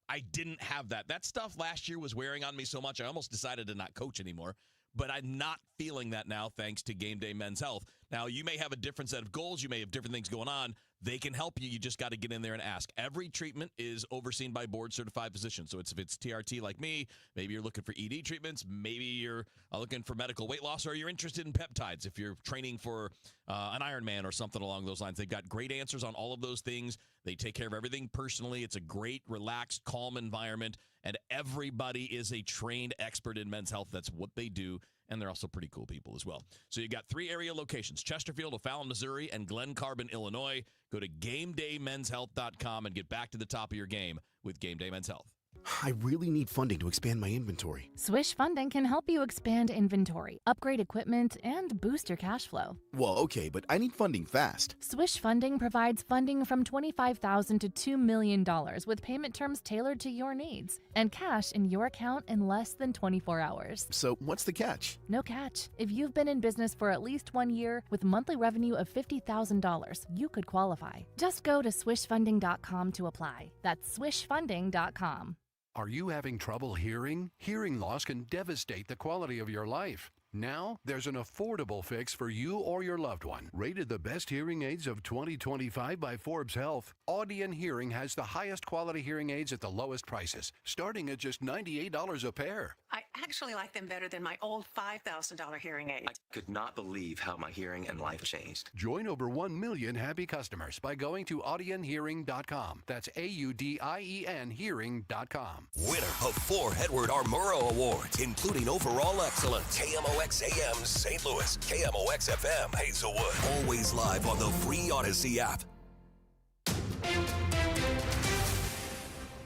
I didn't have that. That stuff last year was wearing on me so much, I almost decided to not coach anymore. But I'm not feeling that now thanks to Game Day Men's Health. Now, you may have a different set of goals. You may have different things going on. They can help you. You just got to get in there and ask. Every treatment is overseen by board-certified physicians. So if it's TRT like me, maybe you're looking for ED treatments, maybe you're looking for medical weight loss, or you're interested in peptides if you're training for an Ironman or something along those lines. They've got great answers on all of those things. They take care of everything personally. It's a great, relaxed, calm environment, and everybody is a trained expert in men's health. That's what they do. And they're also pretty cool people as well. So you got 3 area locations, Chesterfield, O'Fallon, Missouri, and Glen Carbon, Illinois. Go to GameDayMen'sHealth.com and get back to the top of your game with Game Day Men's Health. I really need funding to expand my inventory. Swish Funding can help you expand inventory, upgrade equipment, and boost your cash flow. Well, okay, but I need funding fast. Swish Funding provides funding from $25,000 to $2 million with payment terms tailored to your needs and cash in your account in less than 24 hours. So what's the catch? No catch. If you've been in business for at least 1 year with monthly revenue of $50,000, you could qualify. Just go to swishfunding.com to apply. That's swishfunding.com. Are you having trouble hearing? Hearing loss can devastate the quality of your life. Now, there's an affordable fix for you or your loved one. Rated the best hearing aids of 2025 by Forbes Health, Audion Hearing has the highest quality hearing aids at the lowest prices, starting at just $98 a pair. I actually like them better than my old $5,000 hearing aid. I could not believe how my hearing and life changed. Join over 1 million happy customers by going to audionhearing.com. That's AUDIEN hearing.com. Winner of 4 Edward R. Murrow Awards, including Overall Excellence. KMOX AM St. Louis, KMOX FM Hazelwood. Always live on the free Odyssey app.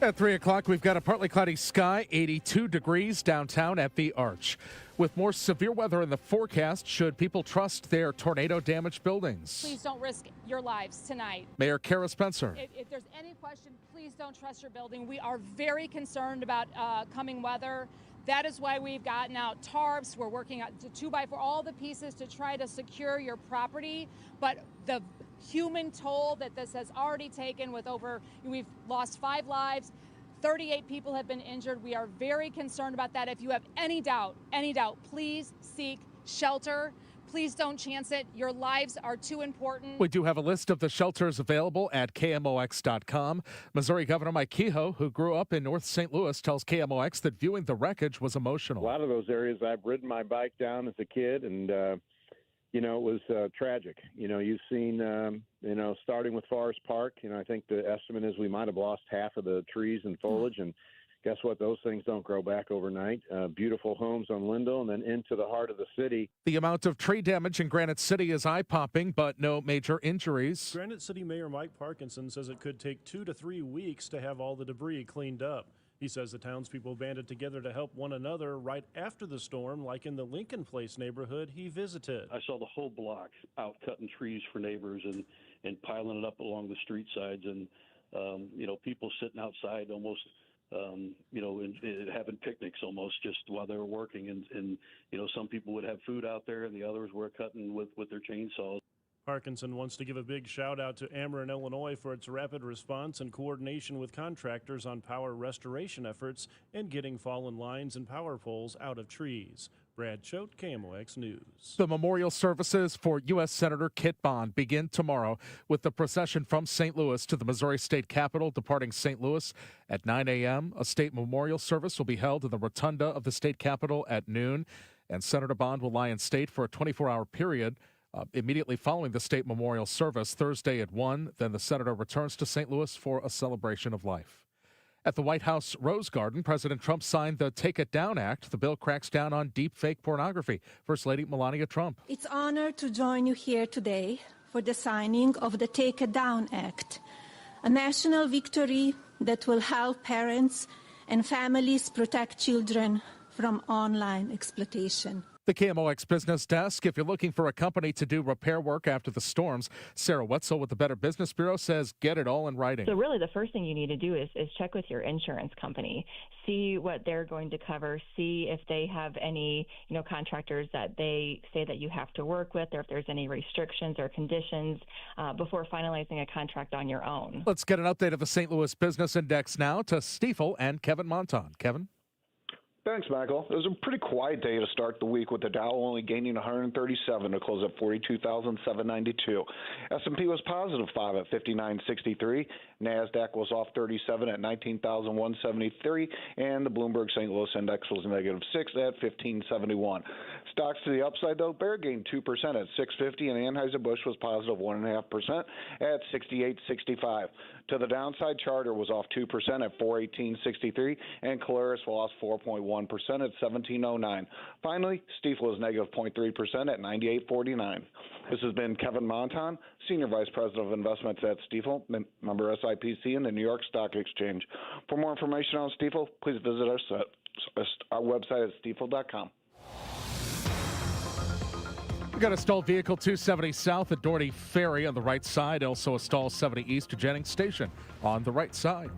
At 3 o'clock, we've got a partly cloudy sky, 82 degrees downtown at the Arch. With more severe weather in the forecast, should people trust their tornado-damaged buildings? Please don't risk your lives tonight. Mayor Kara Spencer. If there's any question, please don't trust your building. We are very concerned about coming weather. That is why we've gotten out tarps. We're working out 2x4, all the pieces to try to secure your property. But the human toll that this has already taken we've lost 5 lives, 38 people have been injured. We are very concerned about that. If you have any doubt, please seek shelter. Please don't chance it. Your lives are too important. We do have a list of the shelters available at KMOX.com. Missouri Governor Mike Kehoe, who grew up in North St. Louis, tells KMOX that viewing the wreckage was emotional. A lot of those areas I've ridden my bike down as a kid, and, it was tragic. You've seen, starting with Forest Park, I think the estimate is we might have lost half of the trees and foliage, and guess what? Those things don't grow back overnight. Beautiful homes on Lindell and then into the heart of the city. The amount of tree damage in Granite City is eye-popping, but no major injuries. Granite City Mayor Mike Parkinson says it could take 2 to 3 weeks to have all the debris cleaned up. He says the townspeople banded together to help one another right after the storm, like in the Lincoln Place neighborhood he visited. I saw the whole block out cutting trees for neighbors and piling it up along the street sides, and people sitting outside almost and having picnics almost just while they were working. And some people would have food out there and the others were cutting with their chainsaws. Parkinson wants to give a big shout out to Ameren, Illinois for its rapid response and coordination with contractors on power restoration efforts and getting fallen lines and power poles out of trees. Brad Choate, KMOX News. The memorial services for U.S. Senator Kit Bond begin tomorrow with the procession from St. Louis to the Missouri State Capitol departing St. Louis at 9 a.m. A state memorial service will be held in the rotunda of the state capitol at noon, and Senator Bond will lie in state for a 24-hour period. Immediately following the state memorial service Thursday at 1, then the senator returns to St. Louis for a celebration of life. At the White House Rose Garden, President Trump signed the Take It Down Act. The bill cracks down on deep fake pornography. First Lady Melania Trump. It's an honor to join you here today for the signing of the Take It Down Act, a national victory that will help parents and families protect children from online exploitation. The KMOX Business Desk. If you're looking for a company to do repair work after the storms, Sarah Wetzel with the Better Business Bureau says get it all in writing. So really the first thing you need to do is check with your insurance company, see what they're going to cover, see if they have any contractors that they say that you have to work with, or if there's any restrictions or conditions before finalizing a contract on your own. Let's get an update of the St. Louis Business Index now to Stiefel and Kevin Monton. Kevin? Thanks, Michael. It was a pretty quiet day to start the week with the Dow only gaining 137 to close at 42,792. S&P was positive 5 at 59.63. NASDAQ was off 37 at 19,173. And the Bloomberg St. Louis Index was negative 6 at 1571. Stocks to the upside, though, Baird gained 2% at 650, and Anheuser-Busch was positive 1.5% at 68.65. To the downside, Charter was off 2% at 418.63, and Caleres lost 4.1% 1% at 17.09. Finally, Stifel is negative 0.3% at 98.49. This has been Kevin Monton, Senior Vice President of Investments at Stifel, member SIPC and the New York Stock Exchange. For more information on Stifel, please visit our website at stifel.com. We got a stalled vehicle 270 south at Doherty Ferry on the right side. Also a stall 70 east to Jennings Station on the right side.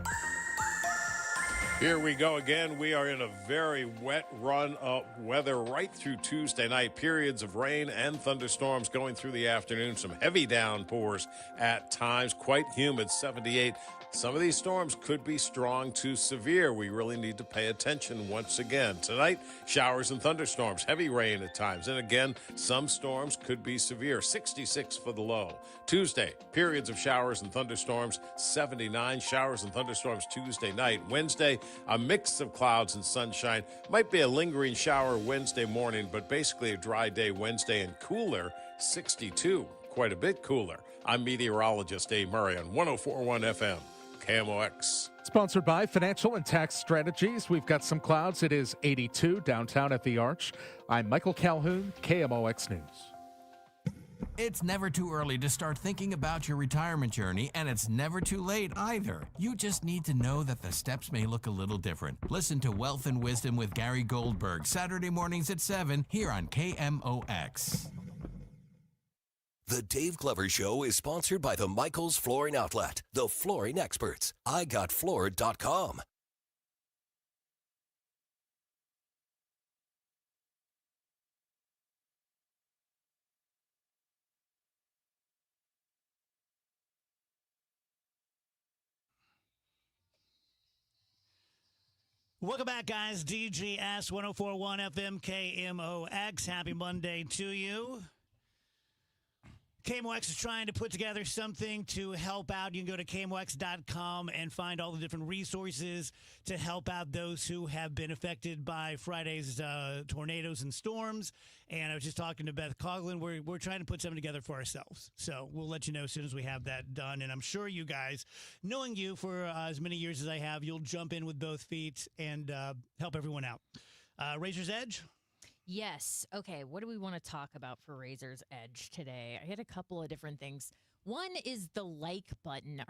Here we go again. We are in a very wet run of weather right through Tuesday night. Periods of rain and thunderstorms going through the afternoon. Some heavy downpours at times. Quite humid, 78. Some of these storms could be strong to severe. We really need to pay attention once again. Tonight, showers and thunderstorms, heavy rain at times. And again, some storms could be severe. 66 for the low. Tuesday, periods of showers and thunderstorms, 79. Showers and thunderstorms Tuesday night. Wednesday, a mix of clouds and sunshine. Might be a lingering shower Wednesday morning, but basically a dry day Wednesday and cooler, 62. Quite a bit cooler. I'm meteorologist Dave Murray on 104.1 FM. KMOX. Sponsored by Financial and Tax Strategies. We've got some clouds. It is 82 downtown at the Arch. I'm Michael Calhoun, KMOX News. It's never too early to start thinking about your retirement journey, and it's never too late either. You just need to know that the steps may look a little different. Listen to Wealth and Wisdom with Gary Goldberg, Saturday mornings at 7 here on KMOX. The Dave Glover Show is sponsored by the Michaels Flooring Outlet, the flooring experts. IGotFloored.com. Welcome back, guys. DGS 1041 FM KMOX. Happy Monday to you. KMOX is trying to put together something to help out. You can go to KMOX.com and find all the different resources to help out those who have been affected by Friday's tornadoes and storms. And I was just talking to Beth Coughlin. We're trying to put something together for ourselves. So we'll let you know as soon as we have that done. And I'm sure you guys, knowing you for as many years as I have, you'll jump in with both feet and help everyone out. Razor's Edge? Yes. Okay. What do we want to talk about for Razor's Edge today? I had a couple of different things. One is the like button.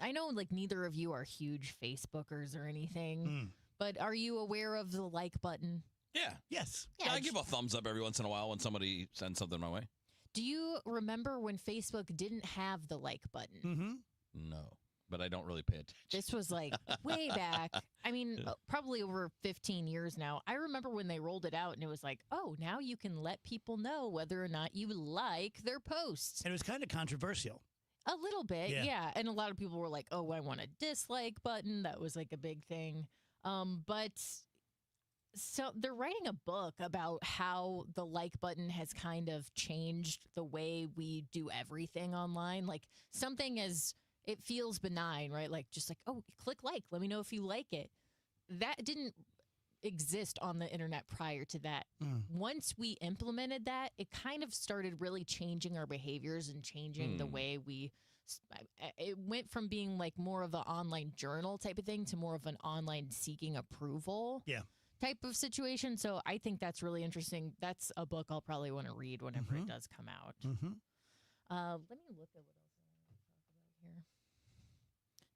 I know like neither of you are huge Facebookers or anything, but are you aware of the like button? Yeah. Yes. Yeah, I give a thumbs up every once in a while when somebody sends something my way. Do you remember when Facebook didn't have the like button? Mm-hmm. No, but I don't really pay attention. This was like way back. I mean, probably over 15 years now. I remember when they rolled it out and it was like, oh, now you can let people know whether or not you like their posts. And it was kind of controversial. A little bit, yeah. And a lot of people were like, oh, I want a dislike button. That was like a big thing. But so they're writing a book about how the like button has kind of changed the way we do everything online. Like something as it feels benign, right? Like just like, oh, click like, let me know if you like it. That didn't exist on the internet prior to that. Once we implemented that, it kind of started really changing our behaviors and changing the way it went from being like more of an online journal type of thing to more of an online seeking approval type of situation. So I think that's really interesting. That's a book I'll probably want to read whenever it does come out. Let me look at what else I want to talk about here.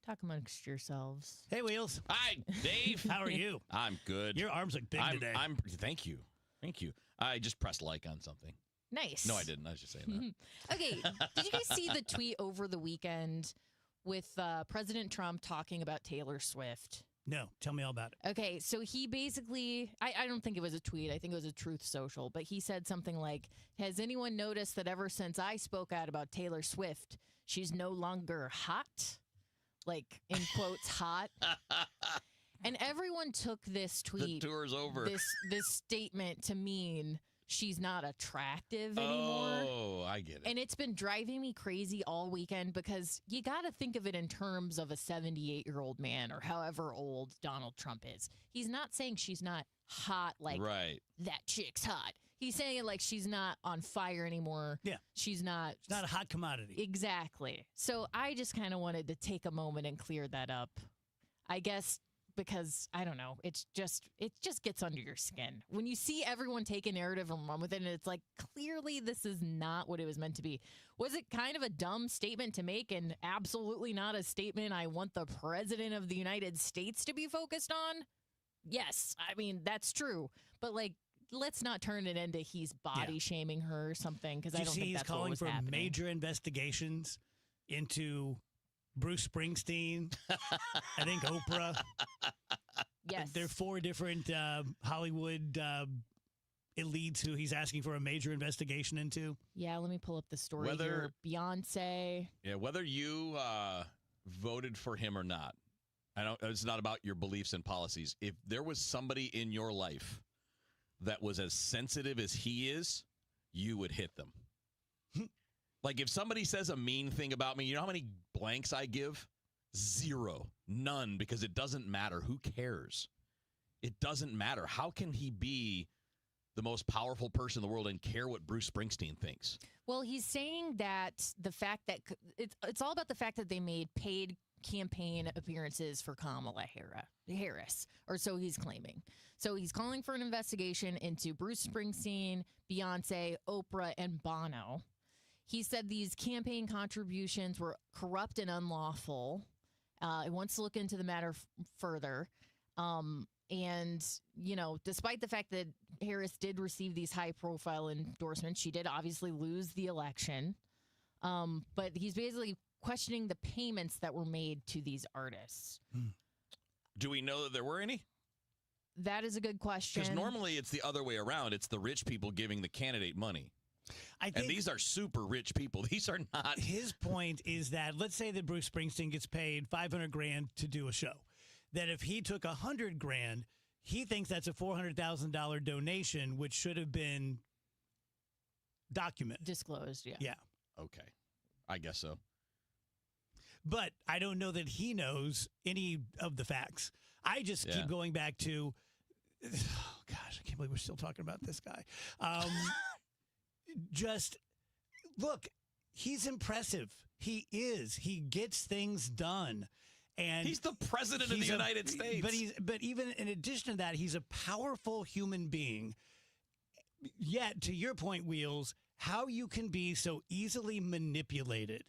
Talk amongst yourselves. Hey, Wheels. Hi, Dave. How are you? I'm good. Your arms look big today. Thank you. Thank you. I just pressed like on something. Nice. No, I didn't. I was just saying that. Okay. Did you guys see the tweet over the weekend with President Trump talking about Taylor Swift? No. Tell me all about it. Okay. So he basically, I don't think it was a tweet. I think it was a Truth Social. But he said something like, has anyone noticed that ever since I spoke out about Taylor Swift, she's no longer hot? Like, in quotes, hot. And everyone took this tweet. The tour's over. This statement to mean she's not attractive anymore. Oh, I get it. And it's been driving me crazy all weekend because you got to think of it in terms of a 78-year-old man or however old Donald Trump is. He's not saying she's not hot like that chick's hot. He's saying it like she's not on fire anymore. Yeah. She's not a hot commodity. Exactly. So I just kind of wanted to take a moment and clear that up. I guess because I don't know, it just gets under your skin when you see everyone take a narrative and run with it, and it's like, clearly this is not what it was meant to be. Was it kind of a dumb statement to make, and absolutely not a statement I want the president of the United States to be focused on? Yes, I mean, that's true, but like, let's not turn it into he's body shaming her or something, because I don't think that's what was he's calling happening. for major investigations into Bruce Springsteen, I think Oprah. Yes. There are 4 different Hollywood elites who he's asking for a major investigation into. Yeah, let me pull up the story here. Beyonce. Yeah, whether you voted for him or not, it's not about your beliefs and policies. If there was somebody in your life that was as sensitive as he is, you would hit them. Like, if somebody says a mean thing about me, you know how many blanks I give? 0. None, because it doesn't matter. Who cares? It doesn't matter. How can he be the most powerful person in the world and care what Bruce Springsteen thinks? Well, he's saying that the fact that it's all about the fact that they made paid campaign appearances for Kamala Harris, or so he's claiming. So he's calling for an investigation into Bruce Springsteen, Beyonce, Oprah, and Bono. He said these campaign contributions were corrupt and unlawful. He wants to look into the matter further. And, you know, despite the fact that Harris did receive these high-profile endorsements, she did obviously lose the election. But he's basically questioning the payments that were made to these artists. Do we know that there were any? That is a good question. Because normally it's the other way around. It's the rich people giving the candidate money. And these are super rich people. These are not. His point is that, let's say that Bruce Springsteen gets paid $500,000 to do a show. That if he took $100,000, he thinks that's a $400,000 donation, which should have been documented. Disclosed, yeah. Yeah. Okay. I guess so. But I don't know that he knows any of the facts. I just keep going back to, oh gosh, I can't believe we're still talking about this guy. Just look, he's impressive. He is. He gets things done. And he's the president of the United States. But even in addition to that, he's a powerful human being. Yet, to your point, Wheels, how you can be so easily manipulated.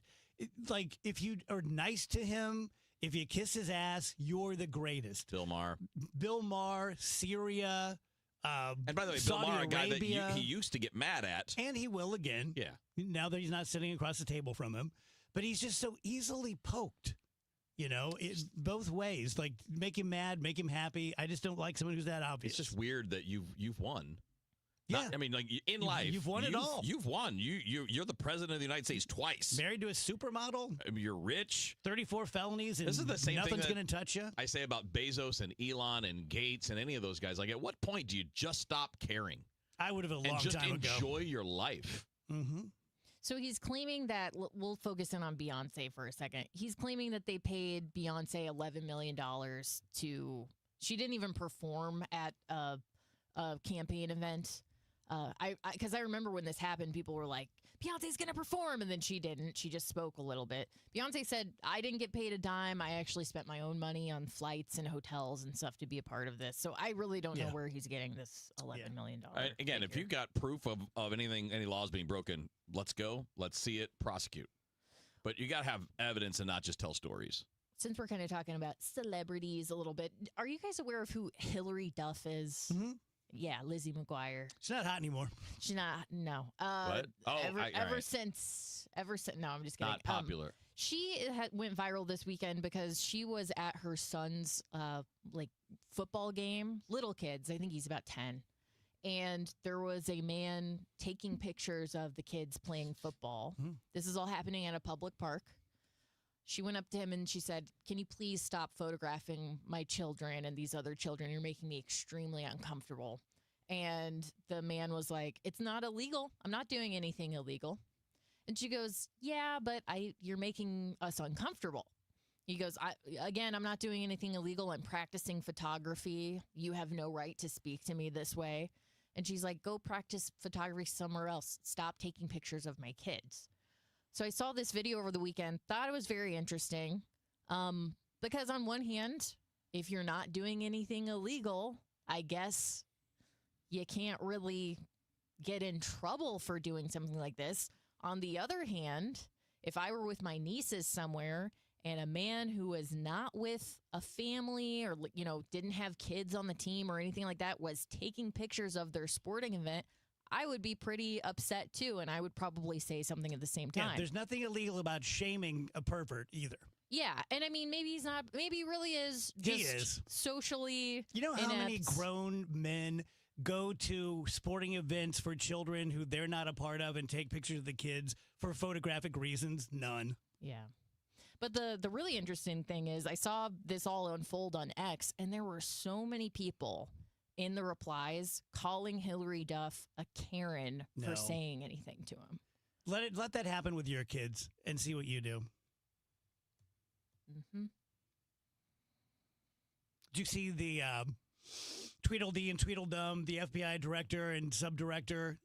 Like, if you are nice to him, if you kiss his ass, you're the greatest. Bill Maher, Syria. And by the way, Saudi Bill Maher, a guy Arabia, that he used to get mad at. And he will again. Yeah. Now that he's not sitting across the table from him. But he's just so easily poked. You know, both ways. Like, make him mad, make him happy. I just don't like someone who's that obvious. It's just weird that you've won. Yeah. I mean, like, in life. You've won it all. You've won. You're the president of the United States twice. Married to a supermodel. You're rich. 34 felonies. And this is the same thing nothing's going to touch you. I say about Bezos and Elon and Gates and any of those guys. Like, at what point do you just stop caring? I would have a long and just time ago. enjoy your life. Mm-hmm. So he's claiming that, we'll focus in on Beyonce for a second. He's claiming that they paid Beyonce $11 million to, she didn't even perform at a campaign event. Because I remember when this happened, people were like, Beyonce's going to perform. And then she didn't. She just spoke a little bit. Beyonce said, I didn't get paid a dime. I actually spent my own money on flights and hotels and stuff to be a part of this. So I really don't know where he's getting this $11 million. Again, if you've got proof of anything, any laws being broken, let's go. Let's see it. Prosecute. But you got to have evidence and not just tell stories. Since we're kind of talking about celebrities a little bit, are you guys aware of who Hillary Duff is? Mm-hmm. Yeah, Lizzie McGuire. She's not hot anymore. She's not. No. What? Oh, ever since. No, I'm just kidding. Not popular. She went viral this weekend because she was at her son's football game. Little kids. I think he's about 10. And there was a man taking pictures of the kids playing football. This is all happening at a public park. She went up to him and she said, can you please stop photographing my children and these other children? You're making me extremely uncomfortable. And the man was like, it's not illegal. I'm not doing anything illegal. And she goes, yeah, but you're making us uncomfortable. He goes, I'm not doing anything illegal. I'm practicing photography. You have no right to speak to me this way. And she's like, go practice photography somewhere else. Stop taking pictures of my kids. So I saw this video over the weekend, thought it was very interesting because on one hand, if you're not doing anything illegal, I guess you can't really get in trouble for doing something like this. On the other hand, if I were with my nieces somewhere and a man who was not with a family or, didn't have kids on the team or anything like that was taking pictures of their sporting event, I would be pretty upset too, and I would probably say something at the same time. Yeah, there's nothing illegal about shaming a pervert either. Yeah, and I mean, maybe he's not. Maybe he really is. He just is. Socially. You know how many inept. grown men go to sporting events for children who they're not a part of and take pictures of the kids for photographic reasons? None. Yeah. But the really interesting thing is I saw this all unfold on X, and there were so many people in the replies calling Hillary Duff a Karen No. for saying anything to him. Let that happen with your kids and see what you do. Mm-hmm. Did you see the Tweedledee and Tweedledum, the FBI director and subdirector,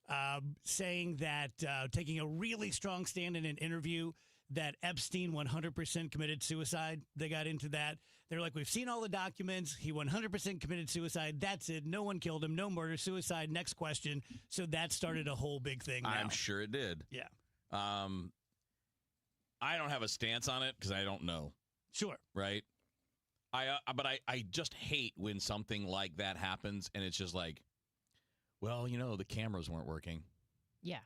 saying that, taking a really strong stand in an interview, that Epstein 100% committed suicide? They got into that. They're like, we've seen all the documents. He 100% committed suicide. That's it. No one killed him. No murder, suicide. Next question. So that started a whole big thing now. I'm sure it did. Yeah. I don't have a stance on it because I don't know. Sure. Right? But I just hate when something like that happens and it's just like, well, the cameras weren't working. Yeah.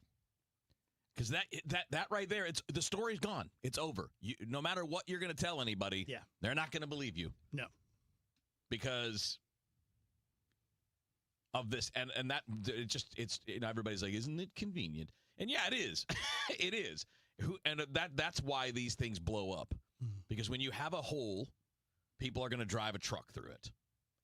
Because that right there, the story's gone. It's over. No matter what you're going to tell anybody, they're not going to believe you. No. Because of this. And that, it's everybody's like, isn't it convenient? And yeah, it is. It is. That's why these things blow up. Because when you have a hole, people are going to drive a truck through it.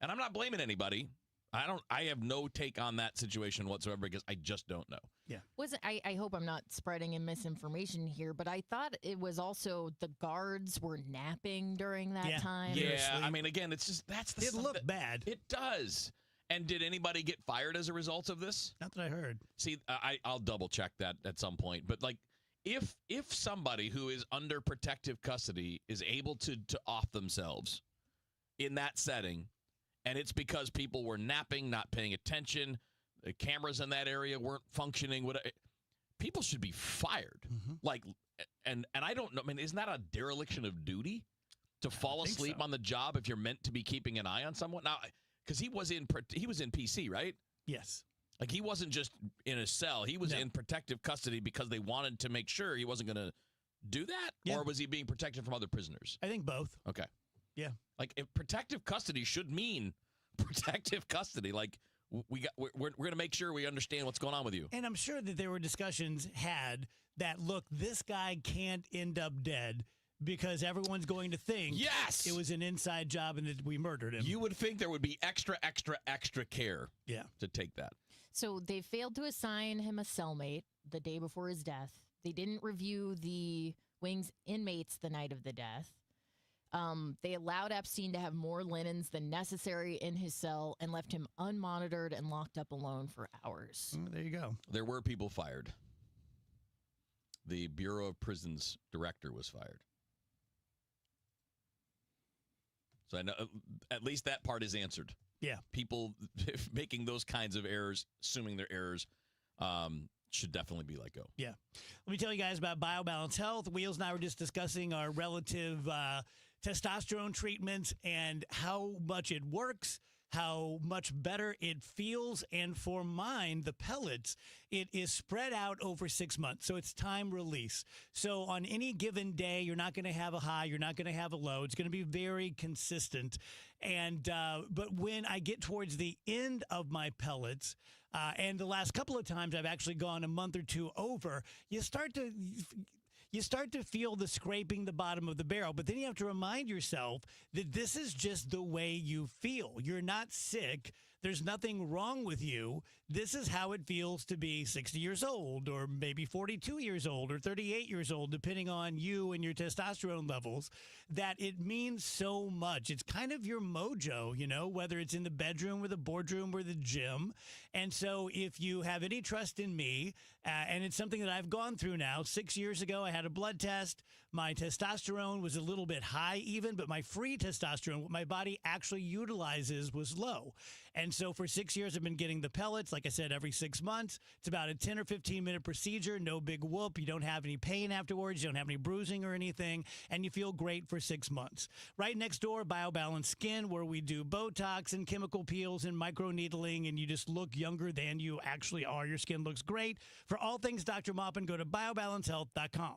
And I'm not blaming anybody. I have no take on that situation whatsoever because I just don't know. Yeah. I hope I'm not spreading in misinformation here, but I thought it was also the guards were napping during that time. Yeah. I mean, again, it's just It looked bad. It does. And did anybody get fired as a result of this? Not that I heard. See, I'll double check that at some point. But like, if somebody who is under protective custody is able to off themselves in that setting, and it's because people were napping, not paying attention, the cameras in that area weren't functioning, people should be fired. Like, and I don't know. I mean, isn't that a dereliction of duty to fall asleep on the job if you're meant to be keeping an eye on someone? Now, because he was in PC, right? Yes. Like, he wasn't just in a cell. He was in protective custody because they wanted to make sure he wasn't going to do that? Yeah. Or was he being protected from other prisoners? I think both. Okay. Yeah. Like, if protective custody should mean protective custody. Like, we're going to make sure we understand what's going on with you. And I'm sure that there were discussions had that, look, this guy can't end up dead because everyone's going to think it was an inside job and that we murdered him. You would think there would be extra care to take that. So they failed to assign him a cellmate the day before his death. They didn't review the wing's inmates the night of the death. They allowed Epstein to have more linens than necessary in his cell and left him unmonitored and locked up alone for hours. There you go. There were people fired. The Bureau of Prisons director was fired. So I know at least that part is answered. Yeah. People making those kinds of errors, assuming they're errors, should definitely be let go. Yeah. Let me tell you guys about BioBalance Health. Wheels and I were just discussing our relative testosterone treatments and how much it works, how much better it feels. And for mine, the pellets, it is spread out over 6 months. So it's time release. So on any given day, you're not going to have a high. You're not going to have a low. It's going to be very consistent. And but when I get towards the end of my pellets, and the last couple of times I've actually gone a month or two over, you start to feel the scraping the bottom of the barrel. But then you have to remind yourself that this is just the way you feel. You're not sick. There's nothing wrong with you. This is how it feels to be 60 years old or maybe 42 years old or 38 years old, depending on you and your testosterone levels, that it means so much. It's kind of your mojo, you know, whether it's in the bedroom or the boardroom or the gym. And so if you have any trust in me, and it's something that I've gone through now, 6 years ago, I had a blood test. My testosterone was a little bit high even, but my free testosterone, what my body actually utilizes, was low. And so for 6 years, I've been getting the pellets, like I said, every 6 months. It's about a 10 or 15-minute procedure, no big whoop. You don't have any pain afterwards. You don't have any bruising or anything, and you feel great for 6 months. Right next door, BioBalance Skin, where we do Botox and chemical peels and microneedling, and you just look younger than you actually are. Your skin looks great. For all things Dr. Maupin, go to biobalancehealth.com.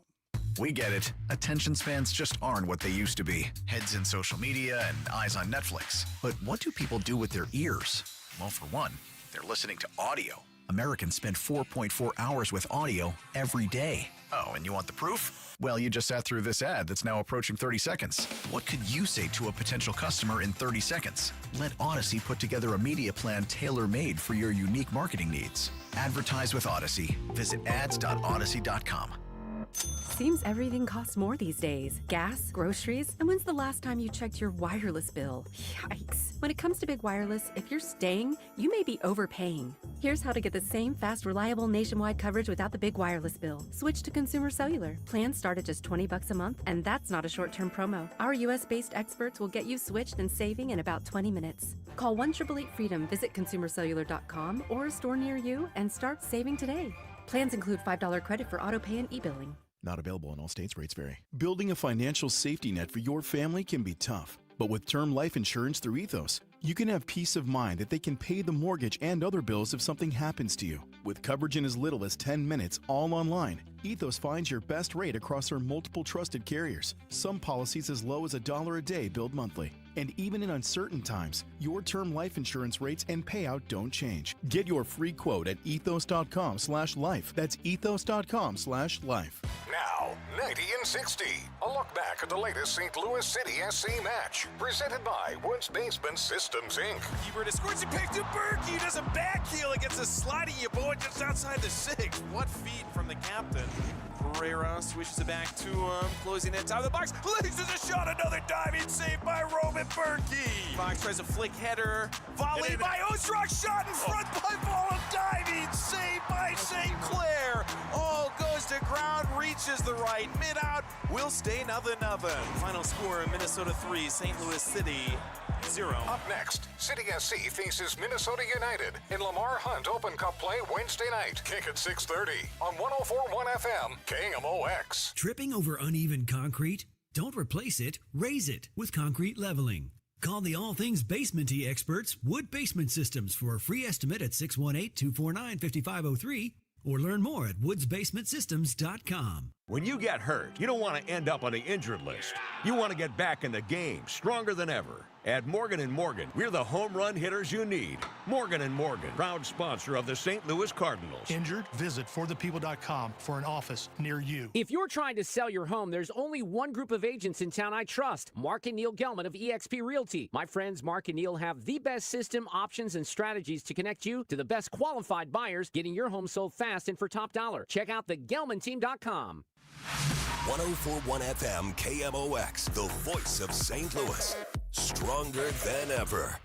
We get it. Attention spans just aren't what they used to be. Heads in social media and eyes on Netflix. But what do people do with their ears? Well, for one, they're listening to audio. Americans spend 4.4 hours with audio every day. Oh, and you want the proof? Well, you just sat through this ad that's now approaching 30 seconds. What could you say to a potential customer in 30 seconds? Let Odyssey put together a media plan tailor-made for your unique marketing needs. Advertise with Odyssey. Visit ads.odyssey.com. Seems everything costs more these days. Gas, groceries, and when's the last time you checked your wireless bill? Yikes. When it comes to big wireless, if you're staying, you may be overpaying. Here's how to get the same fast, reliable nationwide coverage without the big wireless bill. Switch to Consumer Cellular. Plans start at just $20 a month, and that's not a short-term promo. Our US-based experts will get you switched and saving in about 20 minutes. Call 1-888-FREEDOM, visit consumercellular.com or a store near you, and start saving today. Plans include $5 credit for auto pay and e-billing. Not available in all states. Rates vary. Building a financial safety net for your family can be tough. But with term life insurance through Ethos, you can have peace of mind that they can pay the mortgage and other bills if something happens to you. With coverage in as little as 10 minutes, all online, Ethos finds your best rate across our multiple trusted carriers. Some policies as low as $1 a day billed monthly. And even in uncertain times, your term life insurance rates and payout don't change. Get your free quote at ethos.com/life. That's ethos.com/life. Now, 90 and 60. A look back at the latest St. Louis City SC match. Presented by Woods Basement Systems, Inc. Keeper scores, he picks to Berkey, does a back heel against a sliding Yeboah just outside the 6. What feed from the captain. Pereira swishes it back to him, closing it out of the box. Laces a shot, another diving save by Roman Berkey. Fox tries a flick header, volley by Ostrak, shot in front by Ball, diving save by St. Clair. All goes to ground, reaches the right mid out, will stay 0-0. Final score: Minnesota 3, St. Louis City 0. Up next, City SC faces Minnesota United in Lamar Hunt Open Cup play Wednesday night. Kick at 6:30 on 104.1 FM KMOX. Tripping over uneven concrete? Don't replace it, raise it with concrete leveling. Call the all things basement-y experts, Wood Basement Systems, for a free estimate at 618-249-5503 or learn more at woodsbasementsystems.com. When you get hurt, you don't want to end up on the injured list. You want to get back in the game, stronger than ever. At Morgan & Morgan, we're the home run hitters you need. Morgan & Morgan, proud sponsor of the St. Louis Cardinals. Injured? Visit forthepeople.com for an office near you. If you're trying to sell your home, there's only one group of agents in town I trust. Mark and Neil Gelman of eXp Realty. My friends Mark and Neil have the best system, options, and strategies to connect you to the best qualified buyers, getting your home sold fast and for top dollar. Check out thegelmanteam.com. 104.1 FM KMOX, the voice of St. Louis. Stronger than ever.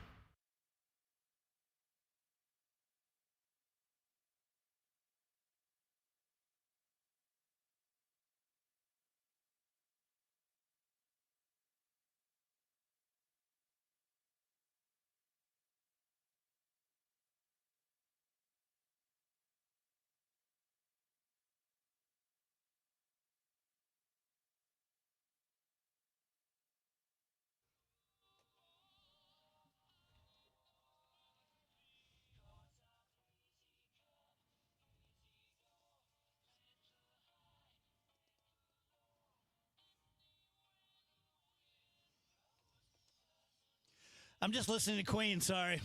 I'm just listening to Queen, sorry.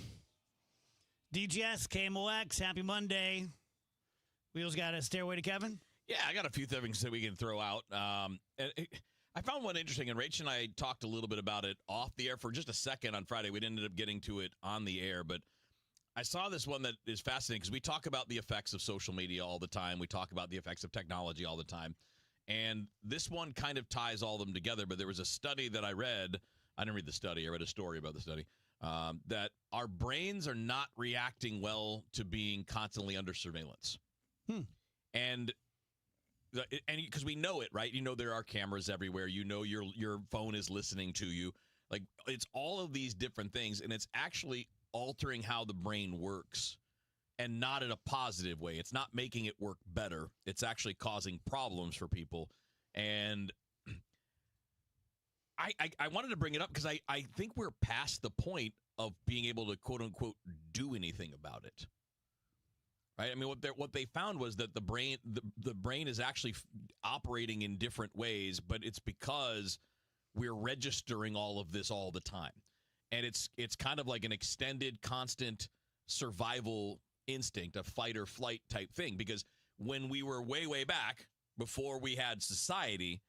DGS, KMOX, happy Monday. Wheels got a Stairway to Kevin? Yeah, I got a few things that we can throw out. I found one interesting, and Rach and I talked a little bit about it off the air for just a second on Friday. We ended up getting to it on the air, but I saw this one that is fascinating because we talk about the effects of social media all the time. We talk about the effects of technology all the time. And this one kind of ties all of them together, but there was a study that I read. I didn't read the study. I read a story about the study, that our brains are not reacting well to being constantly under surveillance. And and because we know it, right? You know, there are cameras everywhere. You know, your phone is listening to you. Like, it's all of these different things, and it's actually altering how the brain works, and not in a positive way. It's not making it work better. It's actually causing problems for people. And I wanted to bring it up because I think we're past the point of being able to, quote unquote, do anything about it. Right? I mean, what they found was that the brain is actually operating in different ways, but it's because we're registering all of this all the time. And it's kind of like an extended, constant survival instinct, a fight or flight type thing. Because when we were way, way back, before we had society,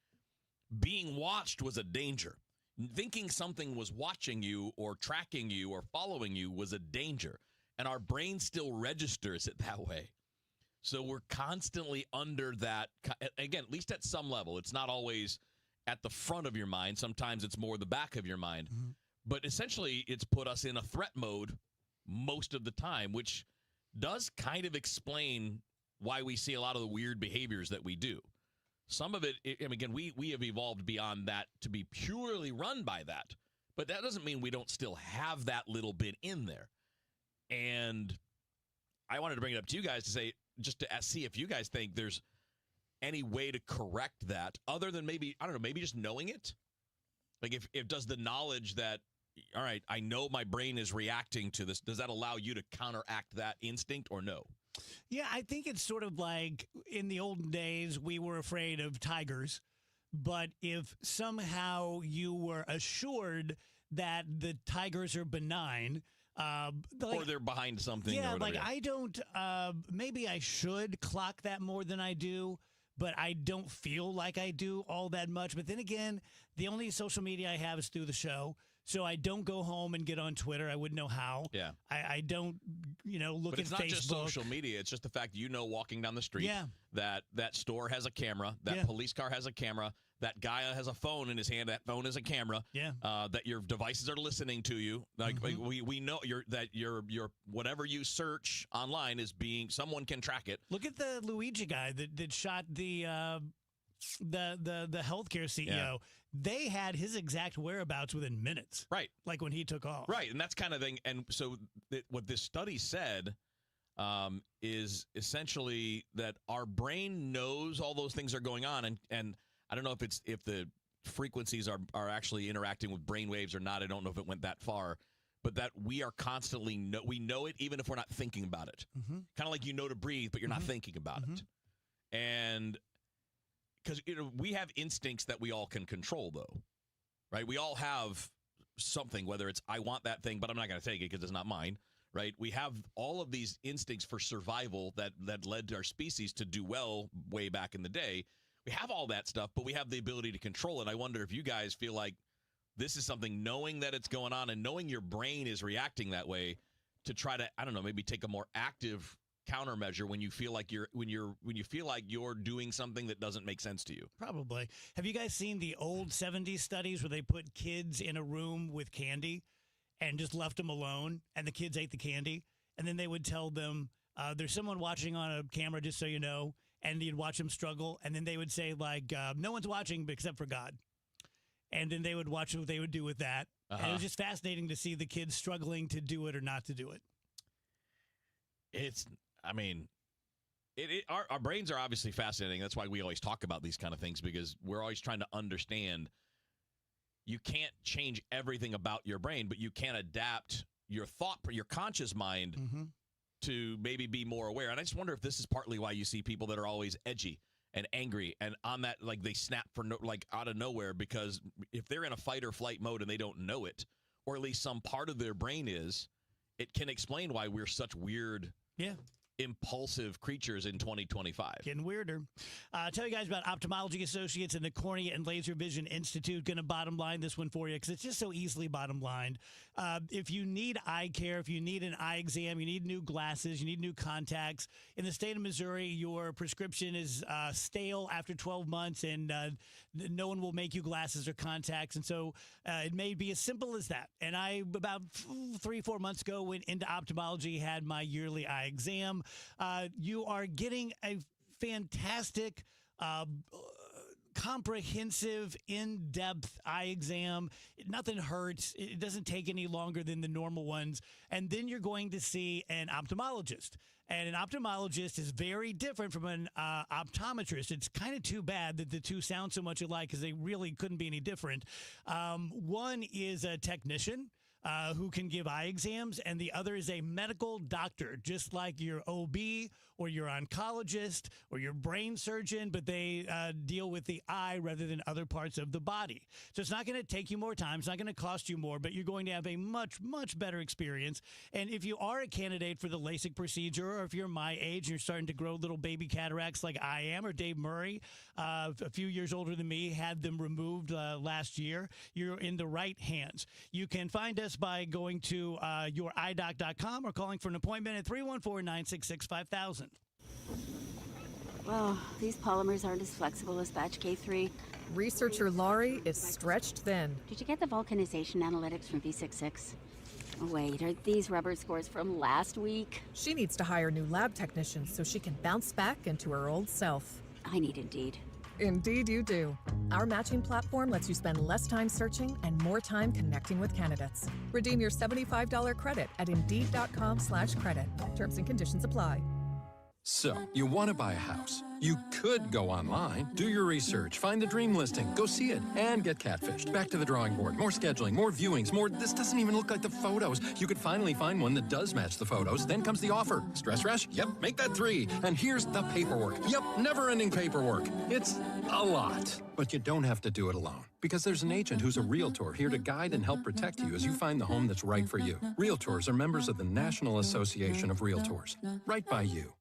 being watched was a danger. Thinking something was watching you or tracking you or following you was a danger. And our brain still registers it that way. So we're constantly under that. Again, at least at some level. It's not always at the front of your mind. Sometimes it's more the back of your mind. Mm-hmm. But essentially, it's put us in a threat mode most of the time, which does kind of explain why we see a lot of the weird behaviors that we do. Some of it, I mean, again, we have evolved beyond that to be purely run by that. But that doesn't mean we don't still have that little bit in there. And I wanted to bring it up to you guys to say, just to see if you guys think there's any way to correct that other than maybe, I don't know, maybe just knowing it. Like if does the knowledge that, all right, I know my brain is reacting to this, does that allow you to counteract that instinct or no? Yeah, I think it's sort of like in the olden days, we were afraid of tigers. But if somehow you were assured that the tigers are benign, or they're behind something. Yeah, or whatever. like I don't, maybe I should clock that more than I do, but I don't feel like I do all that much. But then again, the only social media I have is through the show. So I don't go home and get on Twitter. I wouldn't know how. Yeah. I don't, look but at it's not Facebook. just social media. It's just the fact walking down the street that store has a camera, that police car has a camera, that guy has a phone in his hand, that phone is a camera. Yeah. That your devices are listening to you. Like we know that your whatever you search online is being, someone can track it. Look at the Luigi guy that shot the healthcare CEO. Yeah. They had his exact whereabouts within minutes. Right. Like when he took off. Right. And that's kind of thing. And so what this study said is essentially that our brain knows all those things are going on. And I don't know if the frequencies are actually interacting with brain waves or not. I don't know if it went that far. But that we are constantly, we know it even if we're not thinking about it. Mm-hmm. Kind of like to breathe, but you're not thinking about it. And because we have instincts that we all can control, though, right? We all have something, whether it's I want that thing, but I'm not going to take it because it's not mine, right? We have all of these instincts for survival that led to our species to do well way back in the day. We have all that stuff, but we have the ability to control it. I wonder if you guys feel like this is something, knowing that it's going on and knowing your brain is reacting that way, to try to, I don't know, maybe take a more active countermeasure when you feel like you're doing something that doesn't make sense to you. Probably. Have you guys seen the old 70s studies where they put kids in a room with candy and just left them alone, and the kids ate the candy, and then they would tell them, there's someone watching on a camera, just so you know, and you'd watch them struggle, and then they would say, like, no one's watching except for God. And then they would watch what they would do with that. And it was just fascinating to see the kids struggling to do it or not to do it. Our brains are obviously fascinating. That's why we always talk about these kind of things, because we're always trying to understand. You can't change everything about your brain, but you can adapt your conscious mind to maybe be more aware. And I just wonder if this is partly why you see people that are always edgy and angry and on that, like they snap out of nowhere, because if they're in a fight or flight mode and they don't know it, or at least some part of their brain is, it can explain why we're such weird, impulsive creatures in 2025. Getting weirder. Tell you guys about Ophthalmology Associates and the Cornea and Laser Vision Institute. Going to bottom line this one for you because it's just so easily bottom lined. If you need eye care, if you need an eye exam, you need new glasses, you need new contacts. In the state of Missouri, your prescription is stale after 12 months, and no one will make you glasses or contacts. And so it may be as simple as that. And I, about 3-4 months ago, went into ophthalmology, had my yearly eye exam. You are getting a fantastic comprehensive, in-depth eye exam. Nothing hurts. It doesn't take any longer than the normal ones. And then you're going to see an ophthalmologist. And an ophthalmologist is very different from an optometrist. It's kind of too bad that the two sound so much alike because they really couldn't be any different. One is a technician who can give eye exams, and the other is a medical doctor, just like your OB or your oncologist or your brain surgeon, but they deal with the eye rather than other parts of the body. So it's not going to take you more time. It's not going to cost you more, but you're going to have a much, much better experience. And if you are a candidate for the LASIK procedure, or if you're my age and you're starting to grow little baby cataracts like I am, or Dave Murray, a few years older than me, had them removed last year, you're in the right hands. You can find us by going to youridoc.com or calling for an appointment at 314-966-5000. Well, these polymers aren't as flexible as batch K3. Researcher Laurie is stretched thin. Did you get the vulcanization analytics from V66? Oh, wait, are these rubber scores from last week? She needs to hire new lab technicians so she can bounce back into her old self. I need Indeed. Indeed you do. Our matching platform lets you spend less time searching and more time connecting with candidates. Redeem your $75 credit at Indeed.com/credit. Terms and conditions apply. So, you want to buy a house. You could go online, do your research, find the dream listing, go see it, and get catfished. Back to the drawing board. More scheduling, more viewings, more. This doesn't even look like the photos. You could finally find one that does match the photos. Then comes the offer. Stress rush? Yep, make that 3. And here's the paperwork. Yep, never-ending paperwork. It's a lot. But you don't have to do it alone. Because there's an agent who's a realtor here to guide and help protect you as you find the home that's right for you. Realtors are members of the National Association of Realtors. Right by you.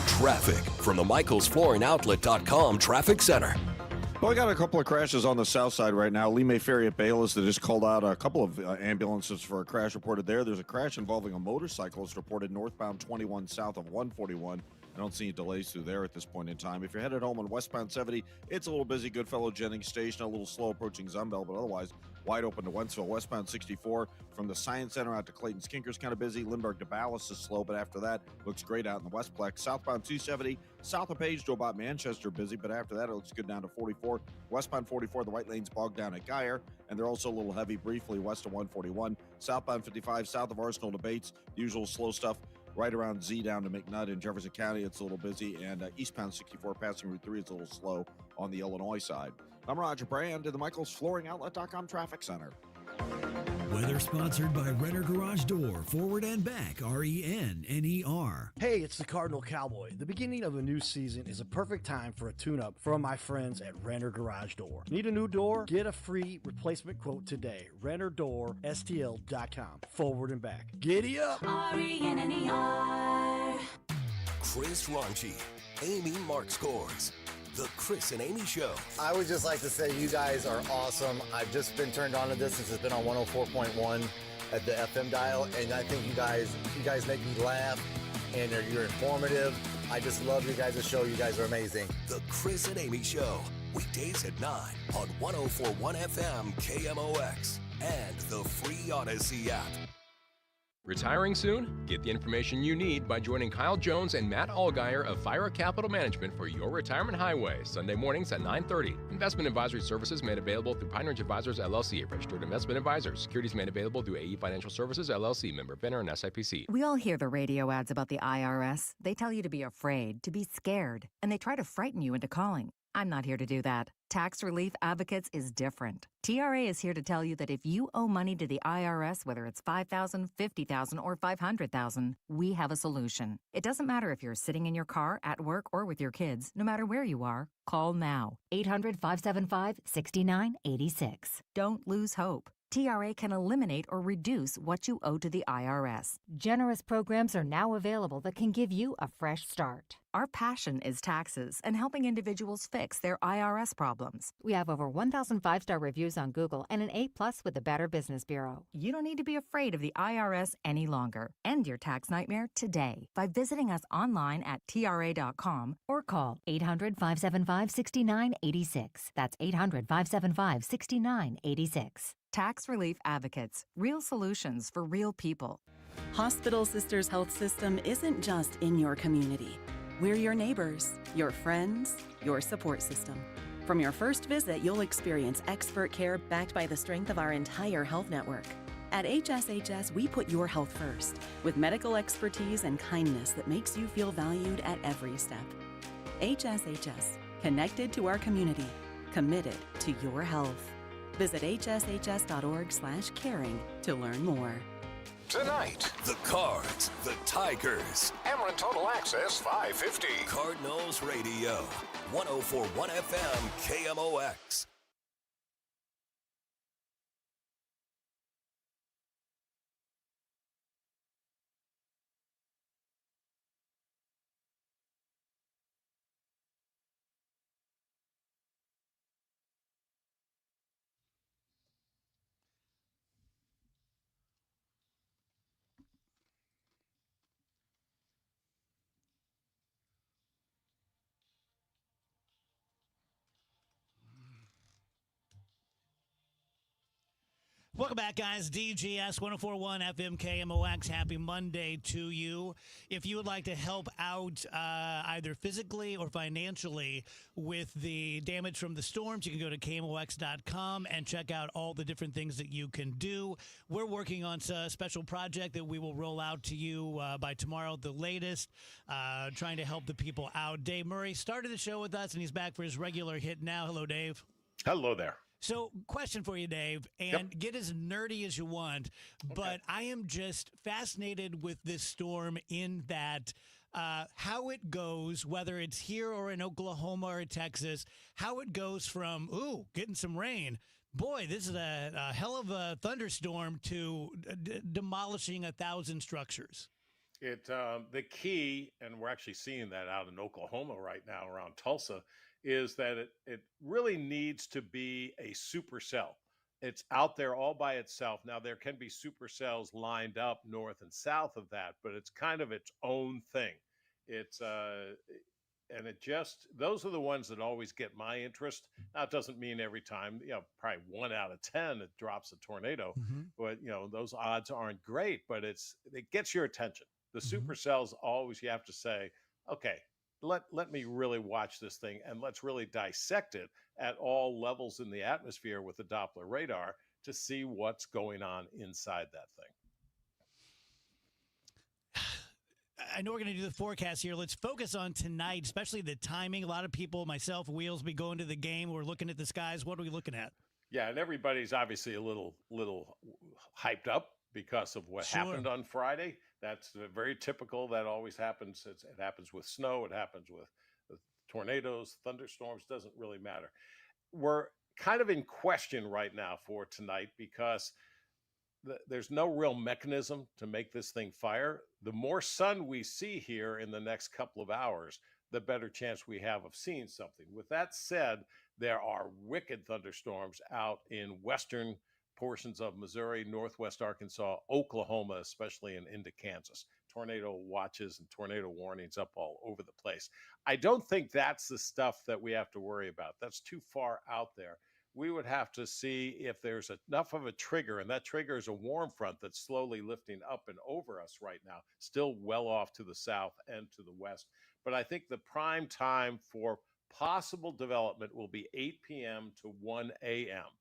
Traffic from the MichaelsFlooringOutlet.com Traffic Center. Well, we got a couple of crashes on the south side right now. Lee May Ferry at Bayless that just called out a couple of ambulances for a crash reported there. There's a crash involving a motorcyclist reported northbound 21 south of 141. I don't see any delays through there at this point in time. If you're headed home on westbound 70, it's a little busy. Goodfellow Jennings Station, a little slow approaching Zumbel, but otherwise wide open to Wentzville. Westbound 64 from the Science Center out to Clayton's Kinker's kind of busy. Lindbergh to Ballas is slow, but after that, looks great out in the Westplex. Southbound 270, south of Page to about Manchester busy, but after that, it looks good down to 44. Westbound 44, the white lane's bogged down at Geyer, and they're also a little heavy briefly west of 141. Southbound 55, south of Arsenal to Bates, the usual slow stuff. Right around Z down to McNutt in Jefferson County, it's a little busy. And eastbound 64 passing Route 3, it's a little slow on the Illinois side. I'm Roger Brand in the MichaelsFlooringOutlet.com Traffic Center. Weather sponsored by Renner Garage Door, forward and back, RENNER. Hey, it's the Cardinal Cowboy. The beginning of a new season is a perfect time for a tune-up from my friends at Renner Garage Door. Need a new door? Get a free replacement quote today. RennerDoorSTL.com. Forward and back. Giddy up! RENNER. Chris Ronchi, Amy Mark Scores. The Chris and Amy Show. I would just like to say you guys are awesome. I've just been turned on to this since it's been on 104.1 at the FM dial, and I think you guys make me laugh, and you're informative. I just love you guys' show. You guys are amazing. The Chris and Amy Show, weekdays at 9 on 104.1 FM KMOX and the free Odyssey app. Retiring soon? Get the information you need by joining Kyle Jones and Matt Allgeier of Fira Capital Management for Your Retirement Highway, Sunday mornings at 9:30. Investment advisory services made available through Pine Ridge Advisors, LLC, a registered investment advisor. Securities made available through AE Financial Services, LLC, member FINRA and SIPC. We all hear the radio ads about the IRS. They tell you to be afraid, to be scared, and they try to frighten you into calling. I'm not here to do that. Tax Relief Advocates is different. TRA is here to tell you that if you owe money to the IRS, whether it's $5,000, $50,000, or $500,000, we have a solution. It doesn't matter if you're sitting in your car, at work, or with your kids. No matter where you are, call now. 800-575-6986. Don't lose hope. TRA can eliminate or reduce what you owe to the IRS. Generous programs are now available that can give you a fresh start. Our passion is taxes and helping individuals fix their IRS problems. We have over 1,000 5-star reviews on Google and an A+ with the Better Business Bureau. You don't need to be afraid of the IRS any longer. End your tax nightmare today by visiting us online at TRA.com or call 800-575-6986. That's 800-575-6986. Tax Relief Advocates. Real solutions for real people. Hospital Sisters Health System isn't just in your community. We're your neighbors, your friends, your support system. From your first visit, you'll experience expert care backed by the strength of our entire health network. At HSHS, we put your health first, with medical expertise and kindness that makes you feel valued at every step. HSHS, connected to our community, committed to your health. Visit hshs.org/caring to learn more. Tonight, The Cards, the Tigers. Emron Total Access 550. Cardinals Radio, 104.1 FM, KMOX. Welcome back, guys. DGS 1041 FM KMOX. Happy Monday to you. If you would like to help out either physically or financially with the damage from the storms, you can go to KMOX.com and check out all the different things that you can do. We're working on a special project that we will roll out to you by tomorrow at the latest, trying to help the people out. Dave Murray started the show with us, and he's back for his regular hit now. Hello, Dave. Hello there. So, question for you, Dave, and get as nerdy as you want, but I am just fascinated with this storm in that how it goes, whether it's here or in Oklahoma or Texas, how it goes from, getting some rain. Boy, this is a hell of a thunderstorm to demolishing 1,000 structures. The key, and we're actually seeing that out in Oklahoma right now around Tulsa, is that it really needs to be a supercell. It's out there all by itself. Now, there can be supercells lined up north and south of that, but it's kind of its own thing. Those are the ones that always get my interest. Now, it doesn't mean every time, probably 1 out of 10 it drops a tornado, but those odds aren't great, but it gets your attention. The supercells always, you have to say, okay, let me really watch this thing and let's really dissect it at all levels in the atmosphere with the Doppler radar to see what's going on inside that thing. I know we're going to do the forecast here. Let's focus on tonight, especially the timing. A lot of people, myself, Wheels, be going to the game. We're looking at the skies. What are we looking at? Yeah, and everybody's obviously a little hyped up because of what happened on Friday. That's very typical. That always happens. It happens with snow. It happens with tornadoes, thunderstorms. Doesn't really matter. We're kind of in question right now for tonight because there's no real mechanism to make this thing fire. The more sun we see here in the next couple of hours, the better chance we have of seeing something. With that said, there are wicked thunderstorms out in western portions of Missouri, northwest Arkansas, Oklahoma, especially, and into Kansas. Tornado watches and tornado warnings up all over the place. I don't think that's the stuff that we have to worry about. That's too far out there. We would have to see if there's enough of a trigger, and that trigger is a warm front that's slowly lifting up and over us right now, still well off to the south and to the west. But I think the prime time for possible development will be 8 p.m. to 1 a.m.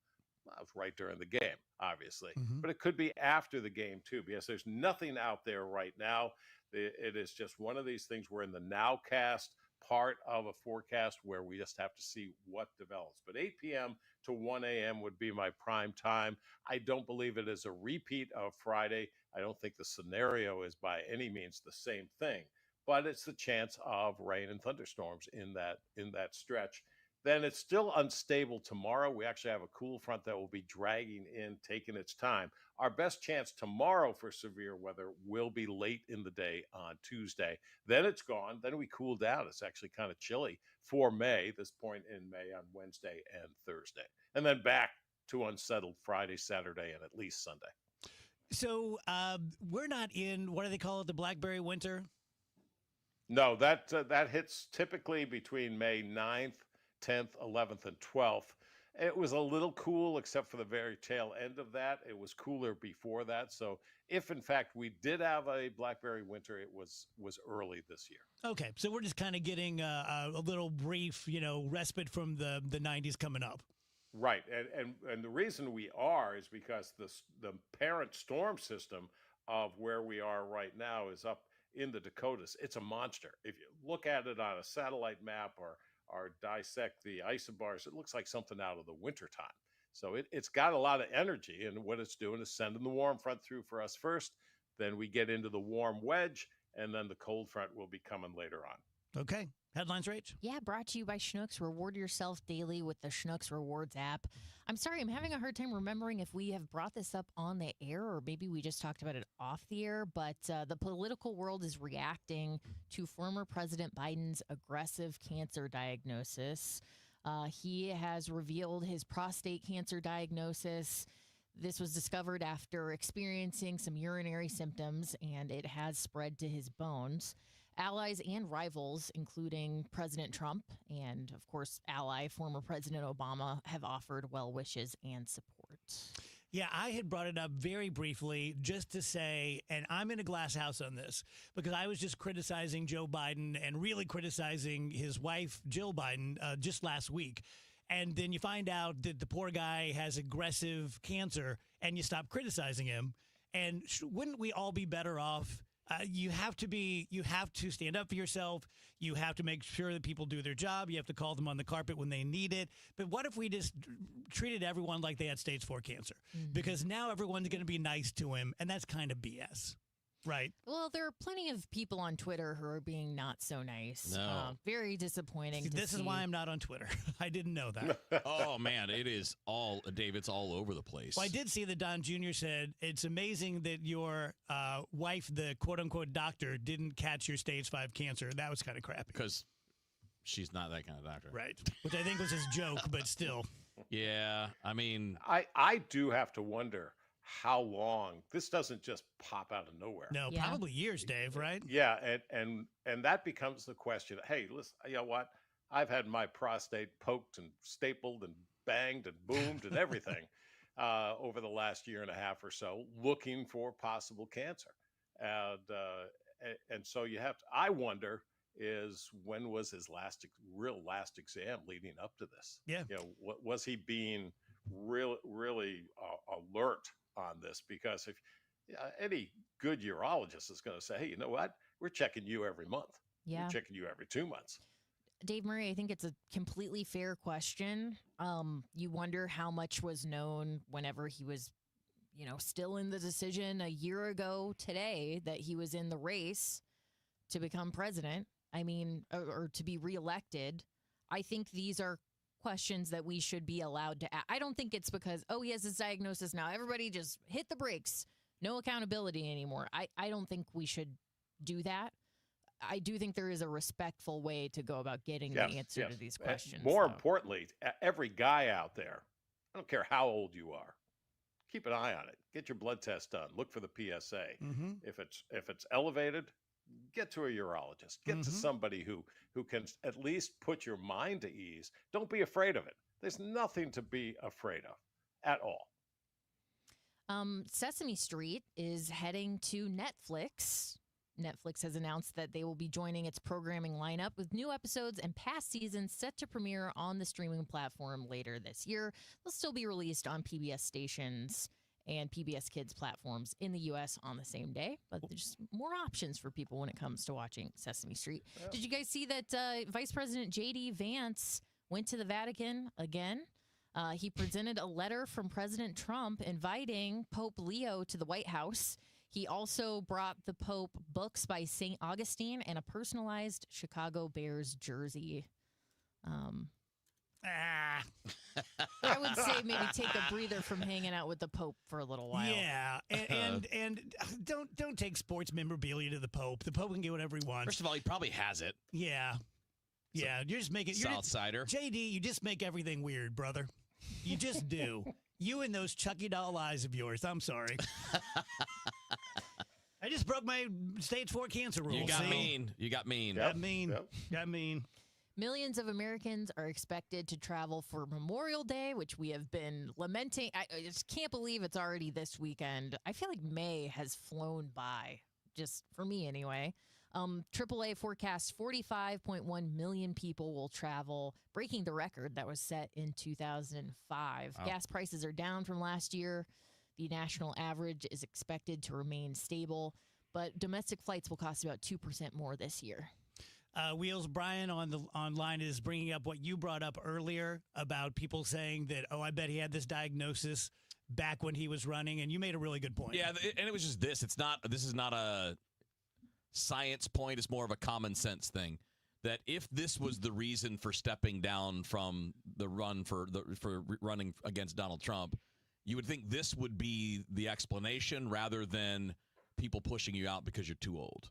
Right during the game, obviously. But it could be after the game, too, because there's nothing out there right now. It is just one of these things. We're in the nowcast part of a forecast where we just have to see what develops. But 8 p.m. to 1 a.m. would be my prime time. I don't believe it is a repeat of Friday. I don't think the scenario is by any means the same thing. But it's the chance of rain and thunderstorms in that stretch. Then it's still unstable tomorrow. We actually have a cool front that will be dragging in, taking its time. Our best chance tomorrow for severe weather will be late in the day on Tuesday. Then it's gone. Then we cool down. It's actually kind of chilly for May, this point in May, on Wednesday and Thursday. And then back to unsettled Friday, Saturday, and at least Sunday. So we're not in, what do they call it, the Blackberry winter? No, that hits typically between May 9th, 10th, 11th, and 12th. It was a little cool, except for the very tail end of that. It was cooler before that, so if in fact we did have a blackberry winter, it was early this year. Okay, so we're just kind of getting a little brief, respite from the 90s coming up. Right, and the reason we are is because the parent storm system of where we are right now is up in the Dakotas. It's a monster. If you look at it on a satellite map or dissect the isobars, it looks like something out of the wintertime. So it's got a lot of energy, and what it's doing is sending the warm front through for us first. Then we get into the warm wedge, and then the cold front will be coming later on. Okay. Headlines, Rach? Yeah, brought to you by Schnucks. Reward yourself daily with the Schnucks Rewards app. I'm sorry, I'm having a hard time remembering if we have brought this up on the air or maybe we just talked about it off the air, but the political world is reacting to former President Biden's aggressive cancer diagnosis. He has revealed his prostate cancer diagnosis. This was discovered after experiencing some urinary symptoms, and it has spread to his bones. Allies and rivals, including President Trump and, of course, former President Obama, have offered well wishes and support. Yeah, I had brought it up very briefly just to say, and I'm in a glass house on this, because I was just criticizing Joe Biden and really criticizing his wife, Jill Biden, just last week. And then you find out that the poor guy has aggressive cancer and you stop criticizing him. And wouldn't we all be better off? You have to stand up for yourself. You have to make sure that people do their job. You have to call them on the carpet when they need it. But what if we just treated everyone like they had stage 4 cancer? Mm-hmm. Because now everyone's going to be nice to him, and that's kind of BS. Right. Well, there are plenty of people on Twitter who are being not so nice. No. Very disappointing. This is why I'm not on Twitter. I didn't know that. Oh, man, it is all, Dave, it's all over the place. Well, I did see that Don Jr. said, it's amazing that your wife, the quote-unquote doctor, didn't catch your stage 5 cancer. That was kind of crappy. Because she's not that kind of doctor. Right. Which I think was his joke, but still. Yeah, I mean. I do have to wonder how long this doesn't just pop out of nowhere. No, probably years, Dave, right? Yeah, and that becomes the question. Hey, listen, you know what? I've had my prostate poked and stapled and banged and boomed and everything over the last year and a half or so, looking for possible cancer. And so you have to, I wonder, is when was his last exam leading up to this? Yeah. Was he being really alert on this? Because if any good urologist is going to say, hey, you know what? We're checking you every month. Yeah. We're checking you every 2 months. Dave Murray, I think it's a completely fair question. You wonder how much was known whenever he was, still in the decision a year ago today that he was in the race to become president. I mean, or to be reelected. I think these are questions that we should be allowed to ask. I don't think it's because, he has his diagnosis now, everybody just hit the brakes. No accountability anymore. I don't think we should do that. I do think there is a respectful way to go about getting the answer to these questions. More importantly, every guy out there, I don't care how old you are, keep an eye on it. Get your blood test done. Look for the PSA. Mm-hmm. If it's elevated, get to a urologist. Get to somebody who can at least put your mind to ease. Don't be afraid of it. There's nothing to be afraid of at all. Sesame Street is heading to Netflix. Netflix has announced that they will be joining its programming lineup with new episodes and past seasons set to premiere on the streaming platform later this year. They'll still be released on PBS stations and PBS Kids platforms in the U.S. on the same day, but there's more options for people when it comes to watching Sesame Street. Yeah. Did you guys see that Vice President J.D. Vance went to the Vatican again? He presented a letter from President Trump inviting Pope Leo to the White House. He also brought the Pope books by St. Augustine and a personalized Chicago Bears jersey. I would say maybe take a breather from hanging out with the Pope for a little while. Yeah, and don't take sports memorabilia to the Pope. The Pope can get whatever he wants. First of all, he probably has it. Yeah, you're just making Southsider. JD, you just make everything weird, brother. You just do. You and those Chucky doll eyes of yours. I'm sorry. I just broke my stage 4 cancer rule. You got mean. You got mean. Got mean. Millions of Americans are expected to travel for Memorial Day, which we have been lamenting. I just can't believe it's already this weekend. I feel like May has flown by, just for me anyway. AAA forecasts 45.1 million people will travel, breaking the record that was set in 2005. Wow. Gas prices are down from last year. The national average is expected to remain stable, but domestic flights will cost about 2% more this year. Wheels Brian online is bringing up what you brought up earlier about people saying that, oh, I bet he had this diagnosis back when he was running, and you made a really good point. Yeah, and it was just this. This is not a science point. It's more of a common sense thing. That if this was the reason for stepping down from the run for running against Donald Trump, you would think this would be the explanation rather than people pushing you out because you're too old.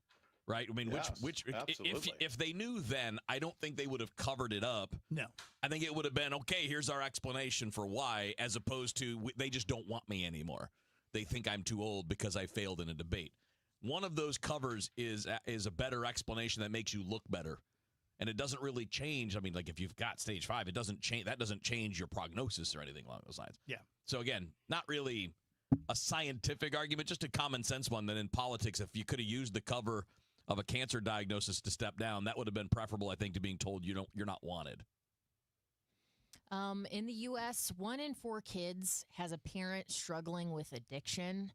Right? I mean, Yes, which absolutely. if they knew then, I don't think they would have covered it up. No. I think it would have been, okay, here's our explanation for why, as opposed to they just don't want me anymore. They think I'm too old because I failed in a debate. One of those covers is a better explanation that makes you look better. And it doesn't really change. I mean, like if you've got stage 5, it doesn't change. That doesn't change your prognosis or anything along those lines. Yeah. So again, not really a scientific argument, just a common sense one that in politics, if you could have used the cover of a cancer diagnosis to step down, that would have been preferable, I think, to being told you're not wanted. In the U.S., 1 in 4 kids has a parent struggling with addiction.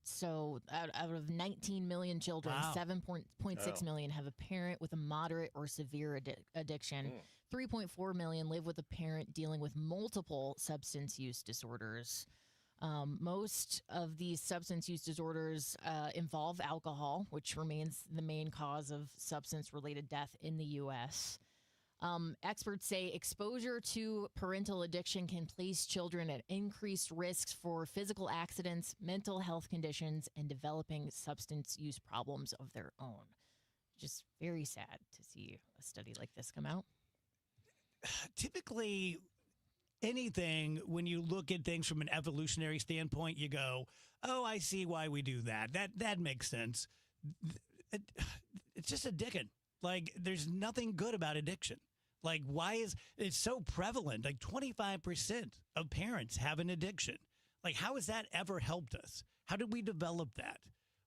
So out of 19 million children, Wow. 7.6 million have a parent with a moderate or severe addiction. 3.4 million live with a parent dealing with multiple substance use disorders. Most of these substance use disorders involve alcohol, which remains the main cause of substance-related death in the U.S. Experts say exposure to parental addiction can place children at increased risks for physical accidents, mental health conditions, and developing substance use problems of their own. Just very sad to see a study like this come out. Typically, anything, when you look at things from an evolutionary standpoint, you go, oh, I see why we do that. That makes sense. It's just addiction. Like, there's nothing good about addiction. Like, why is it's so prevalent? Like, 25% of parents have an addiction. Like, how has that ever helped us? How did we develop that?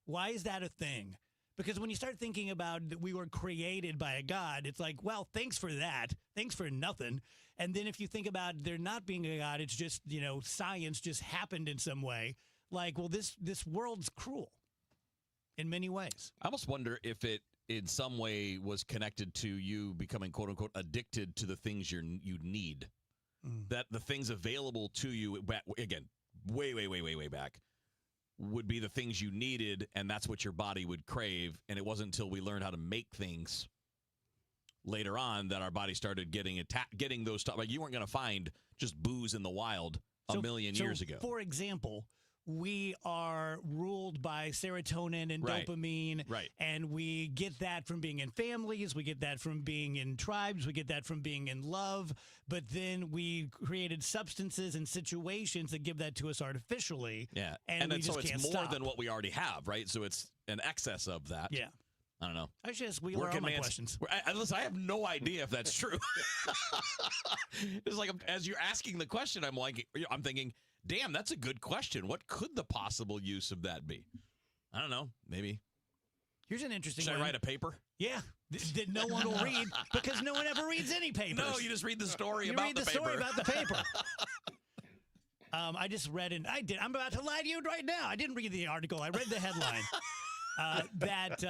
Why is that a thing? Because when you start thinking about that we were created by a God, it's like, well, thanks for that. Thanks for nothing. And then if you think about there not being a God, it's just, science just happened in some way. Like, well, this world's cruel in many ways. I almost wonder if it in some way was connected to you becoming, quote unquote, addicted to the things you need. That the things available to you, again, way back, would be the things you needed, and that's what your body would crave. And it wasn't until we learned how to make things later on that our body started getting those stuff. Like, you weren't going to find just booze in the wild a million years ago. For example, we are ruled by serotonin and Right. dopamine. Right. And we get that from being in families. We get that from being in tribes. We get that from being in love. But then we created substances and situations that give that to us artificially. Yeah. And we then, just so it's can't more stop. than what we already have, right? So it's an excess of that. Yeah. I don't know. I just wheeler all my questions. Listen, I have no idea if that's true. It's like, as you're asking the question, I'm thinking, damn, that's a good question. What could the possible use of that be? I don't know. Maybe. Here's an interesting Should one. I write a paper? Yeah, that no one will read because no one ever reads any papers. No, you just read the story You about read the the story paper. about the paper. I just read it. I'm about to lie to you right now. I didn't read the article. I read the headline. That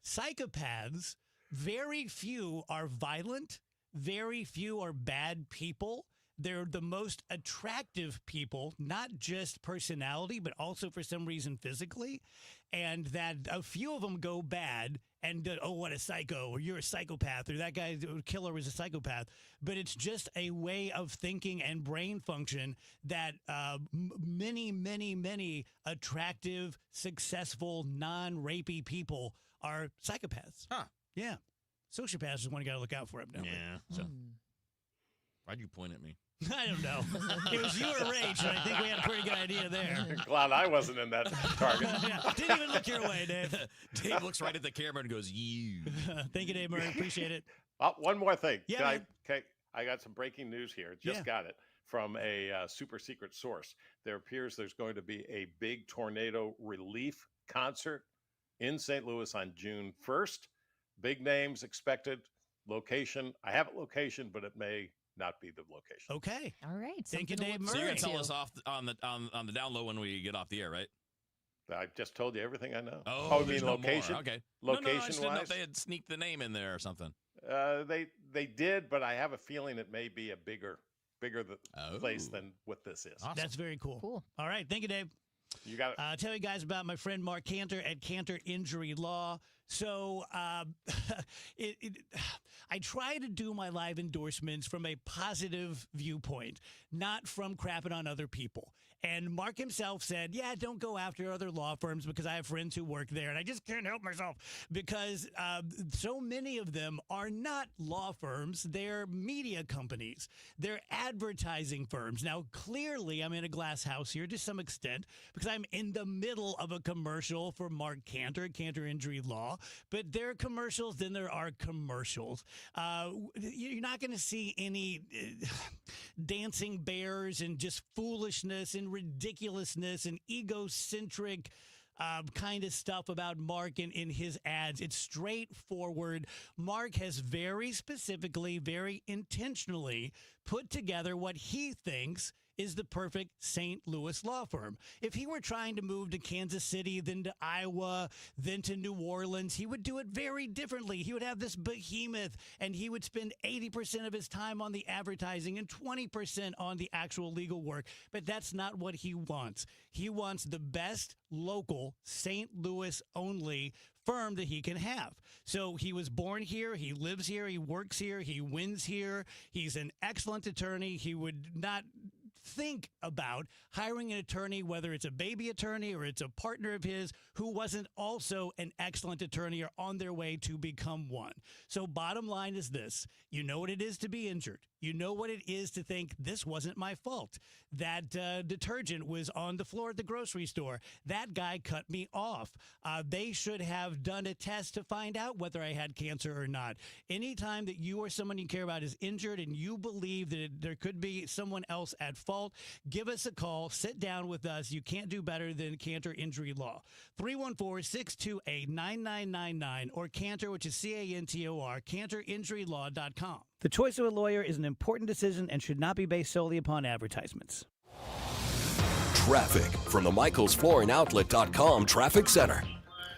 psychopaths, very few are violent. Very few are bad people. They're the most attractive people, not just personality, but also for some reason physically. And that a few of them go bad and, oh, what a psycho, or you're a psychopath, or that guy, the killer was a psychopath. But it's just a way of thinking and brain function that many attractive, successful, non-rapey people are psychopaths. Huh. Yeah. Sociopaths is one you got to look out for up now. Yeah. So. Why'd you point at me? I don't know. It was you or Rach, and I think we had a pretty good idea there. Glad I wasn't in that target. Yeah, didn't even look your way, Dave. Dave looks right at the camera and goes, you. Thank you, Dave Murray. Appreciate it. Oh, one more thing. Yeah, I got some breaking news here. Just got it from a super secret source. There appears there's going to be a big tornado relief concert in St. Louis on June 1st. Big names expected. Location. I have a location, but it may not be the location. Okay. All right. Thank you, Dave Murray. So you're going to tell us off on the down low when we get off the air, right? I just told you everything I know. Oh, you mean location? Okay. Location I just didn't know if wise? they had sneaked the name in there or something. They did, but I have a feeling it may be a bigger place than what this is. Awesome. That's very cool. Cool. All right. Thank you, Dave. You got it. Tell you guys about my friend Mark Cantor at Cantor Injury Law. So I try to do my live endorsements from a positive viewpoint, not from crapping on other people. And Mark himself said, yeah, don't go after other law firms because I have friends who work there and I just can't help myself because so many of them are not law firms. They're media companies. They're advertising firms. Now, clearly, I'm in a glass house here to some extent because I'm in the middle of a commercial for Mark Cantor, Cantor Injury Law. But there are commercials, then there are commercials. You're not going to see any dancing bears and just foolishness and ridiculousness and egocentric kind of stuff about Mark in his ads. It's straightforward. Mark has very specifically, very intentionally put together what he thinks is the perfect St. Louis law firm. If he were trying to move to Kansas City, then to Iowa, then to New Orleans, he would do it very differently. He would have this behemoth, and he would spend 80% of his time on the advertising and 20% on the actual legal work. But that's not what he wants. He wants the best local St. Louis only firm that he can have. So he was born here, he lives here, he works here, he wins here. He's an excellent attorney. He would not think about hiring an attorney, whether it's a baby attorney or it's a partner of his who wasn't also an excellent attorney or on their way to become one. So bottom line is this. You know what it is to be injured. You know what it is to think this wasn't my fault. That detergent was on the floor at the grocery store. That guy cut me off. They should have done a test to find out whether I had cancer or not. Anytime that you or someone you care about is injured and you believe that there could be someone else at fault, give us a call. Sit down with us. You can't do better than Cantor Injury Law. 314-628-9999 or Cantor, which is C-A-N-T-O-R, CantorInjuryLaw.com. The choice of a lawyer is an important decision and should not be based solely upon advertisements. Traffic from the MichaelsFlooringOutlet.com Traffic Center.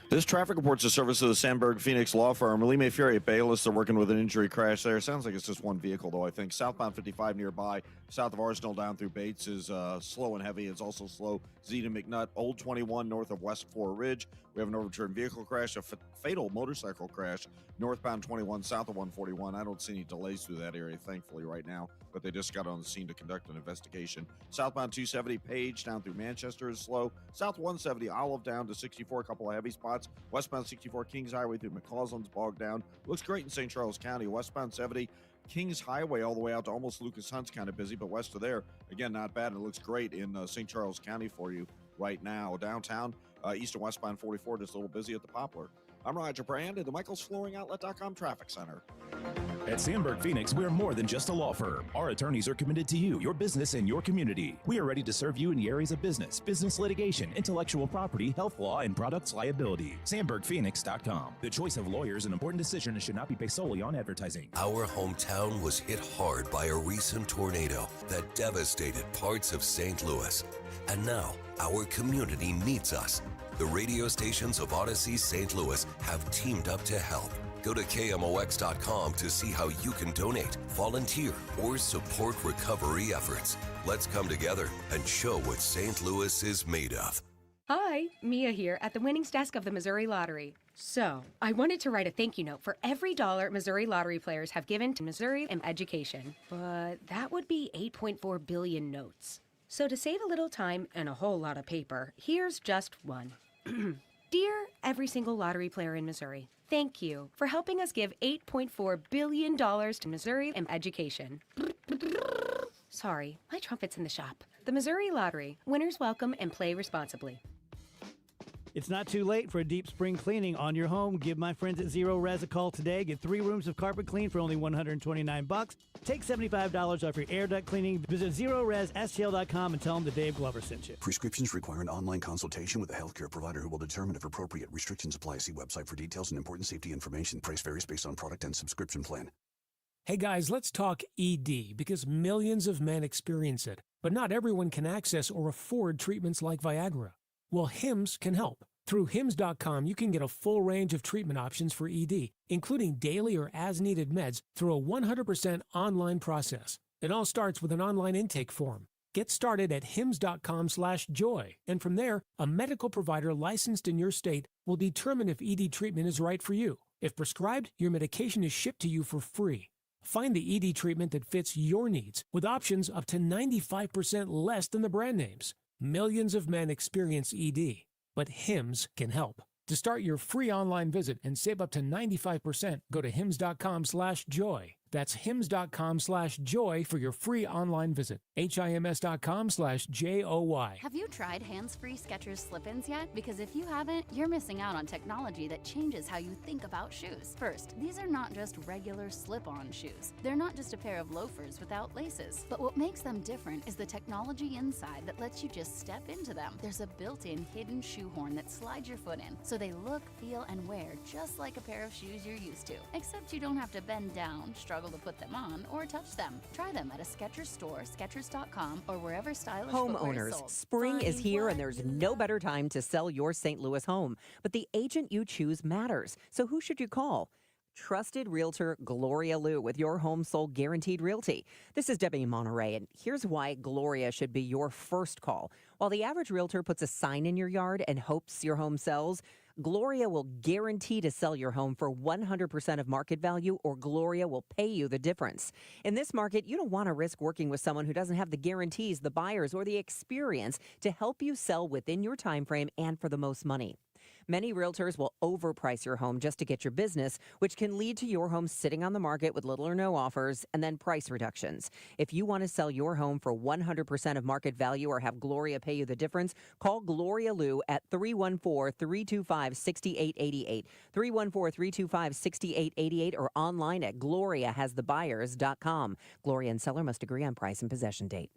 This traffic report's a service of the Sandberg Phoenix law firm. Lee May Ferry at Bayless. They're working with an injury crash there. Sounds like it's just one vehicle, though, I think. Southbound 55 nearby. South of Arsenal down through Bates is slow and heavy. It's also slow. Zeta McNutt, Old 21 north of West 4 Ridge. We have an overturned vehicle crash, a fatal motorcycle crash, northbound 21 south of 141. I don't see any delays through that area, thankfully, right now, but they just got on the scene to conduct an investigation. Southbound 270 Page down through Manchester is slow. South 170 Olive down to 64, a couple of heavy spots. Westbound 64 Kings Highway through McCausland's bogged down. Looks great in St. Charles County. Westbound 70 Kings Highway all the way out to almost Lucas Hunt's kind of busy, but west of there, again, not bad. It looks great in St. Charles County for you right now. Downtown, east and westbound 44, just a little busy at the Poplar. I'm Roger Brand at the MichaelsFlooringOutlet.com Traffic Center. At Sandberg Phoenix, we're more than just a law firm. Our attorneys are committed to you, your business, and your community. We are ready to serve you in the areas of business litigation, intellectual property, health law, and products liability. SandbergPhoenix.com. The choice of lawyer is an important decision and should not be based solely on advertising. Our hometown was hit hard by a recent tornado that devastated parts of St. Louis. And now, our community needs us. The radio stations of Odyssey St. Louis have teamed up to help. Go to KMOX.com to see how you can donate, volunteer, or support recovery efforts. Let's come together and show what St. Louis is made of. Hi, Mia here at the winnings desk of the Missouri Lottery. So, I wanted to write a thank you note for every dollar Missouri Lottery players have given to Missouri and education. But that would be 8.4 billion notes. So to save a little time and a whole lot of paper, here's just one. Dear every single lottery player in Missouri, thank you for helping us give $8.4 billion to Missouri and education. Sorry, my trumpet's in the shop. The Missouri Lottery. Winners welcome and play responsibly. It's not too late for a deep spring cleaning on your home. Give my friends at Zero Res a call today. Get 3 rooms of carpet clean for only $129. Take $75 off your air duct cleaning. Visit ZeroResSTL.com and tell them that Dave Glover sent you. Prescriptions require an online consultation with a healthcare provider who will determine if appropriate. Restrictions apply. See website for details and important safety information. Price varies based on product and subscription plan. Hey guys, let's talk ED because millions of men experience it, but not everyone can access or afford treatments like Viagra. Well, Hims can help. Through Hims.com, you can get a full range of treatment options for ED, including daily or as-needed meds through a 100% online process. It all starts with an online intake form. Get started at hims.com/joy, and from there, a medical provider licensed in your state will determine if ED treatment is right for you. If prescribed, your medication is shipped to you for free. Find the ED treatment that fits your needs with options up to 95% less than the brand names. Millions of men experience ED, but Hims can help. To start your free online visit and save up to 95%, go to hims.com/joy. That's hims.com/joy for your free online visit. HIMS.com/JOY. Have you tried hands-free Skechers slip-ins yet? Because if you haven't, you're missing out on technology that changes how you think about shoes. First, these are not just regular slip-on shoes. They're not just a pair of loafers without laces. But what makes them different is the technology inside that lets you just step into them. There's a built-in hidden shoehorn that slides your foot in, so they look, feel, and wear just like a pair of shoes you're used to. Except you don't have to bend down, struggle to put them on, or touch them. Try them at a Skechers store, Skechers.com, or wherever stylish footwear is Homeowners, sold. spring is here and there's no better time to sell your St. Louis home. But the agent you choose matters. So who should you call? Trusted Realtor Gloria Liu with your home sold guaranteed realty. This is Debbie Monterey, and here's why Gloria should be your first call. While the average realtor puts a sign in your yard and hopes your home sells, Gloria will guarantee to sell your home for 100% of market value, or Gloria will pay you the difference. In this market, you don't want to risk working with someone who doesn't have the guarantees, the buyers, or the experience to help you sell within your time frame and for the most money. Many realtors will overprice your home just to get your business, which can lead to your home sitting on the market with little or no offers and then price reductions. If you want to sell your home for 100% of market value or have Gloria pay you the difference, call Gloria Liu at 314-325-6888, 314-325-6888, or online at gloriahasthebuyers.com. Gloria and seller must agree on price and possession date.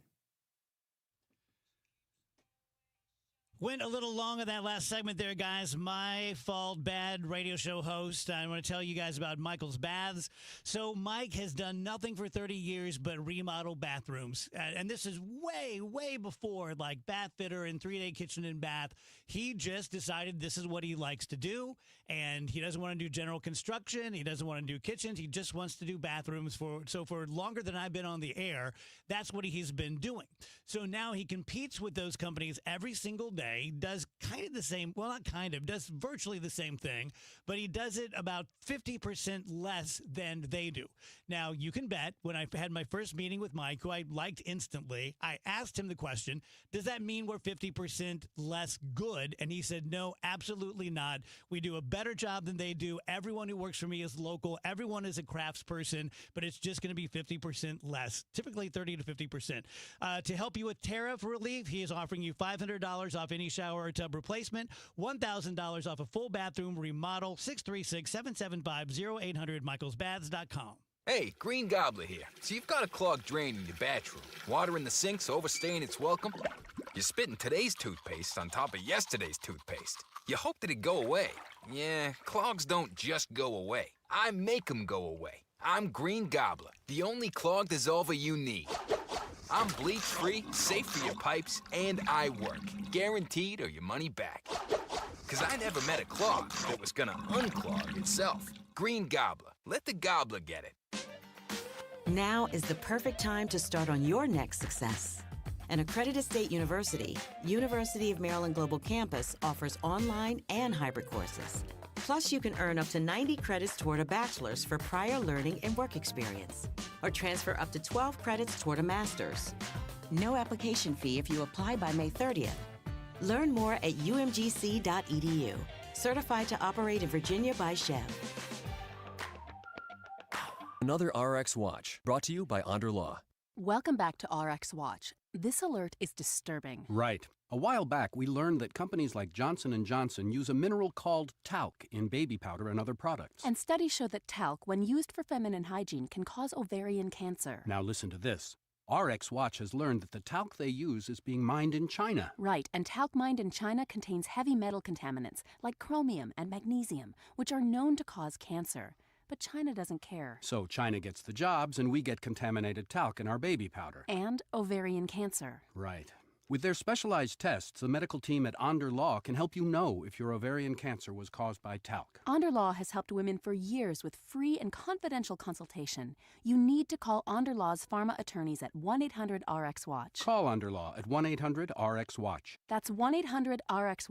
Went a little long on that last segment there, guys. My fault, bad radio show host. I want to tell you guys about Michael's Baths. So Mike has done nothing for 30 years but remodel bathrooms. And this is way, way before like Bath Fitter and 3-Day Kitchen and Bath. He just decided this is what he likes to do. And he doesn't want to do general construction. He doesn't want to do kitchens. He just wants to do bathrooms. So for longer than I've been on the air, that's what he's been doing. So now he competes with those companies every single day. Does kind of the same, well, not kind of, does virtually the same thing, but he does it about 50% less than they do. Now, you can bet when I had my first meeting with Mike, who I liked instantly, I asked him the question, does that mean we're 50% less good? And he said, no, absolutely not. We do a better job than they do. Everyone who works for me is local. Everyone is a craftsperson, but it's just going to be 50% less, typically 30 to 50%. To help you with tariff relief, he is offering you $500 off any shower or tub replacement, $1,000 off a full bathroom remodel, 636-775-0800, michaelsbaths.com. Hey, Green Gobbler here. So you've got a clogged drain in your bathroom. Water in the sink's overstaying its welcome. You're spitting today's toothpaste on top of yesterday's toothpaste. You hope that it go away. Yeah, clogs don't just go away. I make them go away. I'm Green Gobbler, the only clog dissolver you need. I'm bleach-free, safe for your pipes, and I work. Guaranteed or your money back. Because I never met a clog that was gonna unclog itself. Green Gobbler. Let the gobbler get it. Now is the perfect time to start on your next success. An accredited state university, University of Maryland Global Campus offers online and hybrid courses. Plus, you can earn up to 90 credits toward a bachelor's for prior learning and work experience, or transfer up to 12 credits toward a master's. No application fee if you apply by May 30th. Learn more at umgc.edu. Certified to operate in Virginia by Chev. Another RX Watch, brought to you by Onder Law. Welcome back to RX Watch. This alert is disturbing. Right. A while back, we learned that companies like Johnson & Johnson use a mineral called talc in baby powder and other products. And studies show that talc, when used for feminine hygiene, can cause ovarian cancer. Now listen to this. RX Watch has learned that the talc they use is being mined in China. Right, and talc mined in China contains heavy metal contaminants like chromium and magnesium, which are known to cause cancer. But China doesn't care. So China gets the jobs and we get contaminated talc in our baby powder. And ovarian cancer. Right. With their specialized tests, the medical team at Onder Law can help you know if your ovarian cancer was caused by talc. Onder Law has helped women for years with free and confidential consultation. You need to call Onder Law's pharma attorneys at 1-800-RX-WATCH. Call Onder Law at 1-800-RX-WATCH. That's 1-800-RX-WATCH.